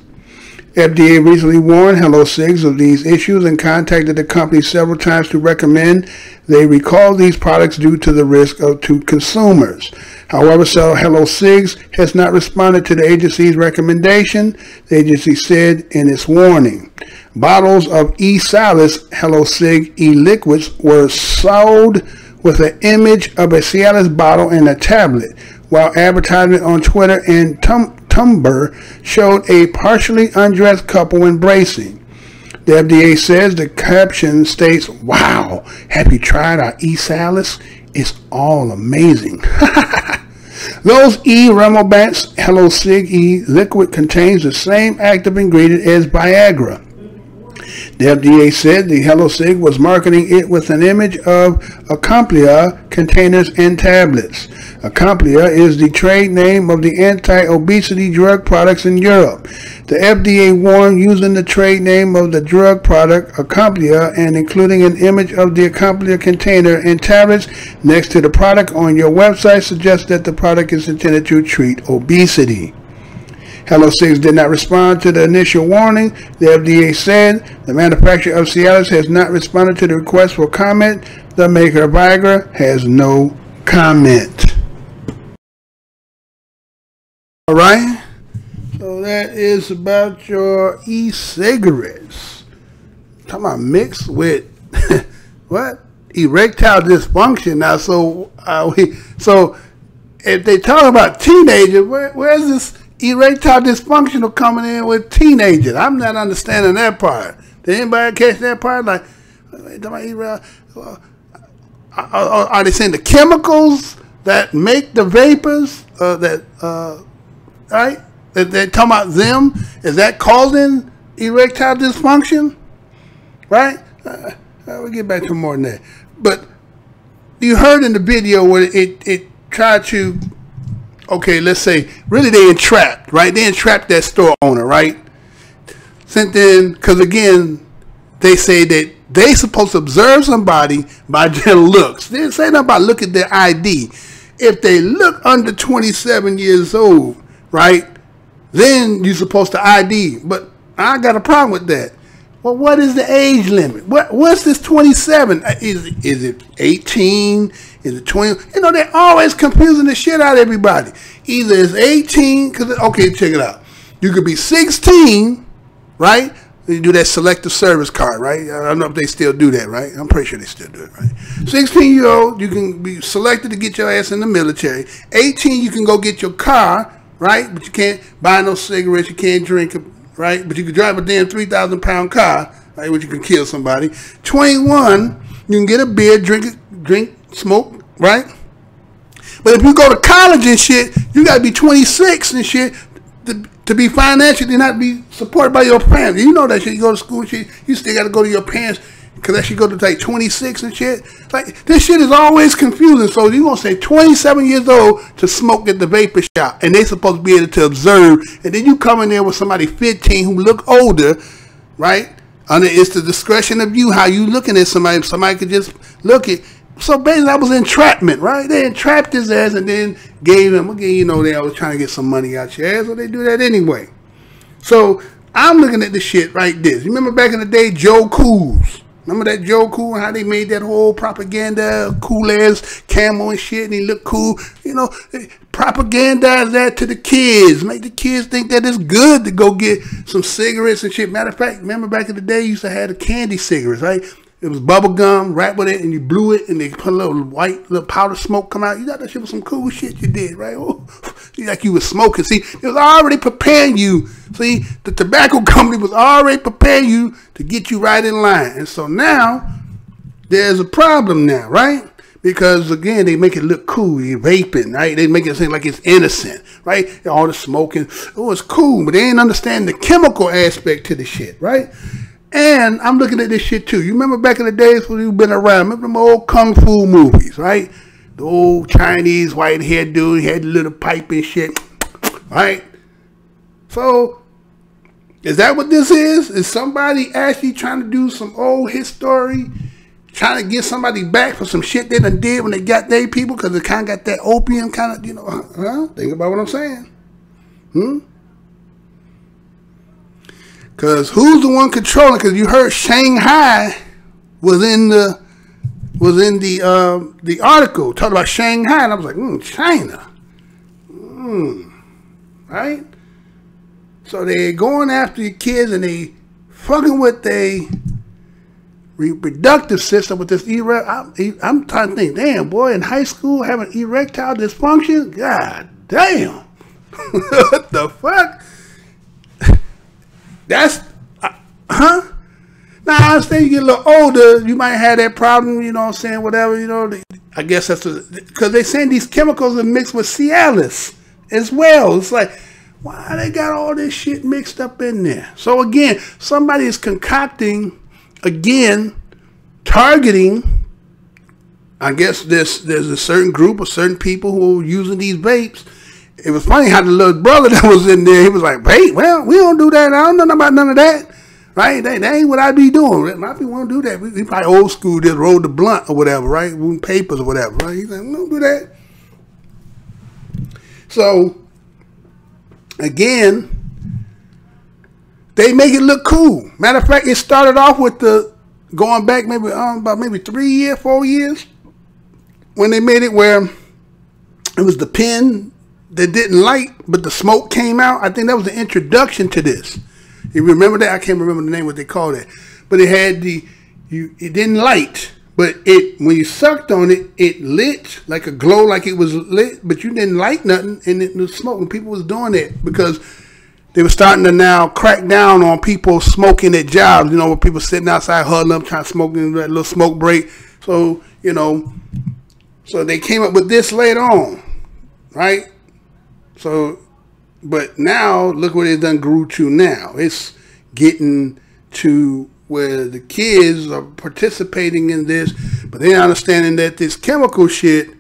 FDA recently warned Hello-Sig of these issues and contacted the company several times to recommend they recall these products due to the risk to consumers. However, Hello-Sig has not responded to the agency's recommendation, the agency said in its warning. Bottles of E-Salis Hello-Sig E-Liquids were sold with an image of a Cialis bottle and a tablet, while advertisement on Twitter and Tumblr showed a partially undressed couple embracing. The FDA says the caption states, "Wow, have you tried our E-Salis? It's all amazing." Those E-Remabants Hello-Sig E-Liquid contains the same active ingredient as Viagra. The FDA said the Hello-Sig was marketing it with an image of Acomplia containers and tablets. Acomplia is the trade name of the anti-obesity drug products in Europe. The FDA warned using the trade name of the drug product Acomplia and including an image of the Acomplia container and tablets next to the product on your website suggests that the product is intended to treat obesity. Hello-Sig did not respond to the initial warning. The FDA said the manufacturer of Cialis has not responded to the request for comment. The maker of Viagra has no comment. All right, so that is about your e-cigarettes. Talking about mixed with what? Erectile dysfunction. Now, so if they talk about teenagers, where's this erectile dysfunction coming in with teenagers? I'm not understanding that part. Did anybody catch that part? Like, are they saying the chemicals that make the vapors right? They're talking about them. Is that causing erectile dysfunction? Right? We'll get back to more than that. But you heard in the video where it tried to, okay, let's say, really they entrapped, right? They entrapped that store owner, right? Sent in, because again, they say that they supposed to observe somebody by their looks. They didn't say nothing about look at their ID. If they look under 27 years old, right, then you're supposed to ID. But I got a problem with that. Well, what is the age limit? What's this 27? Is it 18? Is it 20? You know, they're always confusing the shit out of everybody. Either it's 18, because, okay, check it out. You could be 16, right? You do that selective service card, right? I don't know if they still do that, right? I'm pretty sure they still do it, right? 16-year-old, you can be selected to get your ass in the military. 18, you can go get your car, right? But you can't buy no cigarettes, you can't drink, right? But you can drive a damn 3,000-pound car, right? Which you can kill somebody. 21, you can get a beer, drink, smoke, right? But if you go to college and shit, you got to be 26 and shit to be financially not be supported by your family. You know that shit. You go to school and shit, you still got to go to your parents because that shit go to like 26 and shit. Like, this shit is always confusing. So you're going to say 27 years old to smoke at the vapor shop, and they supposed to be able to observe, and then you come in there with somebody 15 who look older, right? And it's the discretion of you, how you looking at somebody. Somebody could just look at. So basically that was entrapment, right? They entrapped his ass and then gave him, again, you know, they always trying to get some money out your ass, so they do that anyway. So I'm looking at the shit right this. You remember back in the day, Joe Cool's? Remember that Joe Cool, how they made that whole propaganda, cool ass camo and shit, and he looked cool. You know, propagandize that to the kids. Make the kids think that it's good to go get some cigarettes and shit. Matter of fact, remember back in the day, you used to have the candy cigarettes, right? It was bubble gum, wrapped with it, and you blew it, and they put a little white, little powder smoke come out. You thought that shit was some cool shit you did, right? Oh, like you was smoking. See, it was already preparing you. See, the tobacco company was already preparing you to get you right in line. And so now, there's a problem now, right? Because, again, they make it look cool. You're vaping, right? They make it seem like it's innocent, right? All the smoking. Oh, it's cool, but they ain't understand the chemical aspect to the shit, right? And I'm looking at this shit too. You remember back in the days when you've been around, remember them old kung fu movies, right? The old Chinese white haired dude, he had a little pipe and shit, right? So, is that what this is? Is somebody actually trying to do some old history, trying to get somebody back for some shit they done did when they got their people? Because they kind of got that opium kind of, you know, think about what I'm saying. Because who's the one controlling? Because you heard Shanghai was in the article talking about Shanghai, and I was like, China, right? So they're going after your kids and they fucking with their reproductive system with this I'm trying to think, damn boy, in high school having erectile dysfunction, god damn, what the fuck? That's, Now, I understand you get a little older, you might have that problem, you know what I'm saying, whatever, you know. I guess that's because they saying these chemicals are mixed with Cialis as well. It's like, why they got all this shit mixed up in there? So again, somebody is concocting, again, targeting, I guess there's a certain group of certain people who are using these vapes. It was funny how the little brother that was in there, he was like, hey, well, we don't do that. I don't know about none of that. Right? That ain't what I be doing. My people won't do that. We probably old school, just roll the blunt or whatever, right? Papers or whatever, right? He's like, we don't do that. So, again, they make it look cool. Matter of fact, it started off with going back maybe about 4 years, when they made it where it was the pen that didn't light, but the smoke came out. I think that was the introduction to this. You remember that? I can't remember the name what they called it, but it had it didn't light, but when you sucked on it, it lit like a glow, like it was lit, but you didn't light nothing, and it was smoke. And people was doing it because they were starting to now crack down on people smoking at jobs. You know, where people sitting outside huddling up trying to smoke in that little smoke break. So you know, so they came up with this later on, right? So, but now look what it done grew to now. It's getting to where the kids are participating in this, but they're understanding that this chemical shit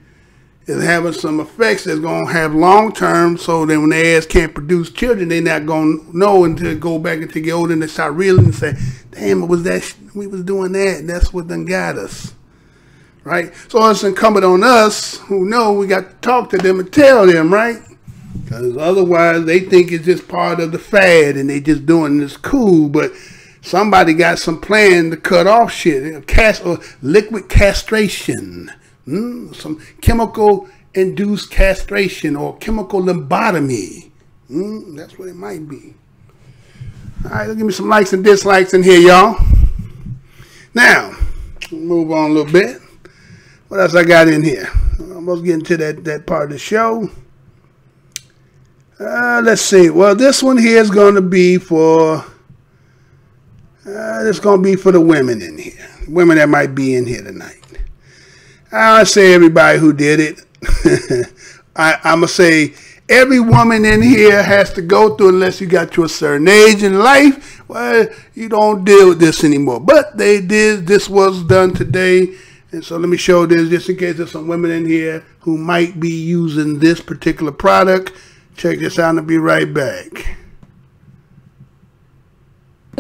is having some effects that's going to have long term, so then when their ass can't produce children, they're not going to know until go back into get older and they start reeling and say, damn, it was that we was doing that, and that's what done got us. Right? So it's incumbent on us who know we got to talk to them and tell them, right? Because otherwise they think it's just part of the fad and they just doing this cool, but somebody got some plan to cut off shit, or liquid castration, some chemical induced castration or chemical lobotomy. That's what it might be. All right, give me some likes and dislikes in here, y'all. Now, move on a little bit. What else I got in here? I'm almost getting to that part of the show. Let's see. Well, this one here is going to be for the women in here. Women that might be in here tonight. I'll say everybody who did it. I'm going to say every woman in here has to go through, unless you got to a certain age in life, well, you don't deal with this anymore. But they did. This was done today. And so let me show this just in case there's some women in here who might be using this particular product. Check this out and I'll be right back.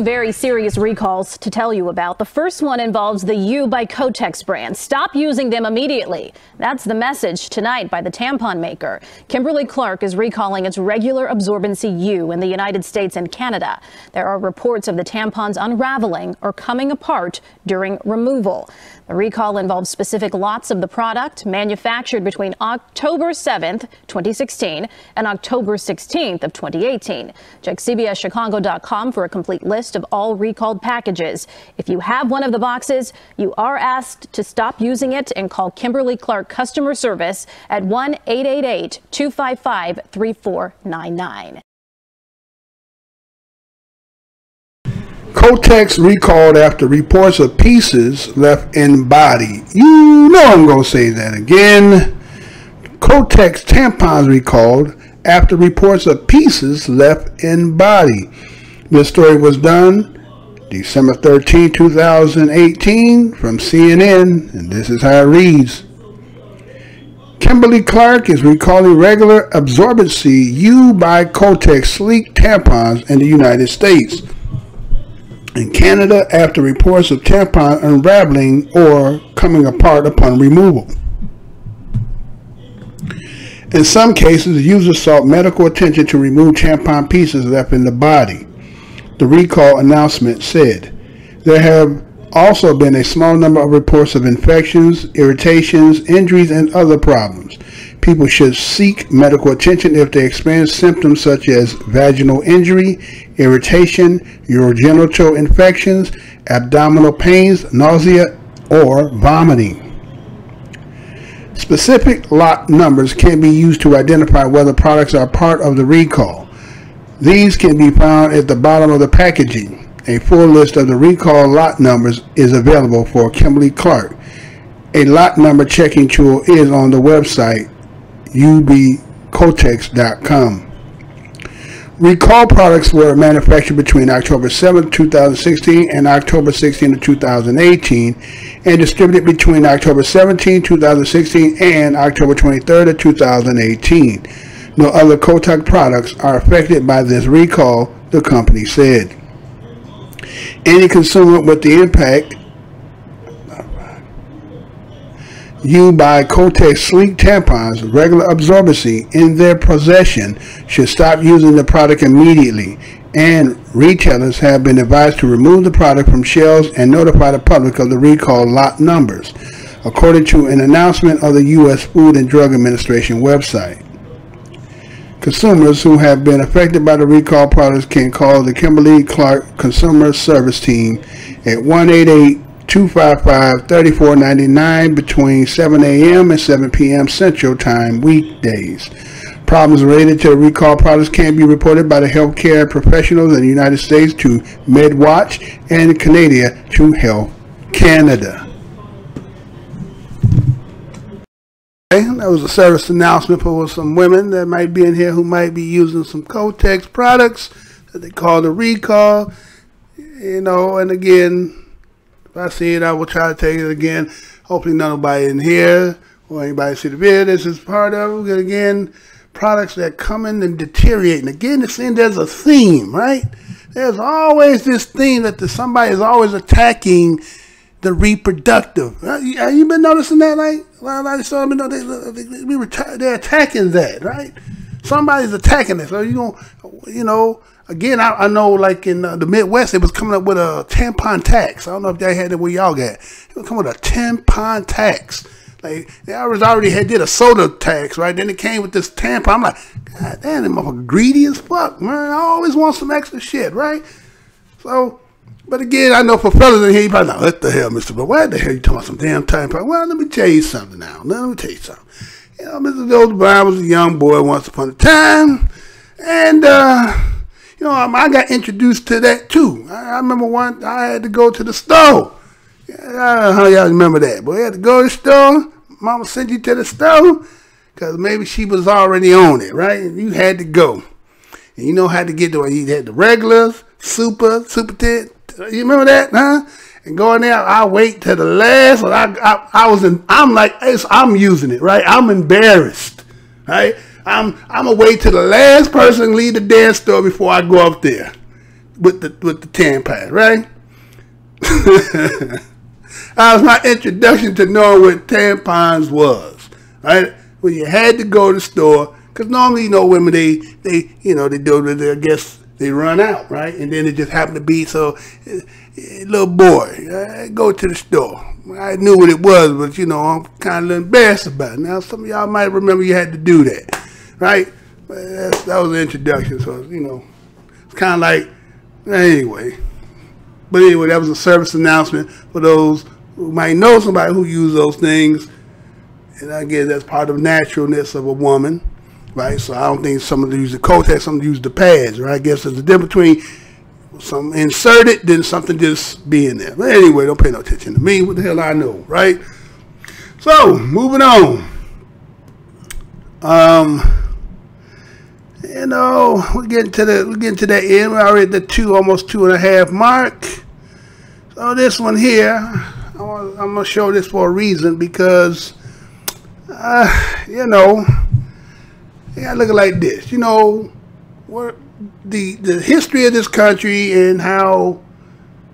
Very serious recalls to tell you about. The first one involves the U by Kotex brand. Stop using them immediately. That's the message tonight by the tampon maker. Kimberly-Clark is recalling its regular absorbency U in the United States and Canada. There are reports of the tampons unraveling or coming apart during removal. The recall involves specific lots of the product manufactured between October 7th, 2016 and October 16th of 2018. Check CBSChicago.com for a complete list of all recalled packages. If you have one of the boxes, you are asked to stop using it and call Kimberly-Clark customer service at 1-888-255-3499. Kotex recalled after reports of pieces left in body. You know I'm going to say that again. Kotex tampons recalled after reports of pieces left in body. This story was done December 13, 2018 from CNN, and this is how it reads. Kimberly-Clark is recalling regular absorbency U by Kotex sleek tampons in the United States. In Canada, after reports of tampon unraveling or coming apart upon removal. In some cases, users sought medical attention to remove tampon pieces left in the body. The recall announcement said, there have also been a small number of reports of infections, irritations, injuries, and other problems. People should seek medical attention if they experience symptoms such as vaginal injury, irritation, urogenital infections, abdominal pains, nausea, or vomiting. Specific lot numbers can be used to identify whether products are part of the recall. These can be found at the bottom of the packaging. A full list of the recall lot numbers is available for Kimberly-Clark. A lot number checking tool is on the website ubkotex.com. Recall products were manufactured between October 7, 2016 and October 16, 2018 and distributed between October 17, 2016 and October 23, 2018. No other Kotex products are affected by this recall, the company said. Any consumer with the impact U by Kotex sleek tampons, regular absorbency in their possession should stop using the product immediately, and retailers have been advised to remove the product from shelves and notify the public of the recall lot numbers, according to an announcement of the U.S. Food and Drug Administration website. Consumers who have been affected by the recall products can call the Kimberly-Clark Consumer Service Team at 1-888-255-3499 between 7 a.m. and 7 p.m. Central Time weekdays. Problems related to the recall products can be reported by the healthcare professionals in the United States to MedWatch and Canada to Health Canada. That was a service announcement for some women that might be in here who might be using some Kotex products that they call the recall. You know, and again, if I see it, I will try to take it again. Hopefully nobody in here or anybody see the video. This is part of it. Again, products that come in and deteriorate. And again, it seems there's a theme, right? There's always this theme that somebody is always attacking the reproductive. Have you been noticing that? Like, they're attacking that, right? Somebody's attacking it. So you know. Again, I know, like in the Midwest, it was coming up with a tampon tax. I don't know if they had it where y'all got. It was coming with a tampon tax. Like they already did a soda tax, right? Then it came with this tampon. I'm like, God damn, them motherfuckers greedy as fuck, man. I always want some extra shit, right? So. But again, I know for fellas in here, you probably know, what the hell, Mr. But why the hell you talking about some damn tampon? Well, let me tell you something now. Let me tell you something. You know, Mr. Joseph Brown was a young boy once upon a time. And, you know, I got introduced to that too. I remember I had to go to the store. I don't know how y'all remember that. But we had to go to the store. Mama sent you to the store because maybe she was already on it, right? And you had to go. And you know how to get to it. You had the regulars, super 10. You remember that, huh? And going there, I wait till the last. I'm using it, right? I'm embarrassed, right? I'm gonna wait till the last person leave the damn store before I go up there. with the tampon, right? That was my introduction to knowing what tampons was, right? When you had to go to the store, because normally, women, they do, I guess they run out, right? And then it just happened to be so, little boy, go to the store. I knew what it was, but I'm kind of embarrassed about it. Now, some of y'all might remember you had to do that, right? That was the introduction, so, it's kind of like, anyway. But anyway, that was a service announcement for those who might know somebody who use those things. And I guess that's part of the naturalness of a woman, right? So I don't think some of them use the Kotex, some use the pads, right? I guess there's a difference between some inserted than something just being there. But anyway, don't pay no attention to me. What the hell I know, right? So, moving on. We're getting to that end. We're already at the almost 2.5 mark. So this one here, I'm gonna show this for a reason because, you gotta look at it like this. Where the history of this country and how,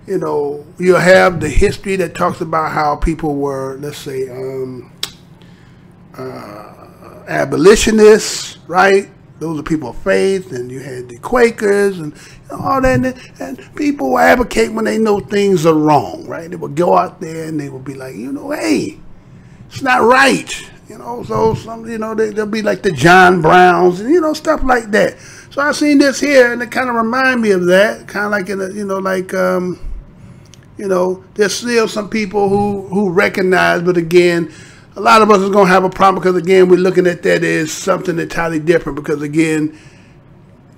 you have the history that talks about how people were, let's say, abolitionists, right? Those are people of faith, and you had the Quakers and all that, and people will advocate when they know things are wrong, right? They would go out there and they would be like, hey, it's not right, So some, they'll be like the John Browns and stuff like that. So I seen this here, and it kind of remind me of that, kind of like in a, there's still some people who recognize, but again, a lot of us is going to have a problem because, again, we're looking at that as something entirely different because, again,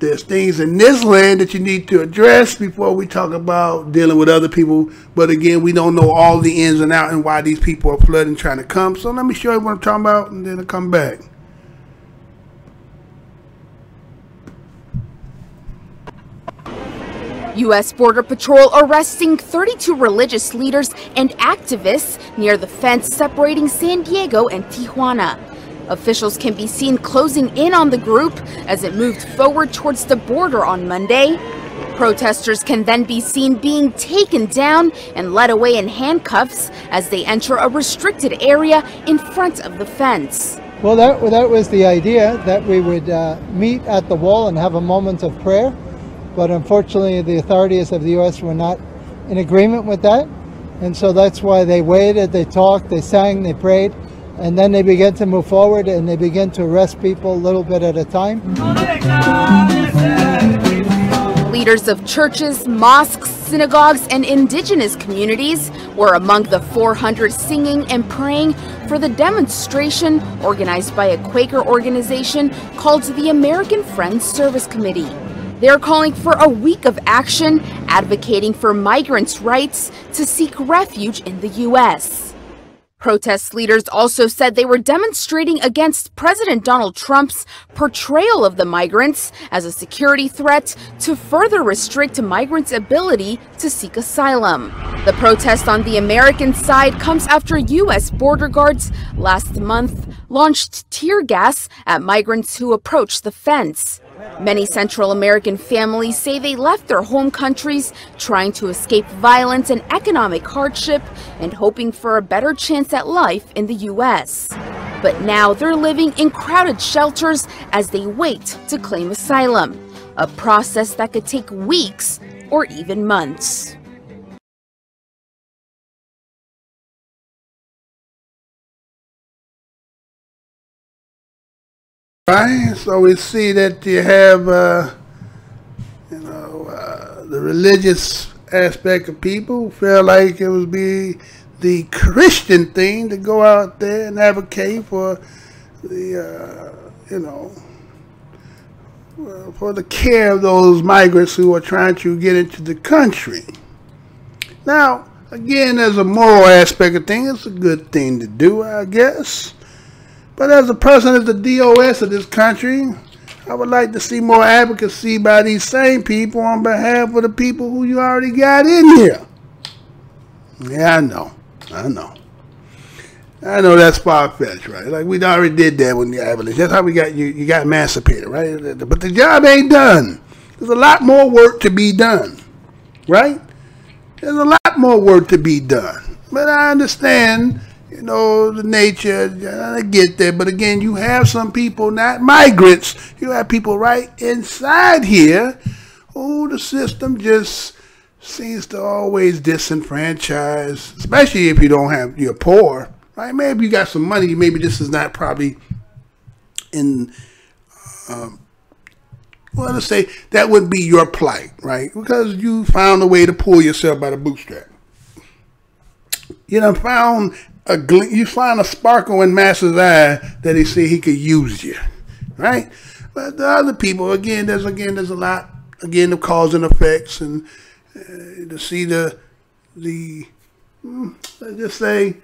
there's things in this land that you need to address before we talk about dealing with other people. But, again, we don't know all the ins and outs and why these people are flooding trying to come. So let me show you what I'm talking about, and then I'll come back. U.S. Border Patrol arresting 32 religious leaders and activists near the fence separating San Diego and Tijuana. Officials can be seen closing in on the group as it moved forward towards the border on Monday. Protesters can then be seen being taken down and led away in handcuffs as they enter a restricted area in front of the fence. Well, that was the idea, that we would meet at the wall and have a moment of prayer. But unfortunately, the authorities of the U.S. were not in agreement with that. And so that's why they waited, they talked, they sang, they prayed, and then they began to move forward and they began to arrest people a little bit at a time. Leaders of churches, mosques, synagogues, and indigenous communities were among the 400 singing and praying for the demonstration organized by a Quaker organization called the American Friends Service Committee. They're calling for a week of action, advocating for migrants' rights to seek refuge in the U.S. Protest leaders also said they were demonstrating against President Donald Trump's portrayal of the migrants as a security threat to further restrict migrants' ability to seek asylum. The protest on the American side comes after U.S. border guards last month launched tear gas at migrants who approached the fence. Many Central American families say they left their home countries trying to escape violence and economic hardship and hoping for a better chance at life in the U.S. But now they're living in crowded shelters as they wait to claim asylum, a process that could take weeks or even months. Right, so we see that you have, the religious aspect of people feel like it would be the Christian thing to go out there and advocate for the, for the care of those migrants who are trying to get into the country. Now, again, there's a moral aspect of things. It's a good thing to do, I guess. But as a person, as the DOS of this country, I would like to see more advocacy by these same people on behalf of the people who you already got in here. Yeah, I know that's far-fetched, right? Like, we already did that with the abolition. That's how we got you got emancipated, right? But the job ain't done. There's a lot more work to be done, right? There's a lot more work to be done. But I understand, you know, the nature, I get that. But again, you have some people, not migrants, you have people right inside here who the system just seems to always disenfranchise, especially if you don't have, you're poor, right? Maybe you got some money, maybe this is not probably in, well, let's say that would be your plight, right? Because you found a way to pull yourself by the bootstrap. You know, you find a sparkle in Master's eye that he said he could use you, right? But the other people, there's a lot, the cause and effects, and to see let's just say,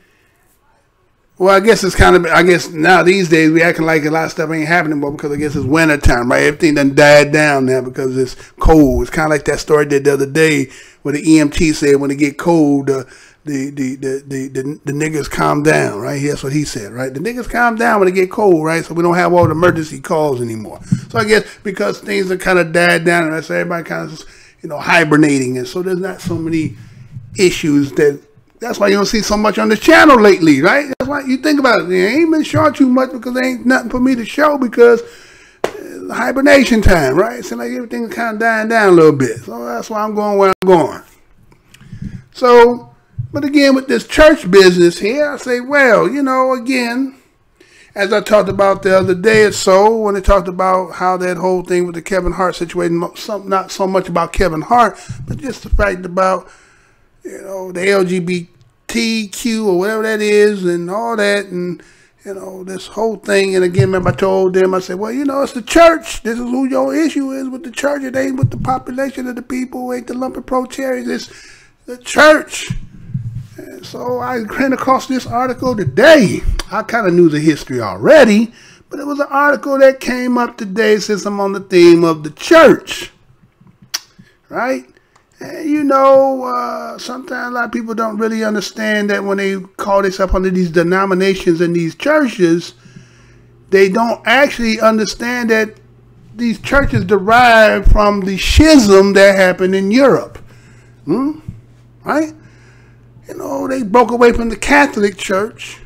well, I guess it's kind of, I guess now these days we acting like a lot of stuff ain't happening more because I guess it's winter time, right? Everything done died down now because it's cold. It's kind of like that story I did the other day where the EMT said when it get cold, the niggas calm down, right? That's what he said, right? The niggas calm down when it get cold, right? So we don't have all the emergency calls anymore. So I guess because things are kind of died down, and so everybody kind of, you know, hibernating, and so there's not so many issues that's why you don't see so much on the channel lately, right? That's why you think about it. They ain't been showing too much because there ain't nothing for me to show because hibernation time, right? It seems like everything's kind of dying down a little bit. So that's why I'm going where I'm going. So, but again, with this church business here, I say, well, you know, again, as I talked about the other day or so, when they talked about how that whole thing with the Kevin Hart situation, not so much about Kevin Hart, but just the fact about, you know, the LGBTQ or whatever that is and all that, and, you know, this whole thing. And again, remember I told them, I said, well, you know, it's the church. This is who your issue is with the church. It ain't with the population of the people, it ain't the lumpen pro-cherries, it's the church. And so I ran across this article today. I kind of knew the history already, but it was an article that came up today since I'm on the theme of the church, right? And you know, sometimes a lot of people don't really understand that when they call themselves under these denominations and these churches, they don't actually understand that these churches derive from the schism that happened in Europe, right? You know, they broke away from the Catholic Church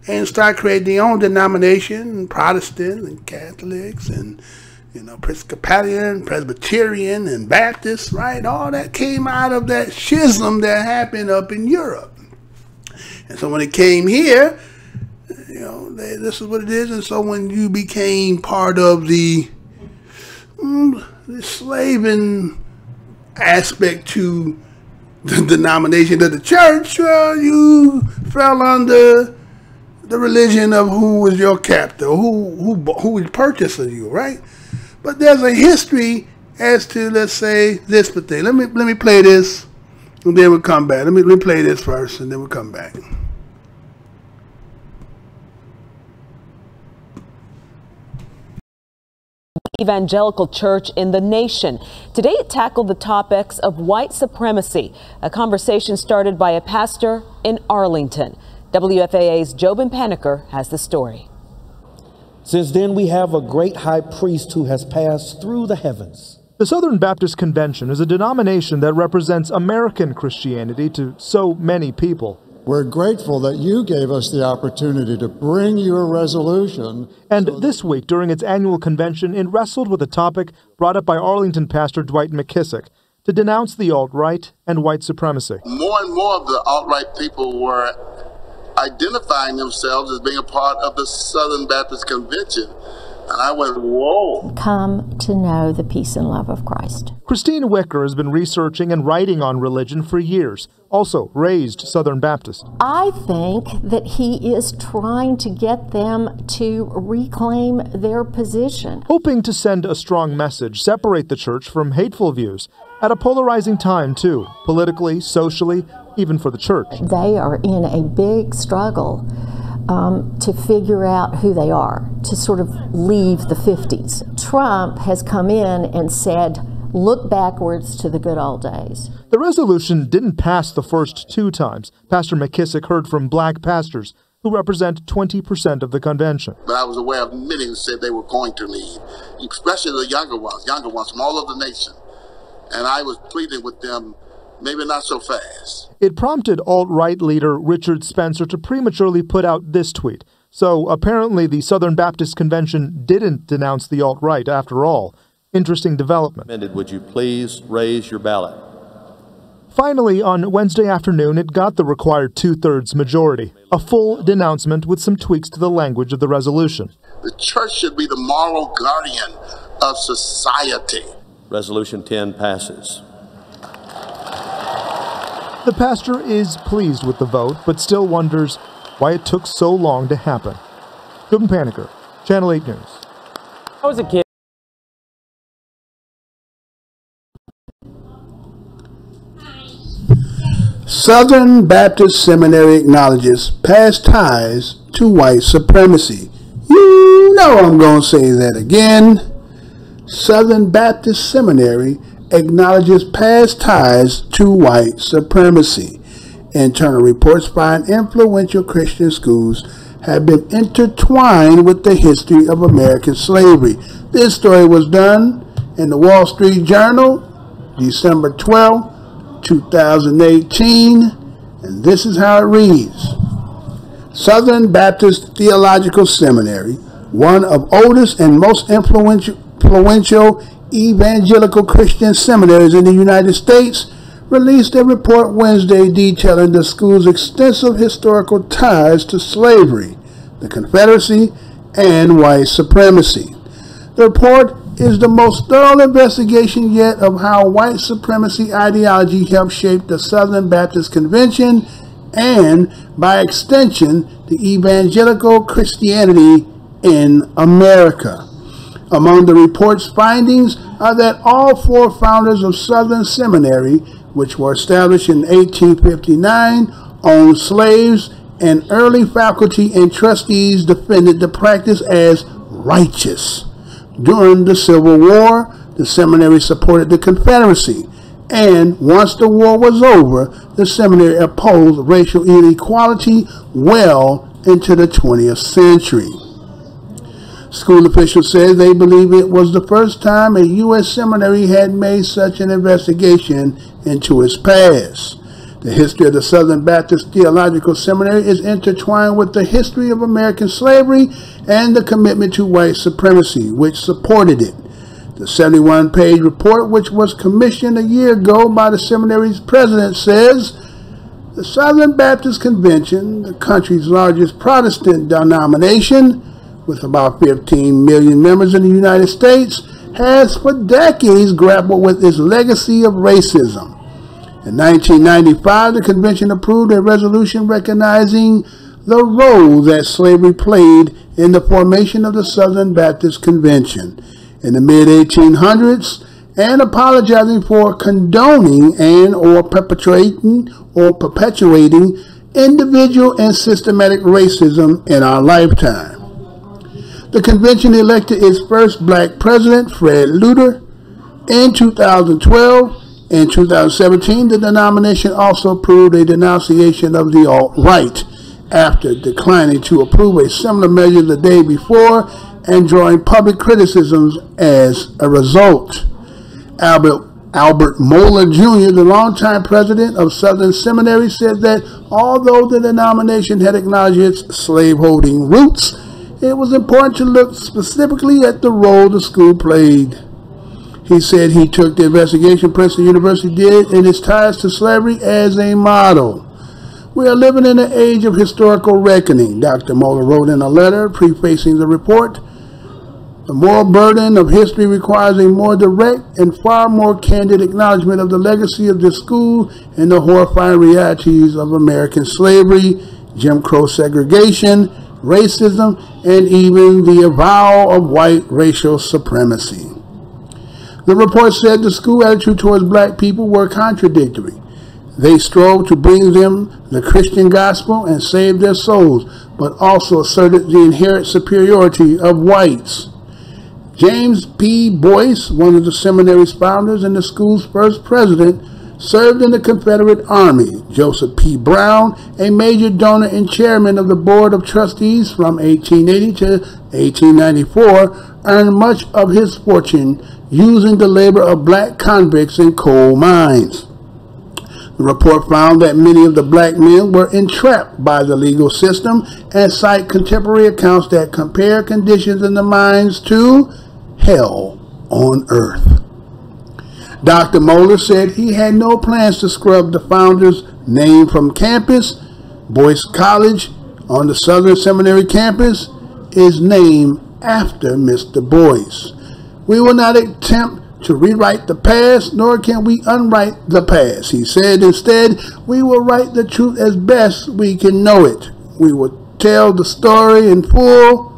and started creating their own denomination, Protestant and Catholics and, you know, Episcopalian, Presbyterian, and Baptist, right? All that came out of that schism that happened up in Europe. And so when it came here, you know, this is what it is. And so when you became part of the slaving aspect to the denomination of the church, well, you fell under the religion of who was your captor, who was purchasing you, right? But there's a history as to, let's say, this thing. Let me play this, and then we'll come back. Let me play this first, and then we'll come back. Evangelical church in the nation. Today it tackled the topics of white supremacy, a conversation started by a pastor in Arlington. WFAA's Jobin Paneker has the story. Since then, we have a great high priest who has passed through the heavens. The Southern Baptist Convention is a denomination that represents American Christianity to so many people. We're grateful that you gave us the opportunity to bring you a resolution. And this week, during its annual convention, it wrestled with a topic brought up by Arlington pastor Dwight McKissick to denounce the alt-right and white supremacy. More and more of the alt-right people were identifying themselves as being a part of the Southern Baptist Convention. And I went, whoa. Come to know the peace and love of Christ. Christine Wicker has been researching and writing on religion for years, also raised Southern Baptist. I think that he is trying to get them to reclaim their position. Hoping to send a strong message, separate the church from hateful views, at a polarizing time too, politically, socially, even for the church. They are in a big struggle to figure out who they are, to sort of leave the 50s. Trump has come in and said, look backwards to the good old days. The resolution didn't pass the first two times. Pastor McKissick heard from black pastors who represent 20% of the convention. But I was aware of many who said they were going to leave, especially the younger ones from all over the nation. And I was pleading with them, maybe not so fast. It prompted alt-right leader Richard Spencer to prematurely put out this tweet. So apparently the Southern Baptist Convention didn't denounce the alt-right after all. Interesting development. Would you please raise your ballot? Finally, on Wednesday afternoon, it got the required 2/3 majority, a full denouncement with some tweaks to the language of the resolution. The church should be the moral guardian of society. Resolution 10 passes. The pastor is pleased with the vote, but still wonders why it took so long to happen. Jobin Paniker, Channel 8 News. I was a kid. Southern Baptist Seminary acknowledges past ties to white supremacy. You know I'm going to say that again. Southern Baptist Seminary acknowledges past ties to white supremacy. Internal reports find influential Christian schools have been intertwined with the history of American slavery. This story was done in the Wall Street Journal, December 12, 2018, and this is how it reads. Southern Baptist Theological Seminary, one of oldest and most influential evangelical Christian seminaries in the United States, released a report Wednesday detailing the school's extensive historical ties to slavery, the Confederacy, and white supremacy. The report is the most thorough investigation yet of how white supremacy ideology helped shape the Southern Baptist Convention and, by extension, the evangelical Christianity in America. Among the report's findings are that all four founders of Southern Seminary, which were established in 1859, owned slaves, and early faculty and trustees defended the practice as righteous. During the Civil War, the seminary supported the Confederacy, and once the war was over, the seminary opposed racial inequality well into the 20th century. School officials said they believe it was the first time a U.S. seminary had made such an investigation into its past. The history of the Southern Baptist Theological Seminary is intertwined with the history of American slavery and the commitment to white supremacy, which supported it. The 71-page report, which was commissioned a year ago by the seminary's president, says the Southern Baptist Convention, the country's largest Protestant denomination, with about 15 million members in the United States, has for decades grappled with its legacy of racism. In 1995, the convention approved a resolution recognizing the role that slavery played in the formation of the Southern Baptist Convention in the mid-1800s and apologizing for condoning and or perpetuating individual and systematic racism in our lifetime. The convention elected its first black president, Fred Luter, in 2012. In 2017, the denomination also approved a denunciation of the alt-right after declining to approve a similar measure the day before and drawing public criticisms as a result. Albert Moeller Jr., the longtime president of Southern Seminary, said that although the denomination had acknowledged its slaveholding roots, it was important to look specifically at the role the school played. He said he took the investigation Princeton University did in its ties to slavery as a model. We are living in an age of historical reckoning, Dr. Moeller wrote in a letter prefacing the report. The moral burden of history requires a more direct and far more candid acknowledgement of the legacy of the school and the horrifying realities of American slavery, Jim Crow segregation, racism, and even the avowal of white racial supremacy. The report said the school attitude towards black people were contradictory. They strove to bring them the Christian gospel and save their souls, but also asserted the inherent superiority of whites. James P. Boyce, one of the seminary's founders and the school's first president, served in the Confederate Army. Joseph P. Brown, a major donor and chairman of the Board of Trustees from 1880 to 1894, earned much of his fortune using the labor of black convicts in coal mines. The report found that many of the black men were entrapped by the legal system and cite contemporary accounts that compare conditions in the mines to hell on earth. Dr. Moeller said he had no plans to scrub the founder's name from campus. Boyce College on the Southern Seminary campus is named after Mr. Boyce. We will not attempt to rewrite the past, nor can we unwrite the past. He said instead, we will write the truth as best we can know it. We will tell the story in full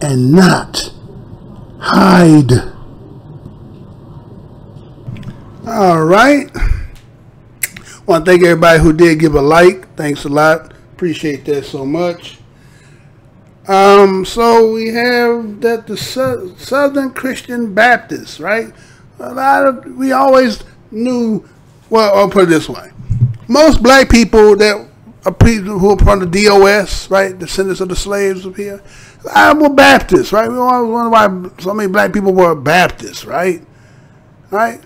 and not hide. All right. I want to thank everybody who did give a like. Thanks a lot. Appreciate that so much. So we have that the Southern Christian Baptists, right? We always knew, well, I'll put it this way. Most black people that are people who are from the DOS, right, descendants of the slaves up here, were Baptists, right? We always wonder why so many black people were Baptists, right? Right?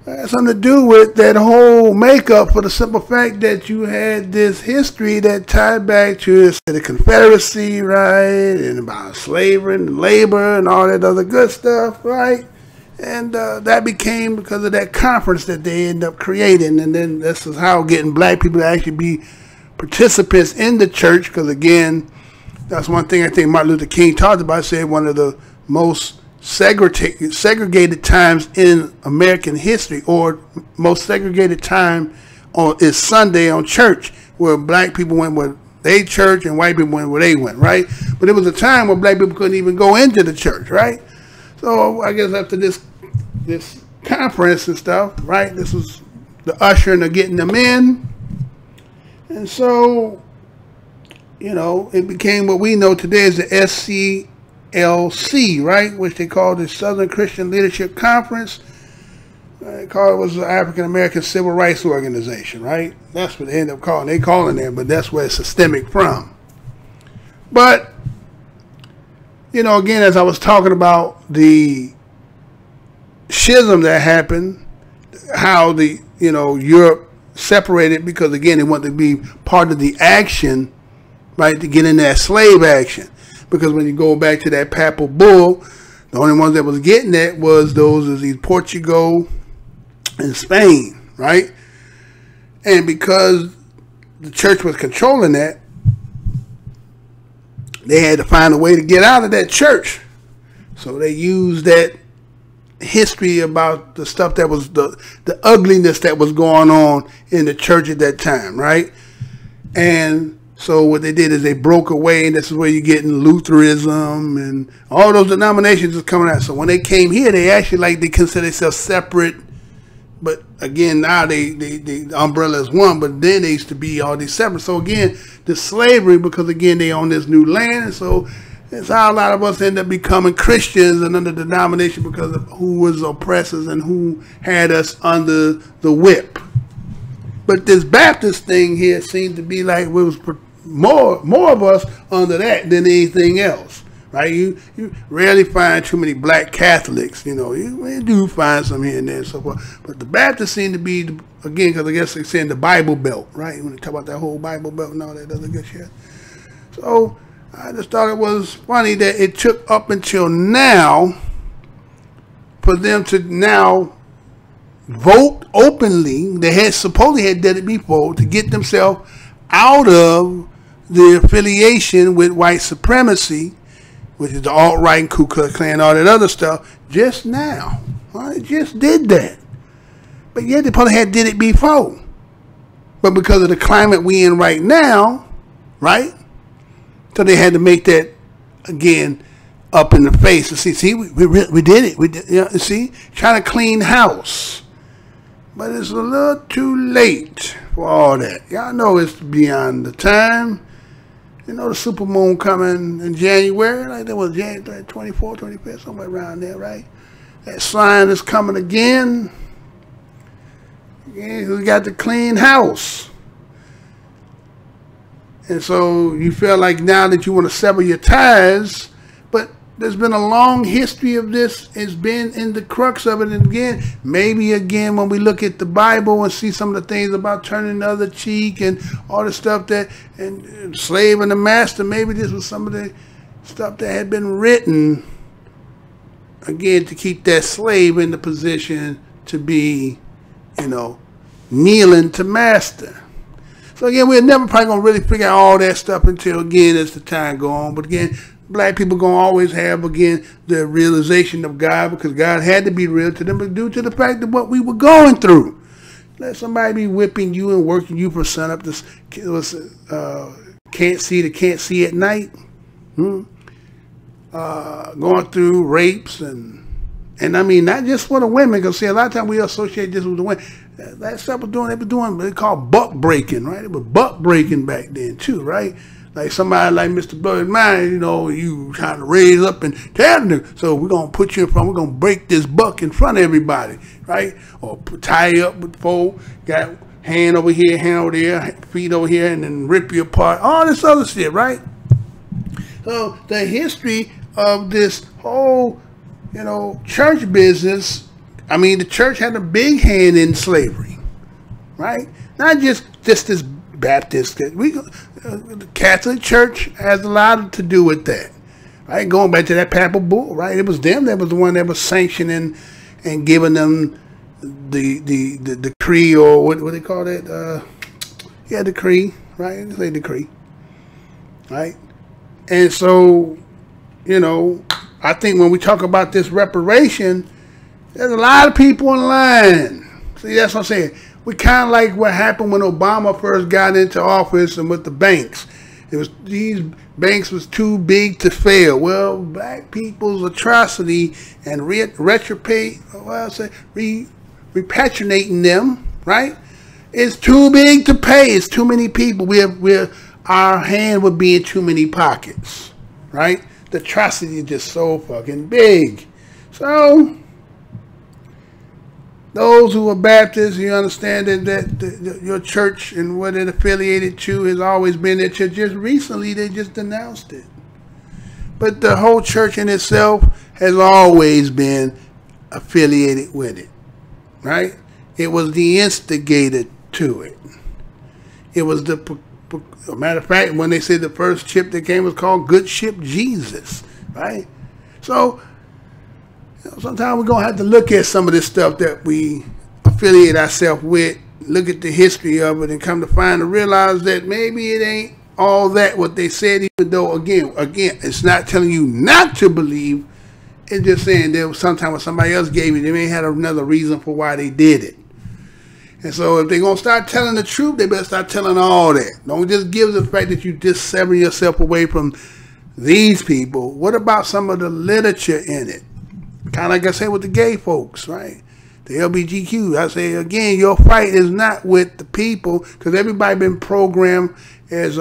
It has something to do with that whole makeup, for the simple fact that you had this history that tied back to the Confederacy, right, and about slavery and labor and all that other good stuff, right? And that became because of that conference that they ended up creating. And then this is how getting black people to actually be participants in the church, because again, that's one thing I think Martin Luther King talked about. He said one of the most segregated times in American history, or most segregated time is Sunday on church, where black people went where they church and white people went where they went, right? But it was a time where black people couldn't even go into the church, right? So I guess after this conference and stuff, right, this was the ushering of getting them in. And so, you know, it became what we know today as the SCLC, right, which they call the Southern Christian Leadership Conference. They call it was the African American Civil Rights Organization, right? That's what they end up calling. They calling it, but that's where it's systemic from. But, you know, again, as I was talking about the schism that happened, how the, you know, Europe separated because, again, they wanted to be part of the action, right, to get in that slave action. Because when you go back to that papal bull, the only ones that was getting that was these Portugal and Spain, right? And because the church was controlling that, they had to find a way to get out of that church. So they used that history about the stuff that was the ugliness that was going on in the church at that time, right? And so what they did is they broke away, and this is where you're getting Lutheranism and all those denominations is coming out. So when they came here, they actually they consider themselves separate. But again, now the umbrella is one, but then they used to be all these separate. So again, the slavery, because again, they own this new land. And so it's how a lot of us end up becoming Christians and under the denomination because of who was oppressors and who had us under the whip. But this Baptist thing here seemed to be like it was more of us under that than anything else, right? You rarely find too many black Catholics, you know. You do find some here and there and so forth. But the Baptists seem to be, again, because I guess they're saying the Bible Belt, right? When they talk about that whole Bible Belt and all that other good shit. So I just thought it was funny that it took up until now for them to now vote openly. They had supposedly had done it before to get themselves out of the affiliation with white supremacy, which is the alt-right and Ku Klux Klan, all that other stuff, just now. Well, they just did that. But yet they probably had did it before. But because of the climate we in right now, right? So they had to make that, again, up in the face. See, we did it. We did, you know, see, trying to clean house. But it's a little too late for all that. Y'all know it's beyond the time. You know the super moon coming in January, like that was January 24th, 25th, somewhere around there, right? That sign is coming again. Yeah, we got to clean house. And so you feel like now that you want to sever your ties, but there's been a long history of this. It's been in the crux of it. And again, maybe again, when we look at the Bible and see some of the things about turning the other cheek and all the stuff that, and slave and the master, maybe this was some of the stuff that had been written, again, to keep that slave in the position to be, you know, kneeling to master. So again, we're never probably going to really figure out all that stuff until, again, as the time go on. But again, black people going to always have, again, the realization of God, because God had to be real to them, but due to the fact of what we were going through. Let somebody be whipping you and working you from sun up to can't see at night. Going through rapes and I mean, not just for the women, because see, a lot of times we associate this with the women. That stuff was doing, they were doing what they call buck breaking, right? It was buck breaking back then too, right? Like somebody like Mr. Blood Mine, you know, you trying to raise up and tell them, so we're going to put you in front, we're going to break this buck in front of everybody, right? Or tie you up with four, got hand over here, hand over there, feet over here, and then rip you apart, all this other shit, right? So the history of this whole, you know, church business, I mean, the church had a big hand in slavery, right? Not just this Baptist, the Catholic Church has a lot to do with that, right? Going back to that papal bull, right? It was them that was the one that was sanctioning and giving them the decree, or what they call that? Yeah, decree, right? They say decree, right? And so, you know, I think when we talk about this reparation, there's a lot of people in line. See, that's what I'm saying. We kind of like what happened when Obama first got into office and with the banks. It was, these banks was too big to fail. Well, black people's atrocity and repatriating them, right? It's too big to pay. It's too many people. Our hand would be in too many pockets, right? The atrocity is just so fucking big. So those who are Baptists, you understand that your church and what it affiliated to has always been that church. Just recently, they just denounced it. But the whole church in itself has always been affiliated with it, right? It was the instigator to it. It was the, as a matter of fact, when they said the first ship that came was called Good Ship Jesus, right? So, you know, sometimes we're going to have to look at some of this stuff that we affiliate ourselves with, look at the history of it, and come to find and realize that maybe it ain't all that what they said, even though, again, it's not telling you not to believe. It's just saying there was sometime when somebody else gave it, they may have another reason for why they did it. And so if they're going to start telling the truth, they better start telling all that. Don't just give the fact that you just sever yourself away from these people. What about some of the literature in it? Kind of like I said with the gay folks, right? The LGBTQ. I say, again, your fight is not with the people, because everybody been programmed, as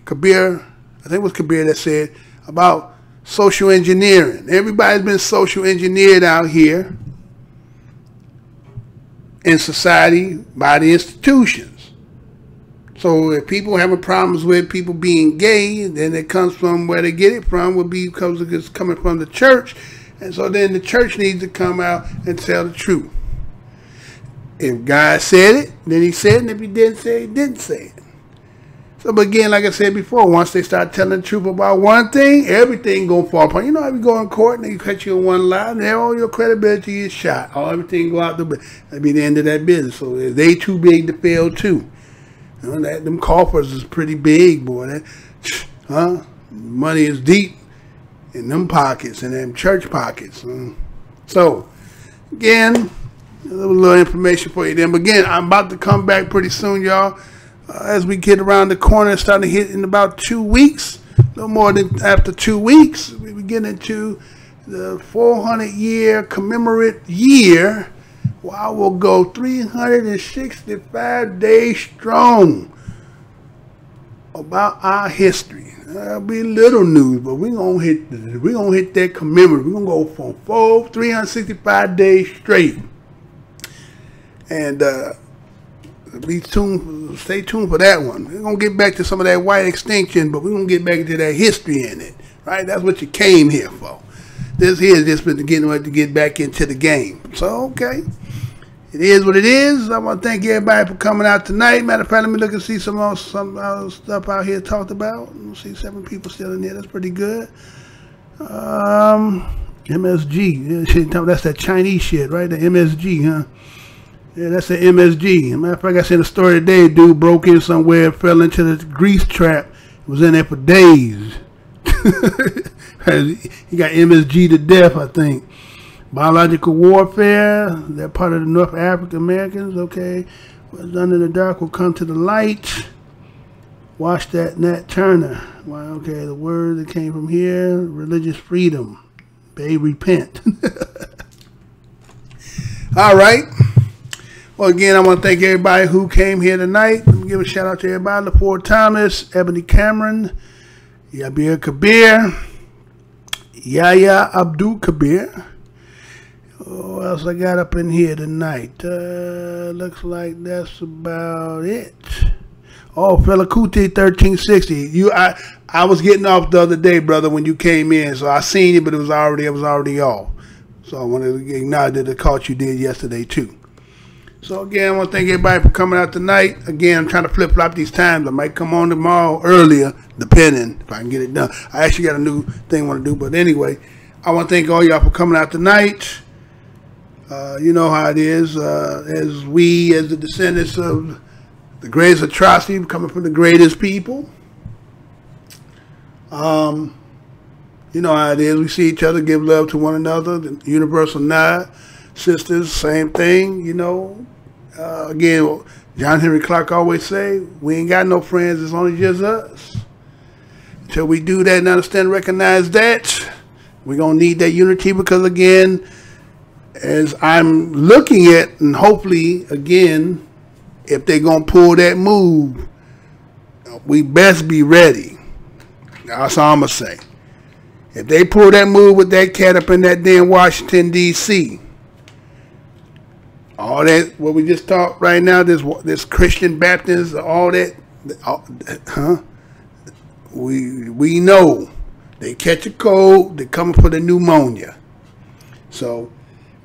Kabir, I think it was Kabir that said, about social engineering. Everybody's been social engineered out here in society by the institutions. So if people having problems with people being gay, then it comes from where they get it from would be because it's coming from the church. And so then the church needs to come out and tell the truth. If God said it, then he said it, and if he didn't say it, he didn't say it. So, but again, like I said before, once they start telling the truth about one thing, everything gonna fall apart. You know how you go in court and they catch you in one lie, and all your credibility is shot. All everything go out the way. That'd be the end of that business. So is they too big to fail too? You know, them coffers is pretty big, boy. Money is deep in them pockets, in them church pockets. So, again, a little information for you then. But again, I'm about to come back pretty soon, y'all. As we get around the corner, starting to hit in about 2 weeks, a little more than after 2 weeks, we begin into the 400-year commemorative year, where I will go 365 days strong about our history. That'll be little news, but we're gonna hit that commemorative. We're gonna go from 365 days straight. And stay tuned for that one. We're going to get back to some of that white extinction, but we're going to get back into that history in it, right? That's what you came here for. This here is just been getting ready to get back into the game. So, okay. It is what it is. I want to thank everybody for coming out tonight. Matter of fact, let me look and see some other stuff out here talked about. I see 7 people still in there. That's pretty good. MSG. That's that Chinese shit, right? The MSG, huh? Yeah, that's the MSG. Matter of fact, I seen a story today. A dude broke in somewhere, fell into the grease trap. Was in there for days. He got MSG to death, I think. Biological warfare. That part of the North African Americans. Okay. What's done in the dark will come to the light. Watch that, Nat Turner. Well, okay, the word that came from here. Religious freedom. Babe, repent. All right. Well, again, I want to thank everybody who came here tonight. Let me give a shout out to everybody. LaFour Thomas, Ebony Cameron, Yabir Kabir, Yaya Abdul Kabir. What else I got up in here tonight? Looks like that's about it. Oh, Fela Kuti 1360. I was getting off the other day, brother, when you came in, so I seen it, but it was already off. So I wanted to acknowledge the call you did yesterday too. So again, I want to thank everybody for coming out tonight. Again, I'm trying to flip-flop these times. I might come on tomorrow earlier, depending if I can get it done. I actually got a new thing I want to do, but anyway, I want to thank all y'all for coming out tonight. You know how it is. As the descendants of the greatest atrocity, coming from the greatest people. You know how it is. We see each other, give love to one another. The universal nod. Sisters, same thing, you know. Again, John Henry Clark always say, we ain't got no friends, it's only just us. Until we do that and understand and recognize that, we're going to need that unity because, again, as I'm looking at, and hopefully, again, if they're going to pull that move, we best be ready. That's all I'm going to say. If they pull that move with that cat up in that damn Washington, D.C., all that, what we just talked right now, this Christian Baptist, all that, we know they catch a cold, they coming for the pneumonia. So,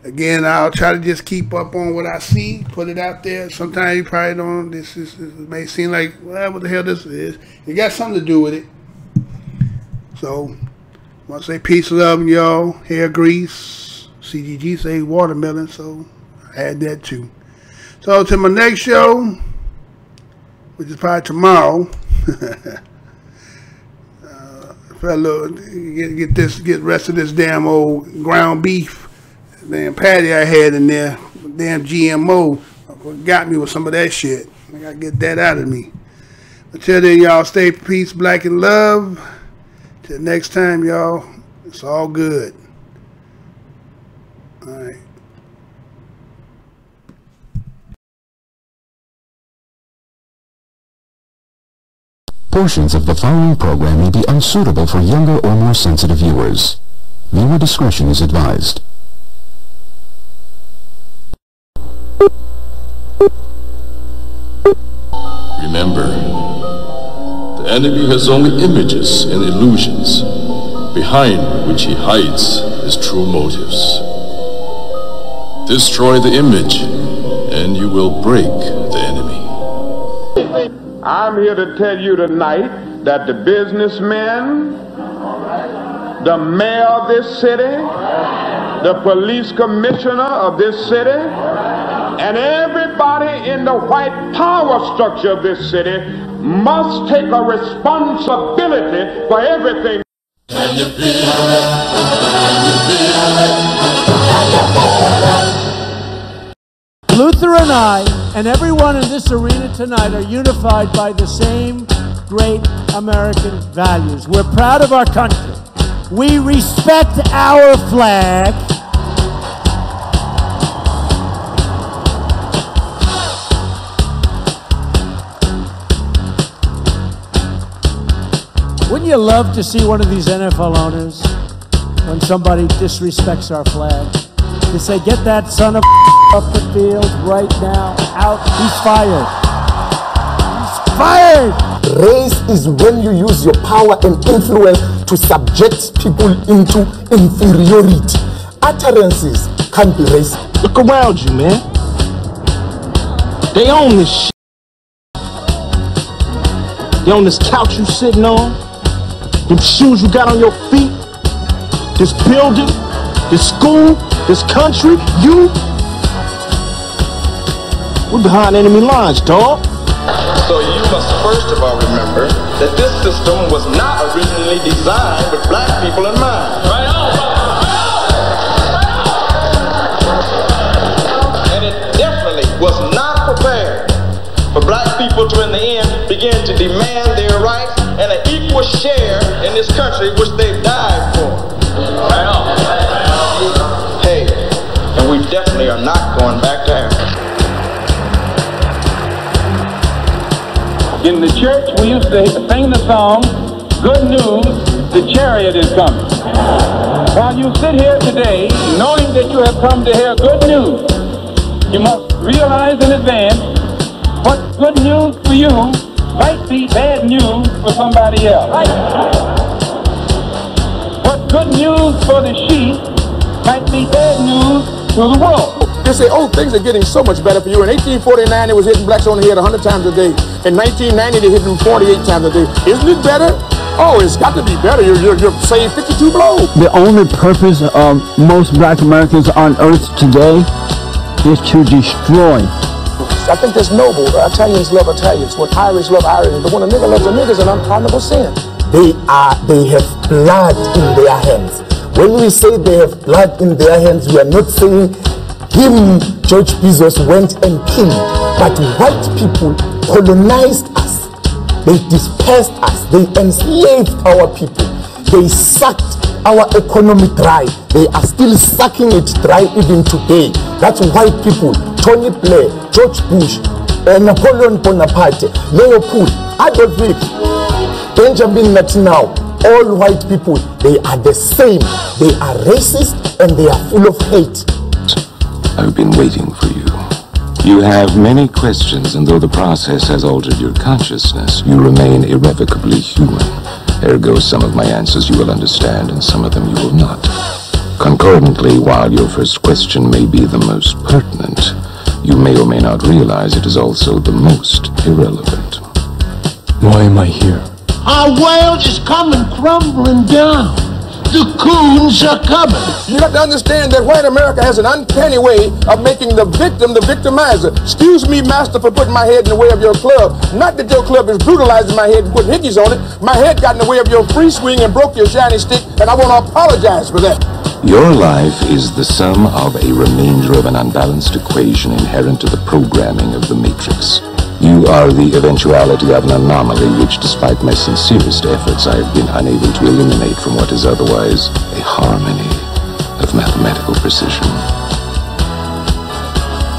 again, I'll try to just keep up on what I see, put it out there. Sometimes you probably don't, this may seem like, well, what the hell this is. It got something to do with it. So, I want to say peace, love, y'all. Hair grease. CGG say watermelon, so add that too. So to my next show, which is probably tomorrow. Get rest of this damn old ground beef, damn patty I had in there, damn GMO. Got me with some of that shit. I gotta get that out of me. Until then, y'all stay peace, black, and love. Till next time, y'all. It's all good. All right. Portions of the following program may be unsuitable for younger or more sensitive viewers. Viewer discretion is advised. Remember, the enemy has only images and illusions, behind which he hides his true motives. Destroy the image, and you will break the enemy. I'm here to tell you tonight that the businessmen, the mayor of this city, the police commissioner of this city, and everybody in the white power structure of this city must take a responsibility for everything. Can you feel it? Luther and I, and everyone in this arena tonight, are unified by the same great American values. We're proud of our country. We respect our flag. Wouldn't you love to see one of these NFL owners when somebody disrespects our flag? to say, get that son of off the field right now. Out. He's fired. He's fired. Race is when you use your power and influence to subject people into inferiority. Utterances can't be racist. Look around you, man. They own this shit. They own this couch you sitting on, them shoes you got on your feet, this building, this school, this country, you. We're behind enemy lines, dog. So you must first of all remember that this system was not originally designed with black people in mind. Right on. And it definitely was not prepared for black people to in the end begin to demand their rights and an equal share in this country which they've died for. Right on. Hey, and we definitely are not going back to Africa. In the church, we used to sing the song, "Good news, the chariot is coming." While you sit here today, knowing that you have come to hear good news, you must realize in advance what good news for you might be bad news for somebody else. What good news for the sheep might be bad news to the wolf. They say, oh, things are getting so much better for you. In 1849, it was hitting blacks on the head 100 times a day. In 1990, they hit them 48 times a day. Isn't it better? Oh, it's got to be better. You're saying 52 blows. The only purpose of most black Americans on earth today is to destroy. I think that's noble. Italians love Italians. When Irish love Irish. But when a nigga loves a nigga, it's an unpardonable sin. They have blood in their hands. When we say they have blood in their hands, we are not saying him, George Bezos, went and killed. But white people colonized us. They dispersed us. They enslaved our people. They sucked our economy dry. They are still sucking it dry even today. That's white people. Tony Blair, George Bush, Napoleon Bonaparte, Leopold, Adolf Hitler, Benjamin Netanyahu. All white people, they are the same. They are racist and they are full of hate. I've been waiting for you. You have many questions, and though the process has altered your consciousness, you remain irrevocably human. Ergo, some of my answers you will understand, and some of them you will not. Concordantly, while your first question may be the most pertinent, you may or may not realize it is also the most irrelevant. Why am I here? Our world is coming crumbling down. The coons are coming. You have to understand that white America has an uncanny way of making the victim the victimizer. Excuse me, master, for putting my head in the way of your club. Not that your club is brutalizing my head and putting hickeys on it. My head got in the way of your free swing and broke your shiny stick, and I want to apologize for that. Your life is the sum of a remainder of an unbalanced equation inherent to the programming of the Matrix. You are the eventuality of an anomaly which, despite my sincerest efforts, I have been unable to eliminate from what is otherwise a harmony of mathematical precision.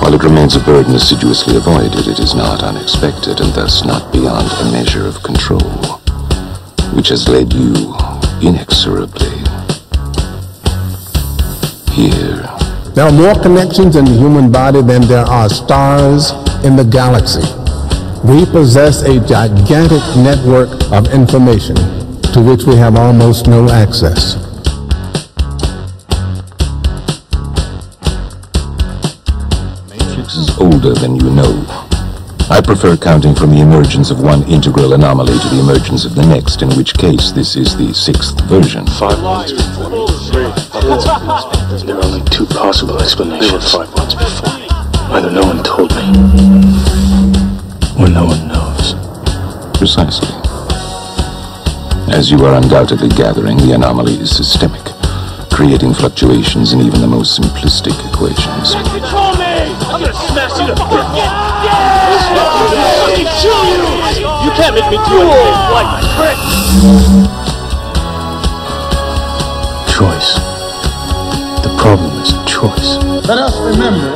While it remains a burden assiduously avoided, it is not unexpected and thus not beyond a measure of control, which has led you inexorably here. There are more connections in the human body than there are stars in the galaxy. We possess a gigantic network of information to which we have almost no access. Matrix is older than you know. I prefer counting from the emergence of one integral anomaly to the emergence of the next, in which case this is the 6th version. 5 months before me. There are only 2 possible explanations. They were 5 months before me. Either no one told me, or no one knows. Precisely. As you are undoubtedly gathering, the anomaly is systemic, creating fluctuations in even the most simplistic equations. Control me! I'm gonna smash you to You can't make me do anything like trick! Choice. The problem is choice. Let us remember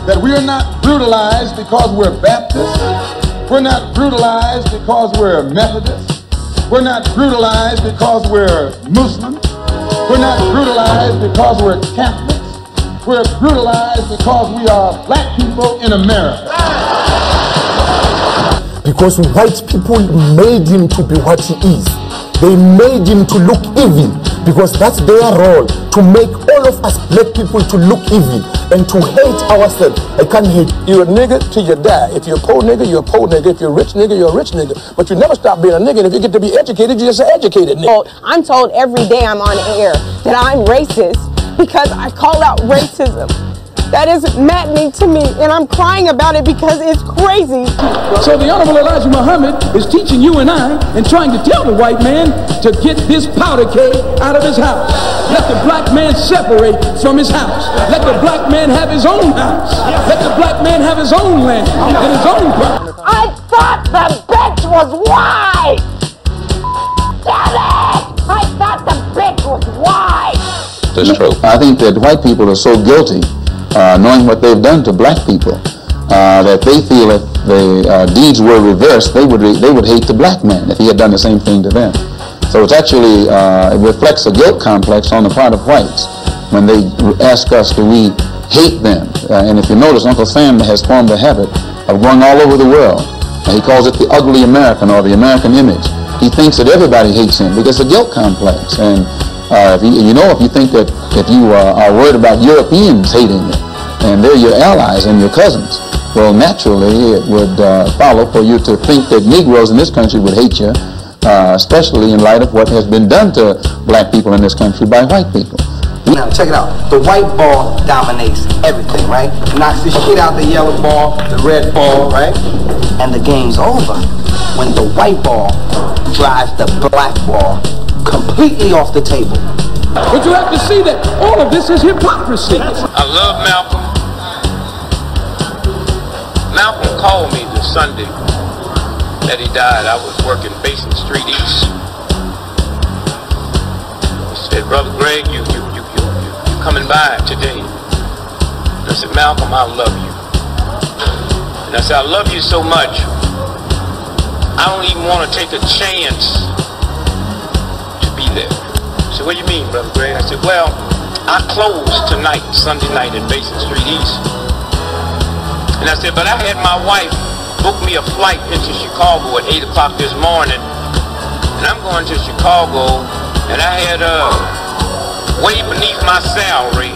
that we are not brutalized because we're Baptists. We're not brutalized because we're Methodists. We're not brutalized because we're Muslims. We're not brutalized because we're Catholics. we're brutalized because we are black people in America. Because white people made him to be what he is. They made him to look evil, because that's their role, to make all of us black people to look evil and to hate ourselves. I can't hate. You're a nigga till you die. If you're a poor nigga, you're a poor nigga. If you're a rich nigga, you're a rich nigga. But you never stop being a nigga. And if you get to be educated, you're just an educated nigga. I'm told every day I'm on air that I'm racist because I call out racism. That is maddening to me, and I'm crying about it because it's crazy. So the Honorable Elijah Muhammad is teaching you and I and trying to tell the white man to get this powder keg out of his house. Let the black man separate from his house. Let the black man have his own house. Let the black man have his own land and his own property. I thought the bitch was white! Damn it! I thought the bitch was white! That's true. I think that white people are so guilty, knowing what they've done to black people, that they feel if the deeds were reversed, they would hate the black man if he had done the same thing to them. So it's actually, it reflects a guilt complex on the part of whites when they ask us, do we hate them? And if you notice, Uncle Sam has formed a habit of going all over the world. He calls it the ugly American, or the American image. He thinks that everybody hates him because it's a guilt complex. And if you think that if you are worried about Europeans hating you, and they're your allies and your cousins, well, naturally it would follow for you to think that Negroes in this country would hate you, especially in light of what has been done to black people in this country by white people. Now, check it out. The white ball dominates everything, right? Knocks the shit out the yellow ball, the red ball, right? And the game's over when the white ball drives the black ball completely off the table. But you have to see that all of this is hypocrisy. I love Malcolm. Malcolm called me the Sunday that he died. I was working Basin Street East. He said, Brother Greg, you coming by today? And I said, Malcolm, I love you. And I said, I love you so much, I don't even want to take a chance to be there. He said, what do you mean, Brother Greg? I said, well, I close tonight, Sunday night at Basin Street East. And I said, but I had my wife book me a flight into Chicago at 8 o'clock this morning. And I'm going to Chicago, and I had way beneath my salary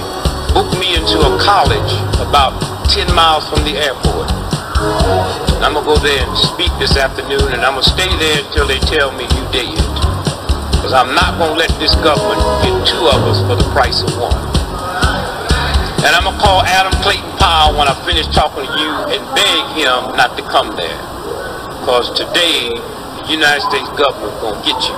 booked me into a college about 10 miles from the airport. And I'm going to go there and speak this afternoon, and I'm going to stay there until they tell me you dead. Because I'm not going to let this government get two of us for the price of one. And I'm going to call Adam Clayton Powell when I finish talking to you and beg him not to come there. Because today, the United States government is going to get you.